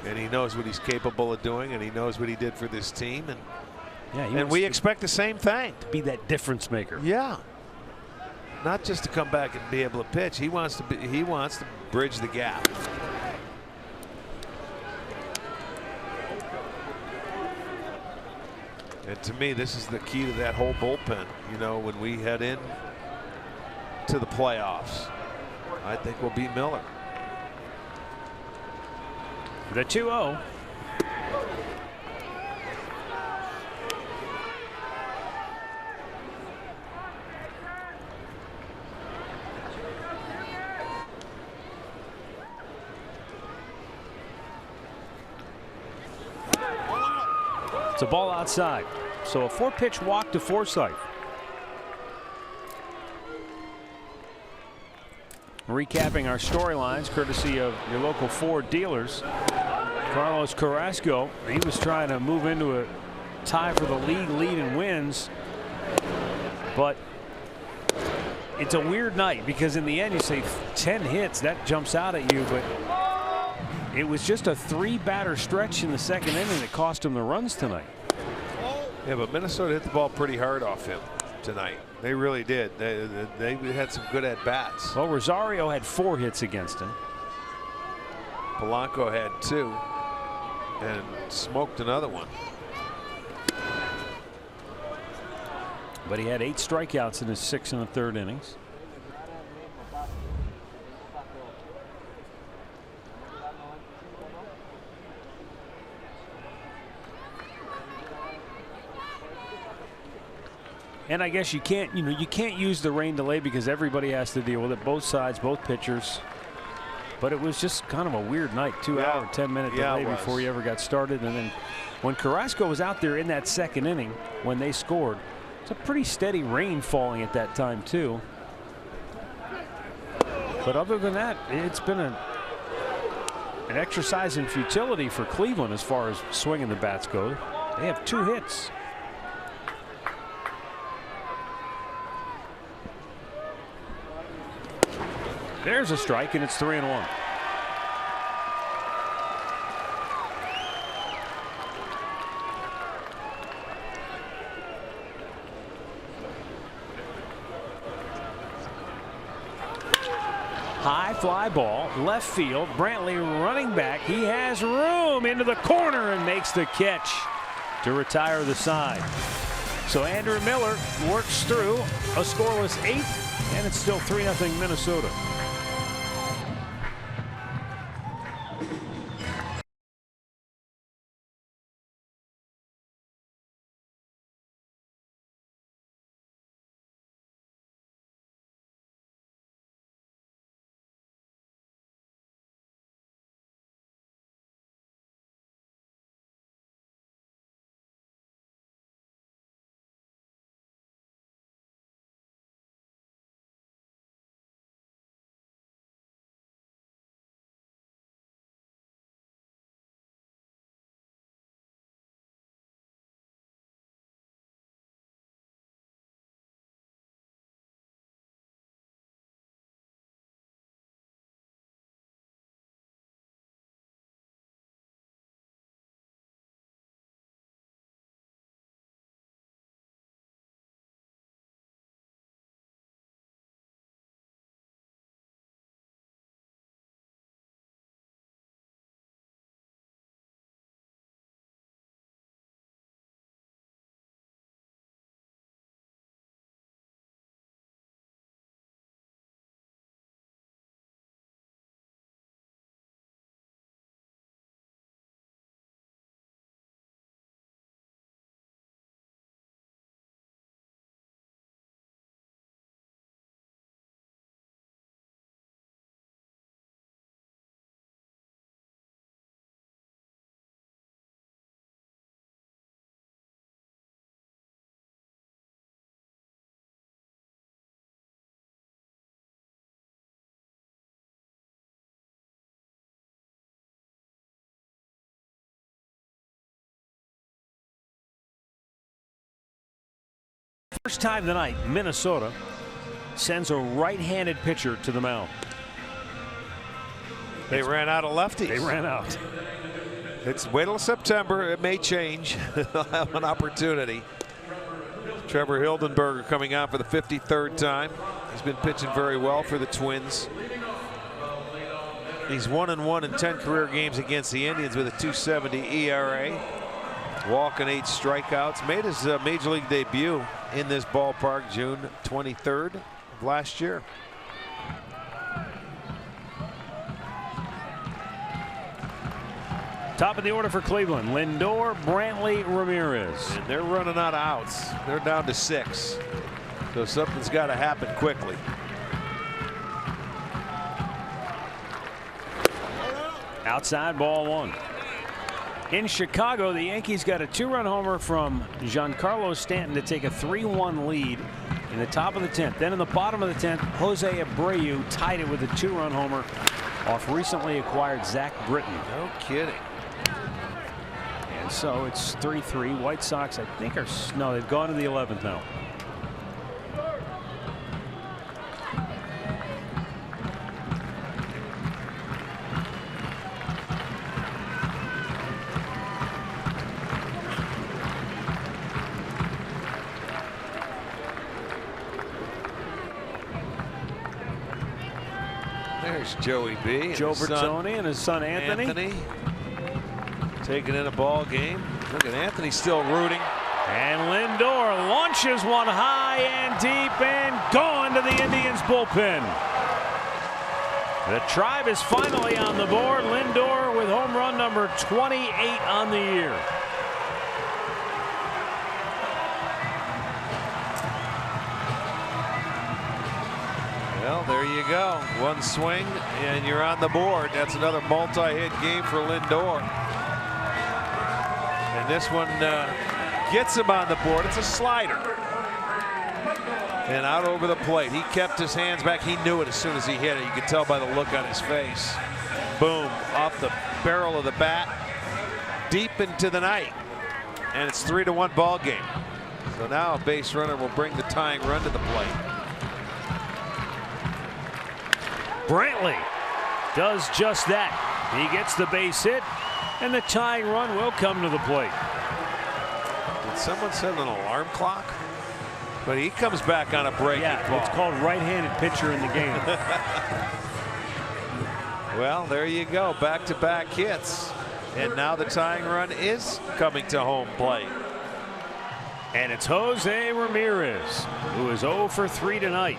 S2: And he knows what he's capable of doing, and he knows what he did for this team. And,
S1: yeah,
S2: we expect the same thing.
S1: To be that difference maker.
S2: Yeah. Not just to come back and be able to pitch. He wants to bridge the gap. And to me, this is the key to that whole bullpen. You know, when we head in to the playoffs, I think we'll beat Miller.
S1: The 2-0. It's a ball outside. So a 4-pitch walk to Forsythe. Recapping our storylines courtesy of your local Ford dealers. Carlos Carrasco, he was trying to move into a tie for the league lead in wins, but it's a weird night because in the end you say 10 hits, that jumps out at you, but it was just a 3-batter stretch in the second inning that cost him the runs tonight.
S2: Yeah, but Minnesota hit the ball pretty hard off him tonight. They really did. They had some good at-bats.
S1: Well, Rosario had 4 hits against him.
S2: Polanco had 2 and smoked another one.
S1: But he had 8 strikeouts in his 6 1/3 innings. And I guess you can't use the rain delay because everybody has to deal with it. Both sides, both pitchers. But it was just kind of a weird night. 2-hour, 10-minute delay before he ever got started. And then when Carrasco was out there in that second inning, when they scored, it's a pretty steady rain falling at that time too. But other than that, it's been an exercise in futility for Cleveland as far as swinging the bats go. They have 2 hits. There's a strike, and it's 3-1. High fly ball, left field. Brantley running back. He has room into the corner and makes the catch to retire the side. So Andrew Miller works through a scoreless 8th, and it's still 3-0 Minnesota. First time tonight, Minnesota sends a right-handed pitcher to the mound.
S2: They ran out of lefties.
S1: They ran out.
S2: It's wait till September. It may change. They'll have an opportunity. Trevor Hildenberger coming out for the 53rd time. He's been pitching very well for the Twins. He's 1-1 in 10 career games against the Indians with a 2.70 ERA. Walk and 8 strikeouts. Made his major league debut in this ballpark June 23rd of last year.
S1: Top of the order for Cleveland, Lindor, Brantley, Ramirez.
S2: And they're running out of outs. They're down to 6. So something's got to happen quickly.
S1: Outside, ball 1. In Chicago, the Yankees got a 2-run homer from Giancarlo Stanton to take a 3-1 lead in the top of the 10th. Then in the bottom of the 10th, Jose Abreu tied it with a 2-run homer off recently acquired Zach Britton.
S2: No kidding.
S1: And so it's 3-3. White Sox, I think, are no, they've gone to the 11th now.
S2: There's Joey B.
S1: Joe Bertoni and his son Anthony.
S2: Taking in a ball game. Look at Anthony still rooting.
S1: And Lindor launches one high and deep and gone to the Indians bullpen. The Tribe is finally on the board. Lindor with home run number 28 on the year.
S2: Well, there you go. One swing and you're on the board. That's another multi-hit game for Lindor. And this one gets him on the board. It's a slider. And out over the plate. He kept his hands back. He knew it as soon as he hit it. You could tell by the look on his face. Boom, off the barrel of the bat, deep into the night. And it's 3-1 ball game. So now a base runner will bring the tying run to the plate.
S1: Brantley does just that. He gets the base hit, and the tying run will come to the plate.
S2: Did someone set an alarm clock? But he comes back on a breaking ball.
S1: It's called right-handed pitcher in the game.
S2: Well, there you go. Back-to-back hits. And now the tying run is coming to home plate.
S1: And it's Jose Ramirez, who is 0 for 3 tonight.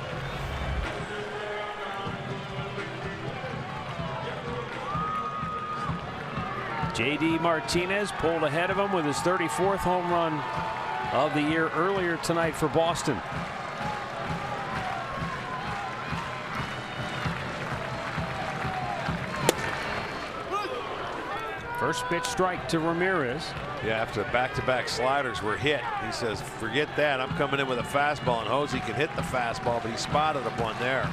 S1: J.D. Martinez pulled ahead of him with his 34th home run of the year earlier tonight for Boston. First pitch strike to Ramirez.
S2: Yeah, after back-to-back sliders were hit, he says, forget that. I'm coming in with a fastball, and Jose can hit the fastball, but he spotted him one there.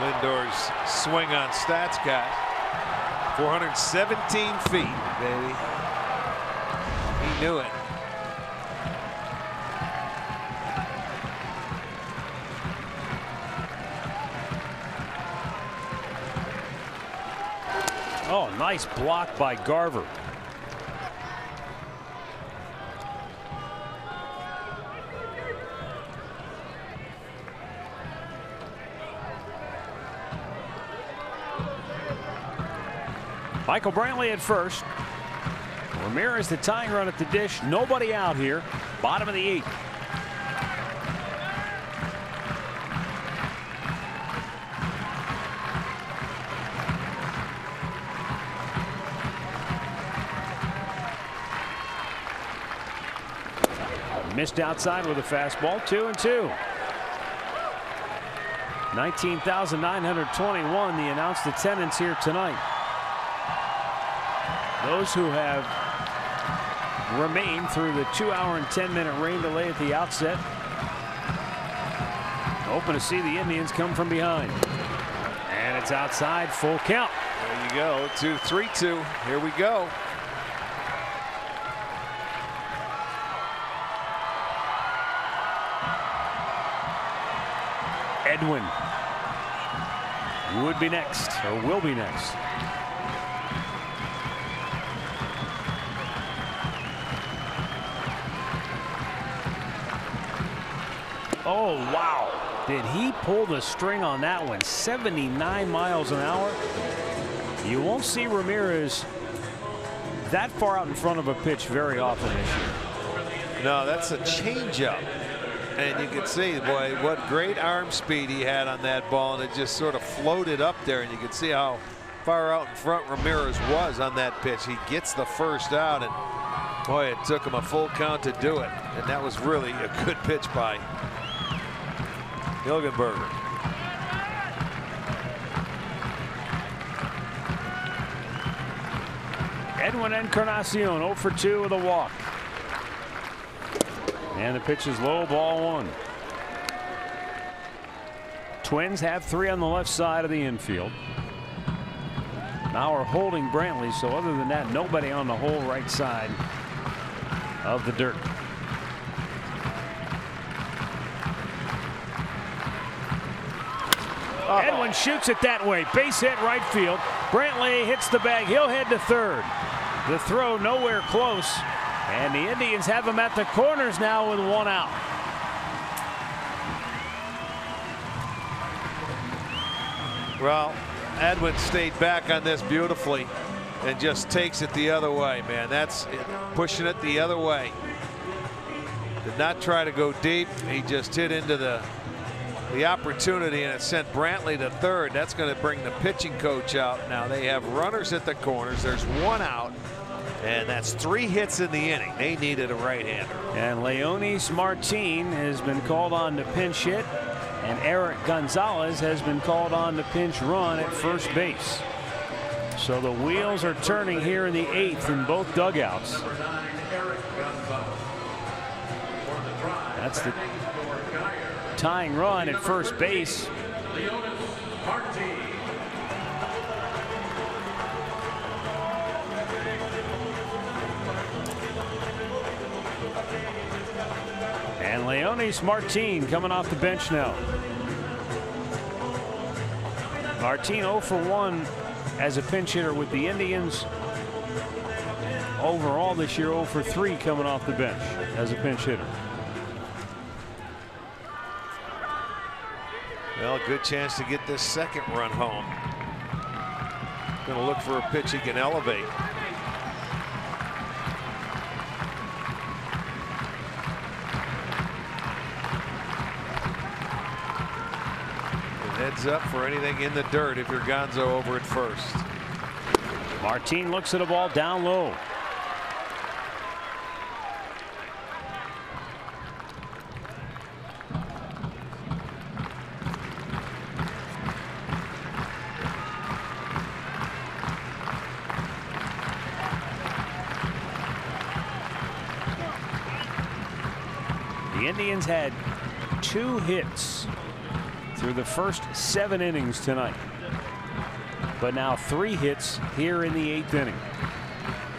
S2: Lindor's swing on StatsCast. 417 feet, baby. He knew it.
S1: Oh, nice block by Garver. Michael Brantley at first. Ramirez the tying run at the dish. Nobody out here. Bottom of the 8th. Missed outside with a fastball. 2-2. 19,921 the announced attendance here tonight. Those who have remained through the 2-hour and 10-minute rain delay at the outset. Hoping to see the Indians come from behind. And it's outside, full count.
S2: There you go. 2-3-2. Here we go.
S1: Edwin would be next, or will be next. Oh, wow. Did he pull the string on that one? 79 miles an hour. You won't see Ramirez that far out in front of a pitch very often this year.
S2: No, that's a changeup. And you can see, boy, what great arm speed he had on that ball, and it just sort of floated up there, and you can see how far out in front Ramirez was on that pitch. He gets the first out, and boy, it took him a full count to do it. And that was really a good pitch by Hilgenberger.
S1: Edwin Encarnacion 0 for 2 with a walk. And the pitch is low, ball 1. Twins have 3 on the left side of the infield. Now we're holding Brantley, so other than that, nobody on the whole right side of the dirt. Edwin shoots it that way. Base hit right field. Brantley hits the bag. He'll head to third. The throw nowhere close. And the Indians have him at the corners now with 1 out.
S2: Well, Edwin stayed back on this beautifully and just takes it the other way, man. That's it, pushing it the other way. Did not try to go deep. He just hit into the opportunity, and it sent Brantley to third. That's going to bring the pitching coach out. Now they have runners at the corners. There's 1 out. And that's 3 hits in the inning. They needed a right-hander.
S1: And Leonis Martin has been called on to pinch hit, and Eric Gonzalez has been called on to pinch run at first base. So the wheels are turning here in the 8th in both dugouts. That's the tying run at first base. And Leonis Martin coming off the bench now. Martin 0 for 1 as a pinch hitter with the Indians. Overall this year 0 for 3 coming off the bench as a pinch hitter.
S2: Well, good chance to get this second run home. Going to look for a pitch he can elevate. Heads up for anything in the dirt if you're Gonzo over at first.
S1: Martin looks at a ball down low. The Indians had 2 hits through the first 7 innings tonight, but now 3 hits here in the 8th inning.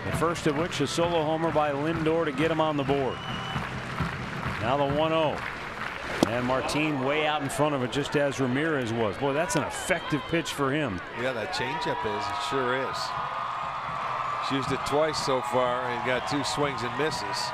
S1: The first of which a solo homer by Lindor to get him on the board. Now the 1-0, and Martin way out in front of it, just as Ramirez was. Boy, that's an effective pitch for him.
S2: Yeah, that changeup is. It sure is. He's used it twice so far, and he's got 2 swings and misses.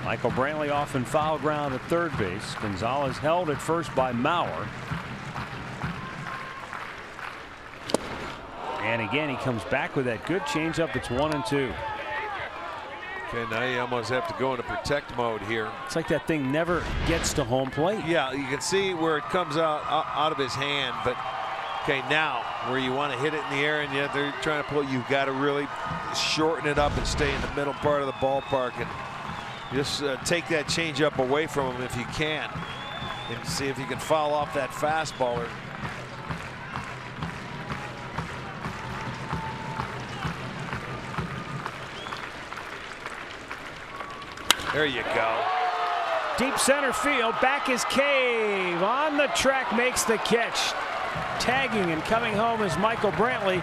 S1: Michael Brantley off in foul ground at third base. Gonzalez held at first by Mauer. And again, he comes back with that good changeup. It's 1-2.
S2: Okay, now you almost have to go into protect mode here.
S1: It's like that thing never gets to home plate.
S2: Yeah, you can see where it comes out of his hand, but okay, now where you want to hit it in the air and yet they're trying to pull, you've got to really shorten it up and stay in the middle part of the ballpark and just take that changeup away from him if you can, and see if you can foul off that fastball. Or there you go.
S1: Deep center field, back is Cave. On the track, makes the catch. Tagging and coming home is Michael Brantley.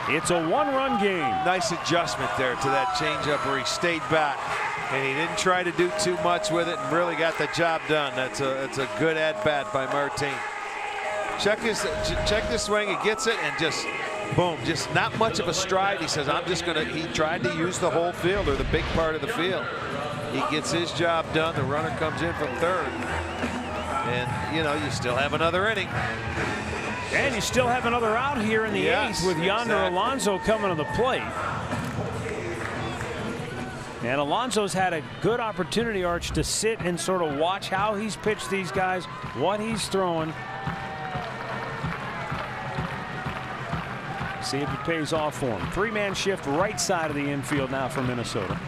S1: It's a one-run game.
S2: Nice adjustment there to that changeup where he stayed back and he didn't try to do too much with it and really got the job done. That's a good at-bat by Martin. Check this swing. He gets it and just boom, just not much of a stride. He says, I'm just gonna, he tried to use the whole field or the big part of the field. He gets his job done. The runner comes in from third. And, you know, you still have another inning.
S1: And you still have another out here in the eighth with Yonder Alonso coming to the plate. And Alonso's had a good opportunity, Arch, to sit and sort of watch how he's pitched these guys, what he's throwing. See if it pays off for him. Three-man shift right side of the infield now for Minnesota.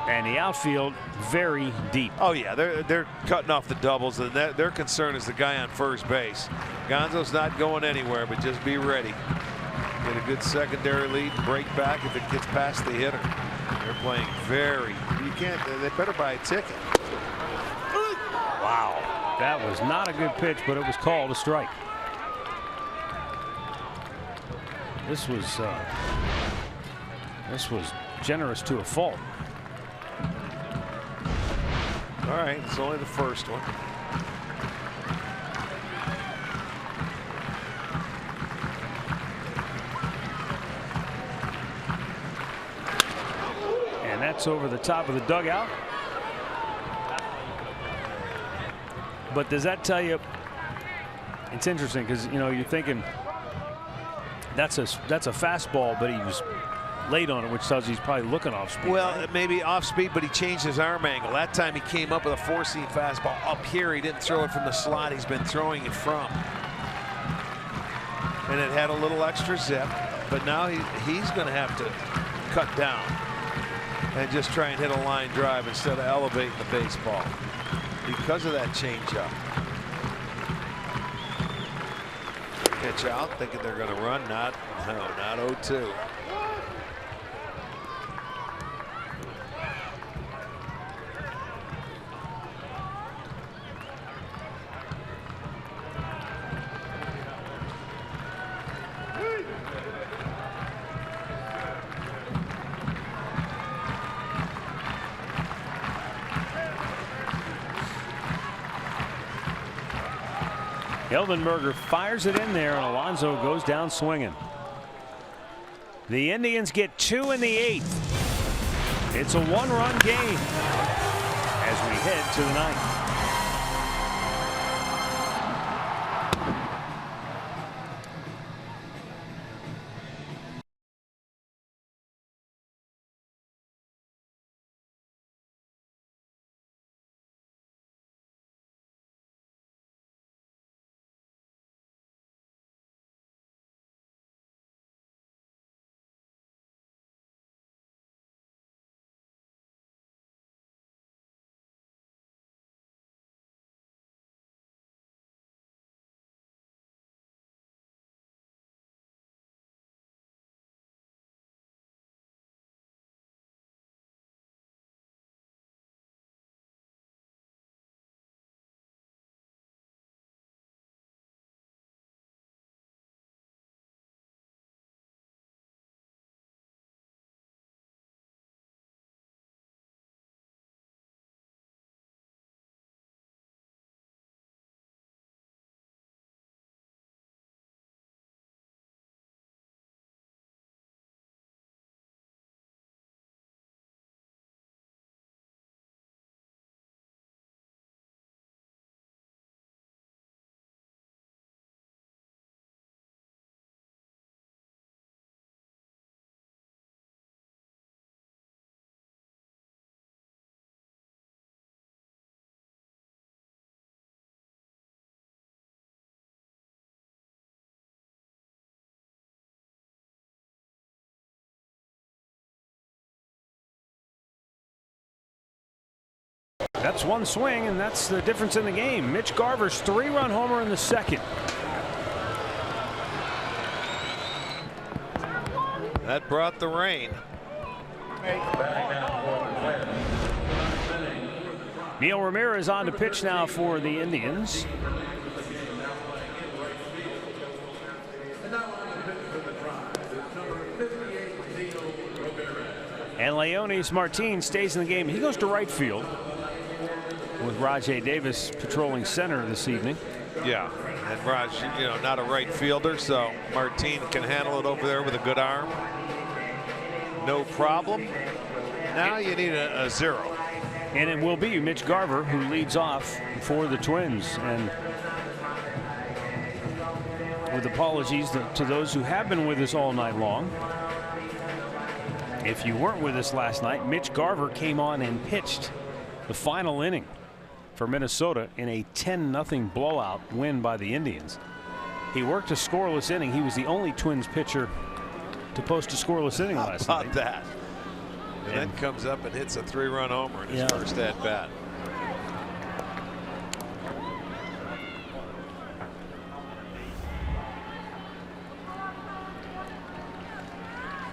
S1: And the outfield very deep.
S2: Oh yeah, they're cutting off the doubles, and their concern is the guy on first base. Gonzo's not going anywhere, but just be ready. Get a good secondary lead, break back if it gets past the hitter. They're playing very. You can't. They better buy a ticket.
S1: Wow, that was not a good pitch, but it was called a strike. This was generous to a fault.
S2: All right, it's only the first one.
S1: And that's over the top of the dugout. But does that tell you? It's interesting because, you know, you're thinking that's a fastball, but he was late on it, which tells you he's probably looking off speed.
S2: Well,
S1: right?
S2: maybe off speed, but he changed his arm angle. That time he came up with a four-seam fastball up here. He didn't throw it from the slot he's been throwing it from. And it had a little extra zip, but now he's going to have to cut down and just try and hit a line drive instead of elevating the baseball because of that changeup. Pitch out, thinking they're going to run. Not 0-2.
S1: Eldenberger fires it in there, and Alonso goes down swinging. The Indians get 2 in the 8th. It's a one-run game as we head to the 9th. That's one swing, and that's the difference in the game. Mitch Garver's 3-run homer in the second.
S2: That brought the rain.
S1: Neil Ramirez on to pitch now for the Indians. And Leonis Martin stays in the game. He goes to right field with Rajay Davis patrolling center this evening.
S2: Yeah, and Raj, you know, not a right fielder, so Martin can handle it over there with a good arm. No problem. Now you need a 0.
S1: And it will be Mitch Garver who leads off for the Twins. And with apologies to those who have been with us all night long, if you weren't with us last night, Mitch Garver came on and pitched the final inning for Minnesota in a 10-0 blowout win by the Indians. He worked a scoreless inning. He was the only Twins pitcher to post a scoreless inning last night.
S2: How about that? And then comes up and hits a 3-run homer in his first at bat.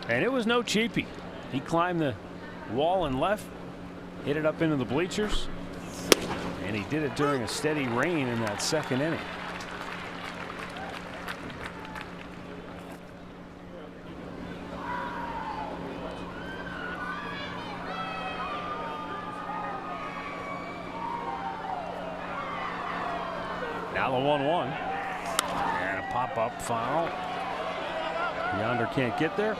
S1: And it was no cheapie. He climbed the wall and left, hit it up into the bleachers, and he did it during a steady rain in that second inning. Now the 1-1. And a pop-up foul. Yonder can't get there.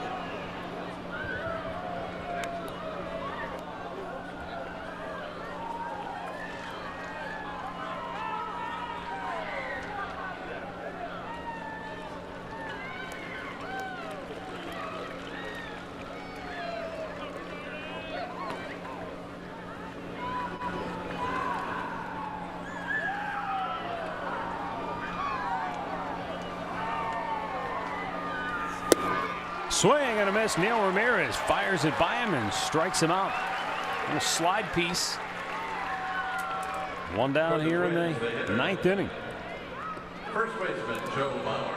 S1: Swing and a miss. Neil Ramirez fires it by him and strikes him out. A little slide piece. One down here in the 9th inning.
S3: First baseman Joe Mauer.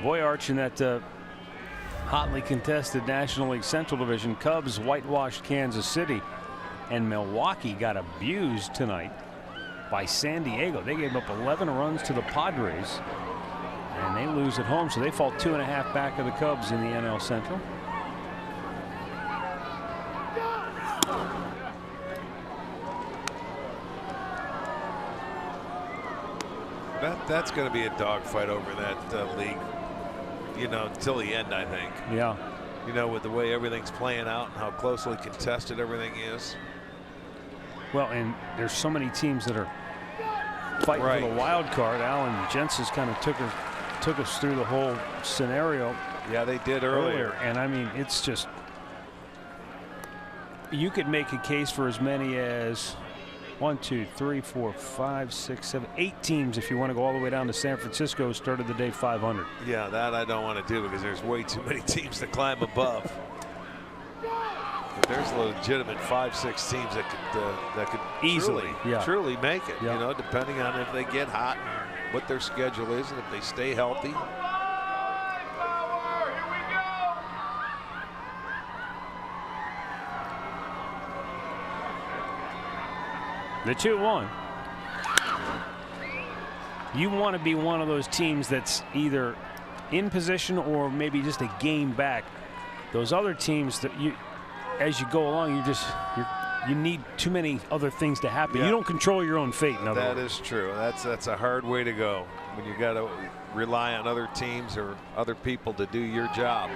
S1: Boy, Arch, in that hotly contested National League Central Division, Cubs whitewashed Kansas City, and Milwaukee got abused tonight by San Diego. They gave up 11 runs to the Padres, and they lose at home, so they fall 2.5 back of the Cubs in the NL Central.
S2: That's going to be a dogfight over that league, you know, until the end, I think.
S1: Yeah.
S2: You know, with the way everything's playing out and how closely contested everything is.
S1: Well, and there's so many teams that are fighting for the wild card. Alan Jensen's kind of took us through the whole scenario.
S2: Yeah, they did earlier.
S1: And I mean, it's just, you could make a case for as many as 1, 2, 3, 4, 5, 6, 7, 8 teams if you want to go all the way down to San Francisco, started the day 500.
S2: Yeah, that I don't want to do because there's way too many teams to climb above. But there's legitimate 5-6 teams that could
S1: easily
S2: truly make it. You know, depending on if they get hot, and what their schedule is, and if they stay healthy.
S1: The 2-1. You want to be one of those teams that's either in position or maybe just a game back. Those other teams that as you go along, you need too many other things to happen. You don't control your own fate.
S2: That is true. That's a hard way to go when you got to rely on other teams or other people to do your job.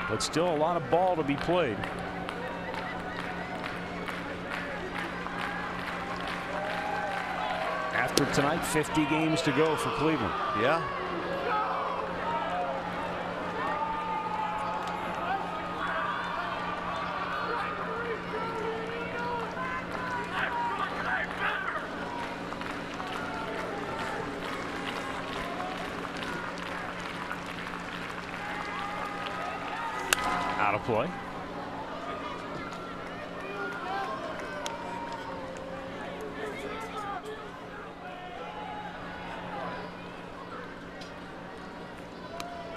S1: But still a lot of ball to be played. After tonight, 50 games to go for Cleveland.
S2: Yeah.
S1: a play.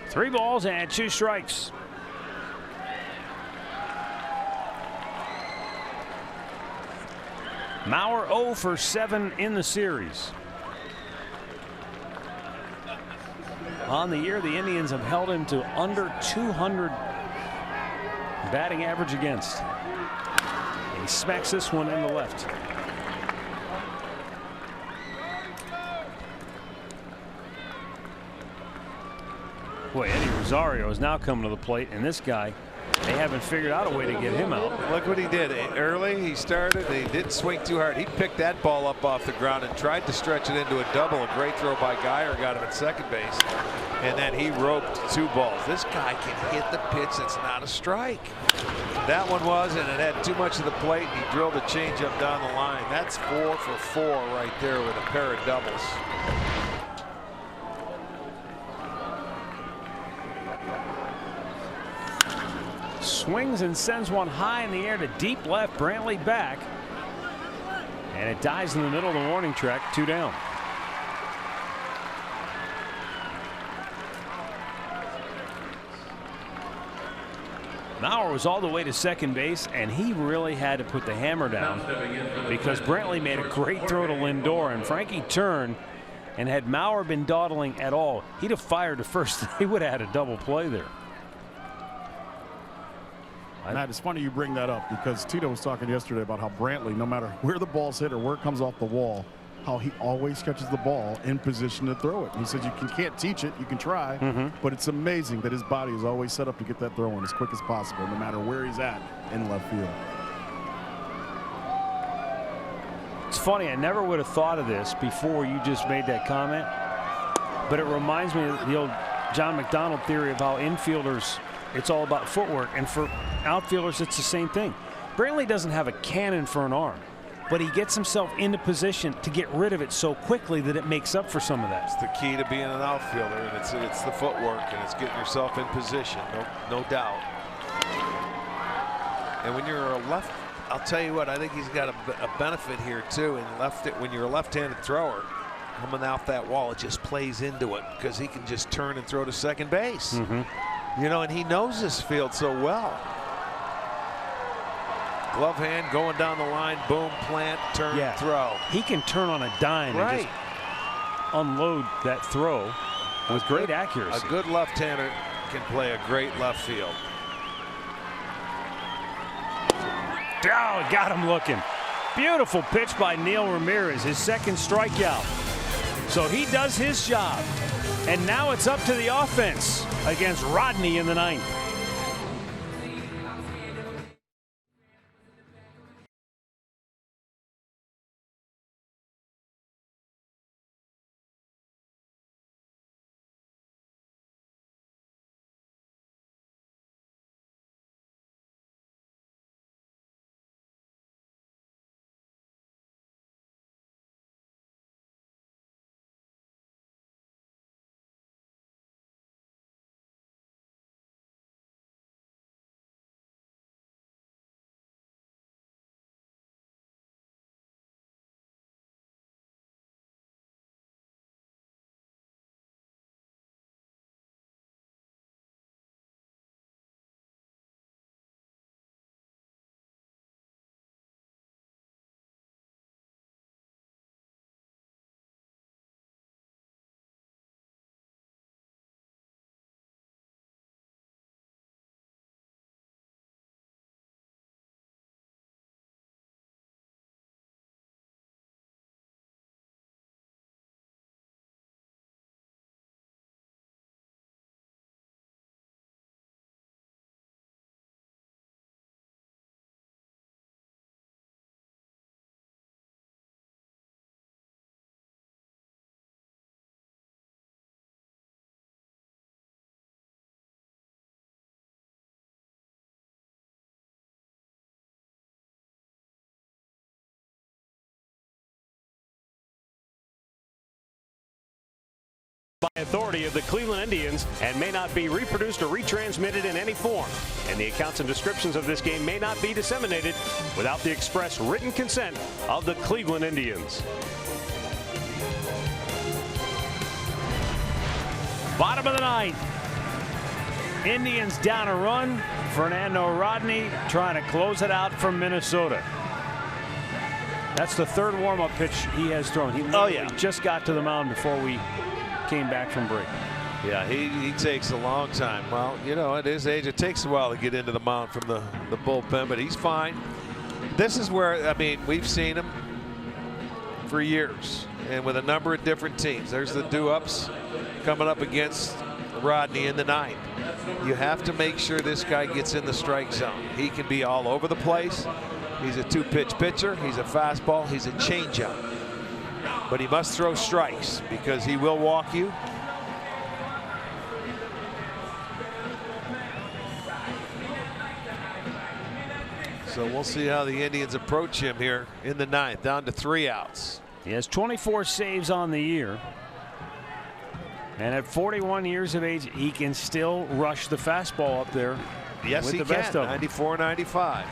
S1: Three balls and 2 strikes. Mauer 0 for 7 in the series. On the year, the Indians have held him to under 200 batting average against. He smacks this one in the left. Boy, Eddie Rosario is now coming to the plate, and this guy, they haven't figured out a way to get him out.
S2: Look what he did. Early, he started. He didn't swing too hard. He picked that ball up off the ground and tried to stretch it into a double. A great throw by Geyer got him at second base. And then he roped 2 balls. This guy can hit the pitch that's not a strike. That one was, and it had too much of the plate. And he drilled a changeup down the line. That's 4 for 4 right there with a pair of doubles.
S1: Swings and sends one high in the air to deep left. Brantley back. And it dies in the middle of the warning track. 2 down. Mauer was all the way to second base, and he really had to put the hammer down because Brantley made a great throw to Lindor, and Frankie turned, and had Mauer been dawdling at all, he'd have fired to first. He would have had a double play there.
S4: Matt, it's funny you bring that up because Tito was talking yesterday about how Brantley, no matter where the ball's hit or where it comes off the wall, how he always catches the ball in position to throw it. And he said you can't teach it, you can try, but it's amazing that his body is always set up to get that throw in as quick as possible, no matter where he's at in left field.
S1: It's funny, I never would have thought of this before you just made that comment, but it reminds me of the old John McDonald theory of how infielders, it's all about footwork, and for outfielders it's the same thing. Brantley doesn't have a cannon for an arm, but he gets himself into position to get rid of it so quickly that it makes up for some of that.
S2: It's the key to being an outfielder, and it's the footwork, and it's getting yourself in position, no doubt. And when you're a left, I'll tell you what, I think he's got a benefit here too. In when you're a left-handed thrower, coming off that wall, it just plays into it because he can just turn and throw to second base. You know, and he knows this field so well. Glove hand going down the line, boom, plant, turn, throw.
S1: He can turn on a dime and just unload that throw with great accuracy.
S2: A good left-hander can play a great left field.
S1: Oh, got him looking. Beautiful pitch by Neil Ramirez, his second strikeout. So he does his job. And now it's up to the offense against Rodney in the 9th. Authority of the Cleveland Indians and may not be reproduced or retransmitted in any form. And the accounts and descriptions of this game may not be disseminated without the express written consent of the Cleveland Indians.
S8: Bottom of the ninth. Indians down a run. Fernando Rodney trying to close it out from Minnesota. That's the third warm-up pitch he has thrown. He just got to the mound before we came back from break.
S2: Yeah, he takes a long time. Well, you know, at his age, it takes a while to get into the mound from the bullpen, but he's fine. This is where, I mean, we've seen him for years and with a number of different teams. There's the do-ups coming up against Rodney in the ninth. You have to make sure this guy gets in the strike zone. He can be all over the place. He's a two-pitch pitcher. He's a fastball. He's a changeup. But he must throw strikes because he will walk you. So we'll see how the Indians approach him here in the ninth, down to 3 outs.
S8: He has 24 saves on the year. And at 41 years of age, he can still rush the fastball up there.
S2: Yes,
S8: with
S2: he
S8: the
S2: can.
S8: best of
S2: 94, 95.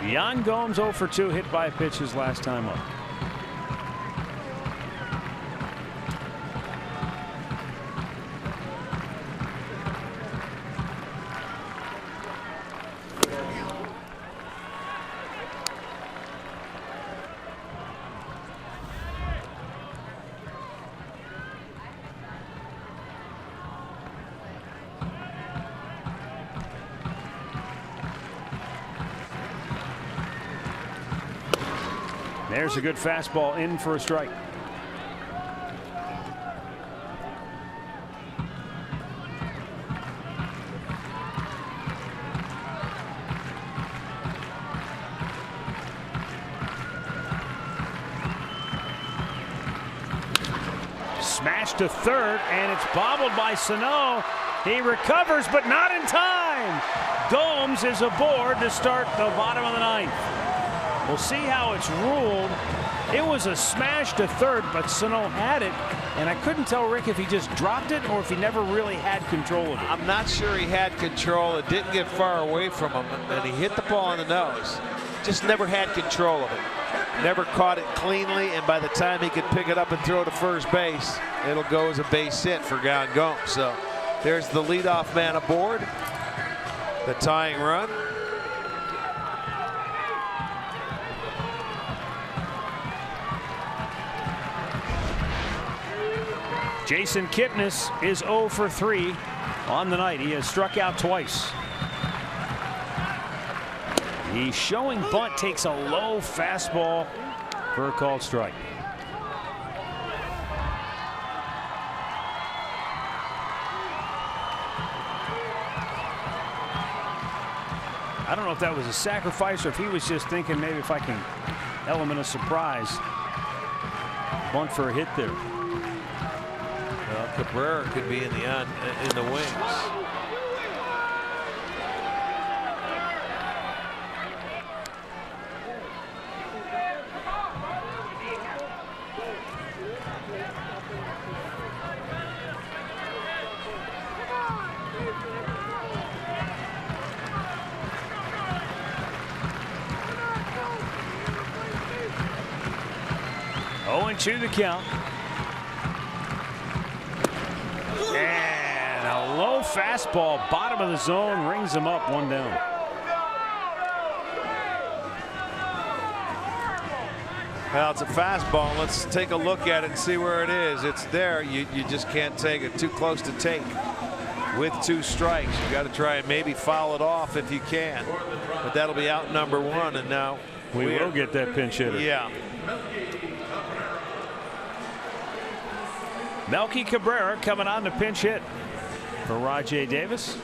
S8: Yan Gomes 0 for 2, hit by a pitch his last time up. There's a good fastball in for a strike. Smashed to third, and it's bobbled by Sano. He recovers, but not in time. Gomes is aboard to start the bottom of the ninth. We'll see how it's ruled. It was a smash to third, but Sano had it, and I couldn't tell Rick if he just dropped it or if he never really had control of it.
S2: I'm not sure he had control. It didn't get far away from him, and he hit the ball on the nose. Just never had control of it. Never caught it cleanly, and by the time he could pick it up and throw it to first base, it'll go as a base hit for Yan Gomes. So there's the leadoff man aboard, the tying run.
S8: Jason Kipnis is 0 for 3 on the night. He has struck out twice. He's showing bunt, takes a low fastball for a called strike. I don't know if that was a sacrifice or if he was just thinking maybe if I can element of surprise. Bunt for a hit there.
S2: Well, Cabrera could be in the wings.
S8: To the count. And a low fastball, bottom of the zone, rings him up, 1 down.
S2: Well, it's a fastball. Let's take a look at it and see where it is. It's there. You just can't take it. Too close to take. With 2 strikes, you got to try and maybe foul it off if you can. But that'll be out number 1, and now
S8: we will get that pinch hitter.
S2: Yeah.
S8: Melky Cabrera coming on to pinch hit for Rajai Davis.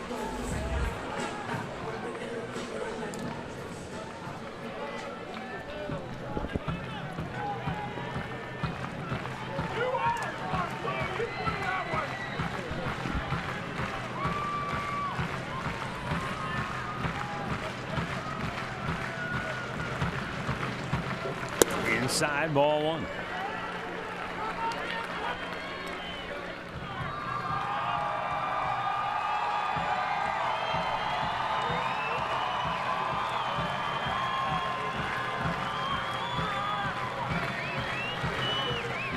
S8: Inside, ball 1.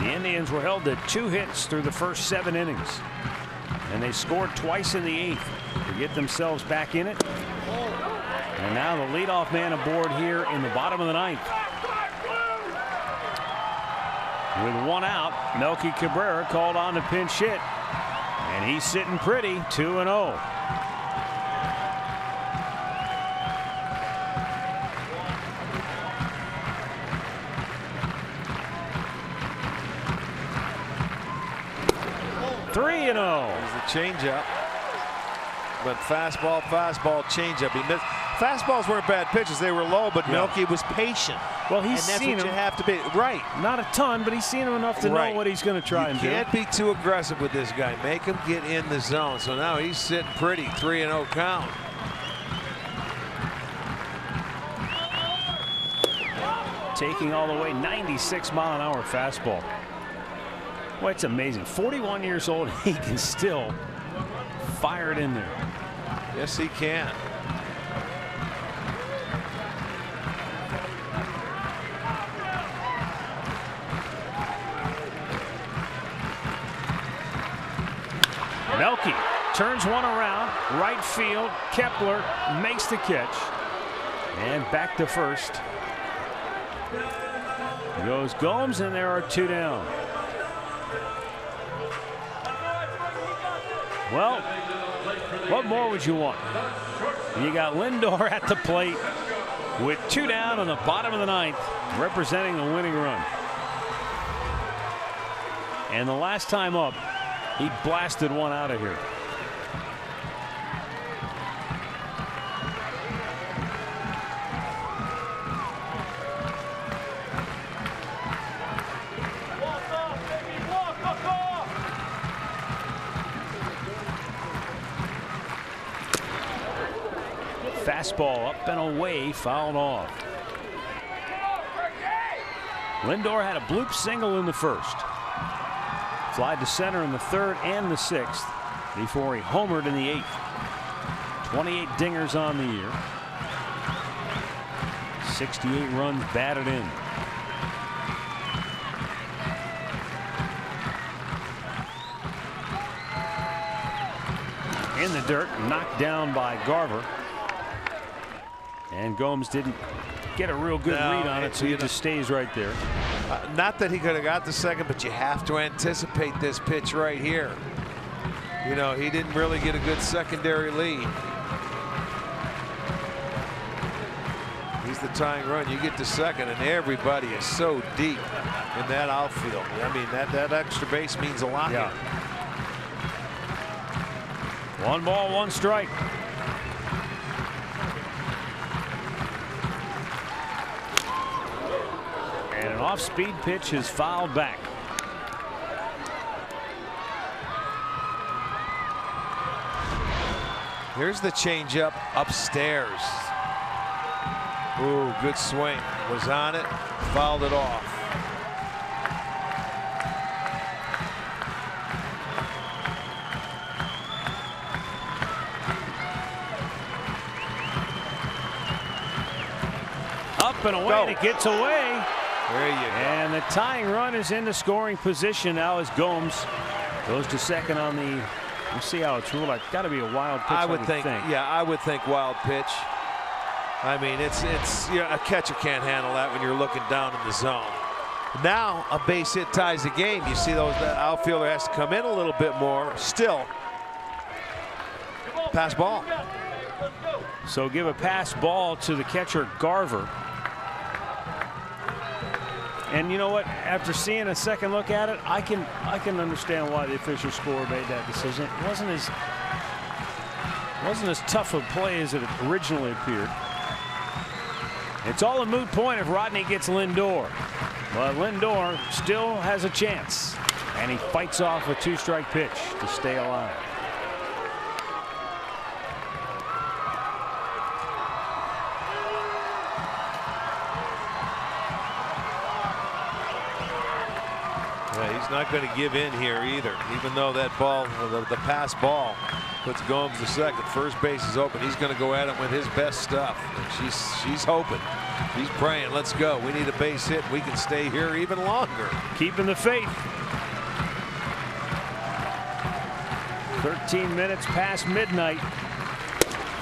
S8: The Indians were held to 2 hits through the first 7 innings. And they scored twice in the 8th to get themselves back in it. And now the leadoff man aboard here in the bottom of the 9th. With 1 out, Melky Cabrera called on to pinch hit. And he's sitting pretty, 2-0.
S2: There's the changeup, but fastball, changeup. He missed. Fastballs weren't bad pitches; they were low, but Melky was patient.
S8: Well, he's
S2: and that's
S8: seen
S2: what
S8: him.
S2: you have to be. Right.
S8: Not a ton, but he's seen him enough to know what he's going to try and do.
S2: You can't be too aggressive with this guy. Make him get in the zone. So now he's sitting pretty, 3-0 count.
S8: Taking all the way, 96-mile-an-hour fastball. Well, it's amazing. 41 years old, he can still fire it in there.
S2: Yes, he can.
S8: Melky turns one around, right field. Kepler makes the catch. And back to first goes Gomes, and there are 2 down. Well, what more would you want? You got Lindor at the plate with 2 down on the bottom of the 9th, representing the winning run. And the last time up, he blasted one out of here. Fastball up and away, fouled off. Lindor had a bloop single in the first. Flied to center in the 3rd and the 6th before he homered in the 8th. 28 dingers on the year. 68 runs batted in. In the dirt, knocked down by Garver. And Gomes didn't get a real good read on it, so he just stays right there.
S2: Not that he could have got the second, but you have to anticipate this pitch right here. You know, he didn't really get a good secondary lead. He's the tying run. You get to second, and everybody is so deep in that outfield. I mean, that extra base means a lot here.
S8: 1 ball, 1 strike. And an off-speed pitch is fouled back.
S2: Here's the changeup upstairs. Ooh, good swing. Was on it, fouled it off.
S8: Up and away, and it gets away.
S2: There you go.
S8: And the tying run is in the scoring position now as Gomes goes to second on the. We'll see how it's ruled. It's got to be a wild pitch.
S2: I would think. Yeah, I would think wild pitch. I mean, it's you know, a catcher can't handle that when you're looking down in the zone. Now a base hit ties the game. You see those, that outfielder has to come in a little bit more. Still, pass ball.
S8: So give a pass ball to the catcher Garver. And you know what? After seeing a second look at it, I can understand why the official scorer made that decision. It wasn't as tough a play as it originally appeared. It's all a moot point if Rodney gets Lindor. But Lindor still has a chance, and he fights off a 2-strike pitch to stay alive.
S2: He's not going to give in here either, even though that ball, the pass ball, puts Gomes to second. First base is open. He's going to go at it with his best stuff. She's hoping. He's praying, let's go. We need a base hit. We can stay here even longer.
S8: Keeping the faith. 13 minutes past midnight.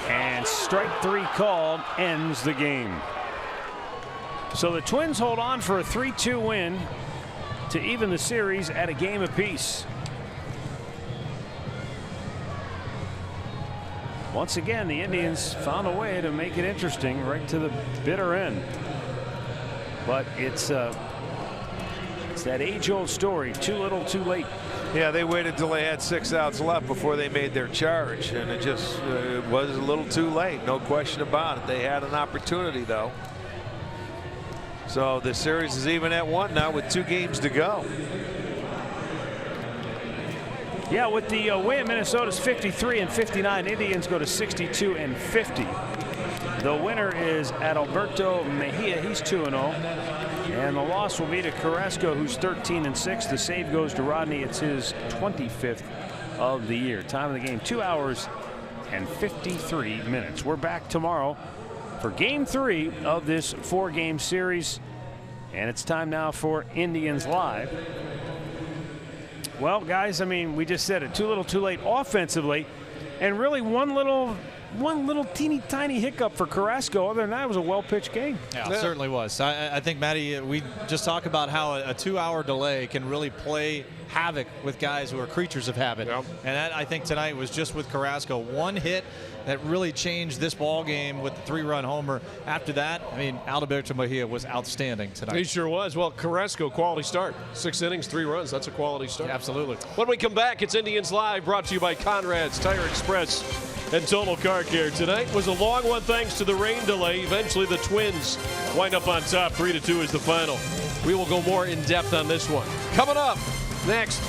S8: And strike 3 called, ends the game. So the Twins hold on for a 3-2 win to even the series at a game apiece. Once again, the Indians found a way to make it interesting right to the bitter end. But it's that age-old story, too little, too late.
S2: Yeah, they waited till they had 6 outs left before they made their charge, and it just it was a little too late, no question about it. They had an opportunity, though. So the series is even at 1 now with 2 games to go.
S8: Yeah, with the win, Minnesota's 53-59. Indians go to 62-50. The winner is Adalberto Mejia. He's 2-0. And the loss will be to Carrasco, who's 13-6. The save goes to Rodney. It's his 25th of the year. Time of the game, 2 hours and 53 minutes. We're back tomorrow for Game 3 of this 4-game series. And it's time now for Indians Live. Well, guys, I mean, we just said it, too little, too late offensively, and really one little teeny tiny hiccup for Carrasco. Other than that, it was a well-pitched game.
S7: Yeah, it certainly was. I think, Matty, we just talk about how a 2-hour delay can really play havoc with guys who are creatures of habit. Yep. And that, I think, tonight was just with Carrasco. One hit that really changed this ball game with the 3-run homer. After that, I mean, Adalberto Mejia was outstanding tonight.
S6: He sure was. Well, Carrasco, quality start. 6 innings, 3 runs. That's a quality start.
S7: Yeah, absolutely.
S6: When we come back, it's Indians Live, brought to you by Conrad's Tire Express and Total Car Care. Tonight was a long one thanks to the rain delay. Eventually, the Twins wind up on top. 3-2 is the final. We will go more in depth on this one. Coming up next.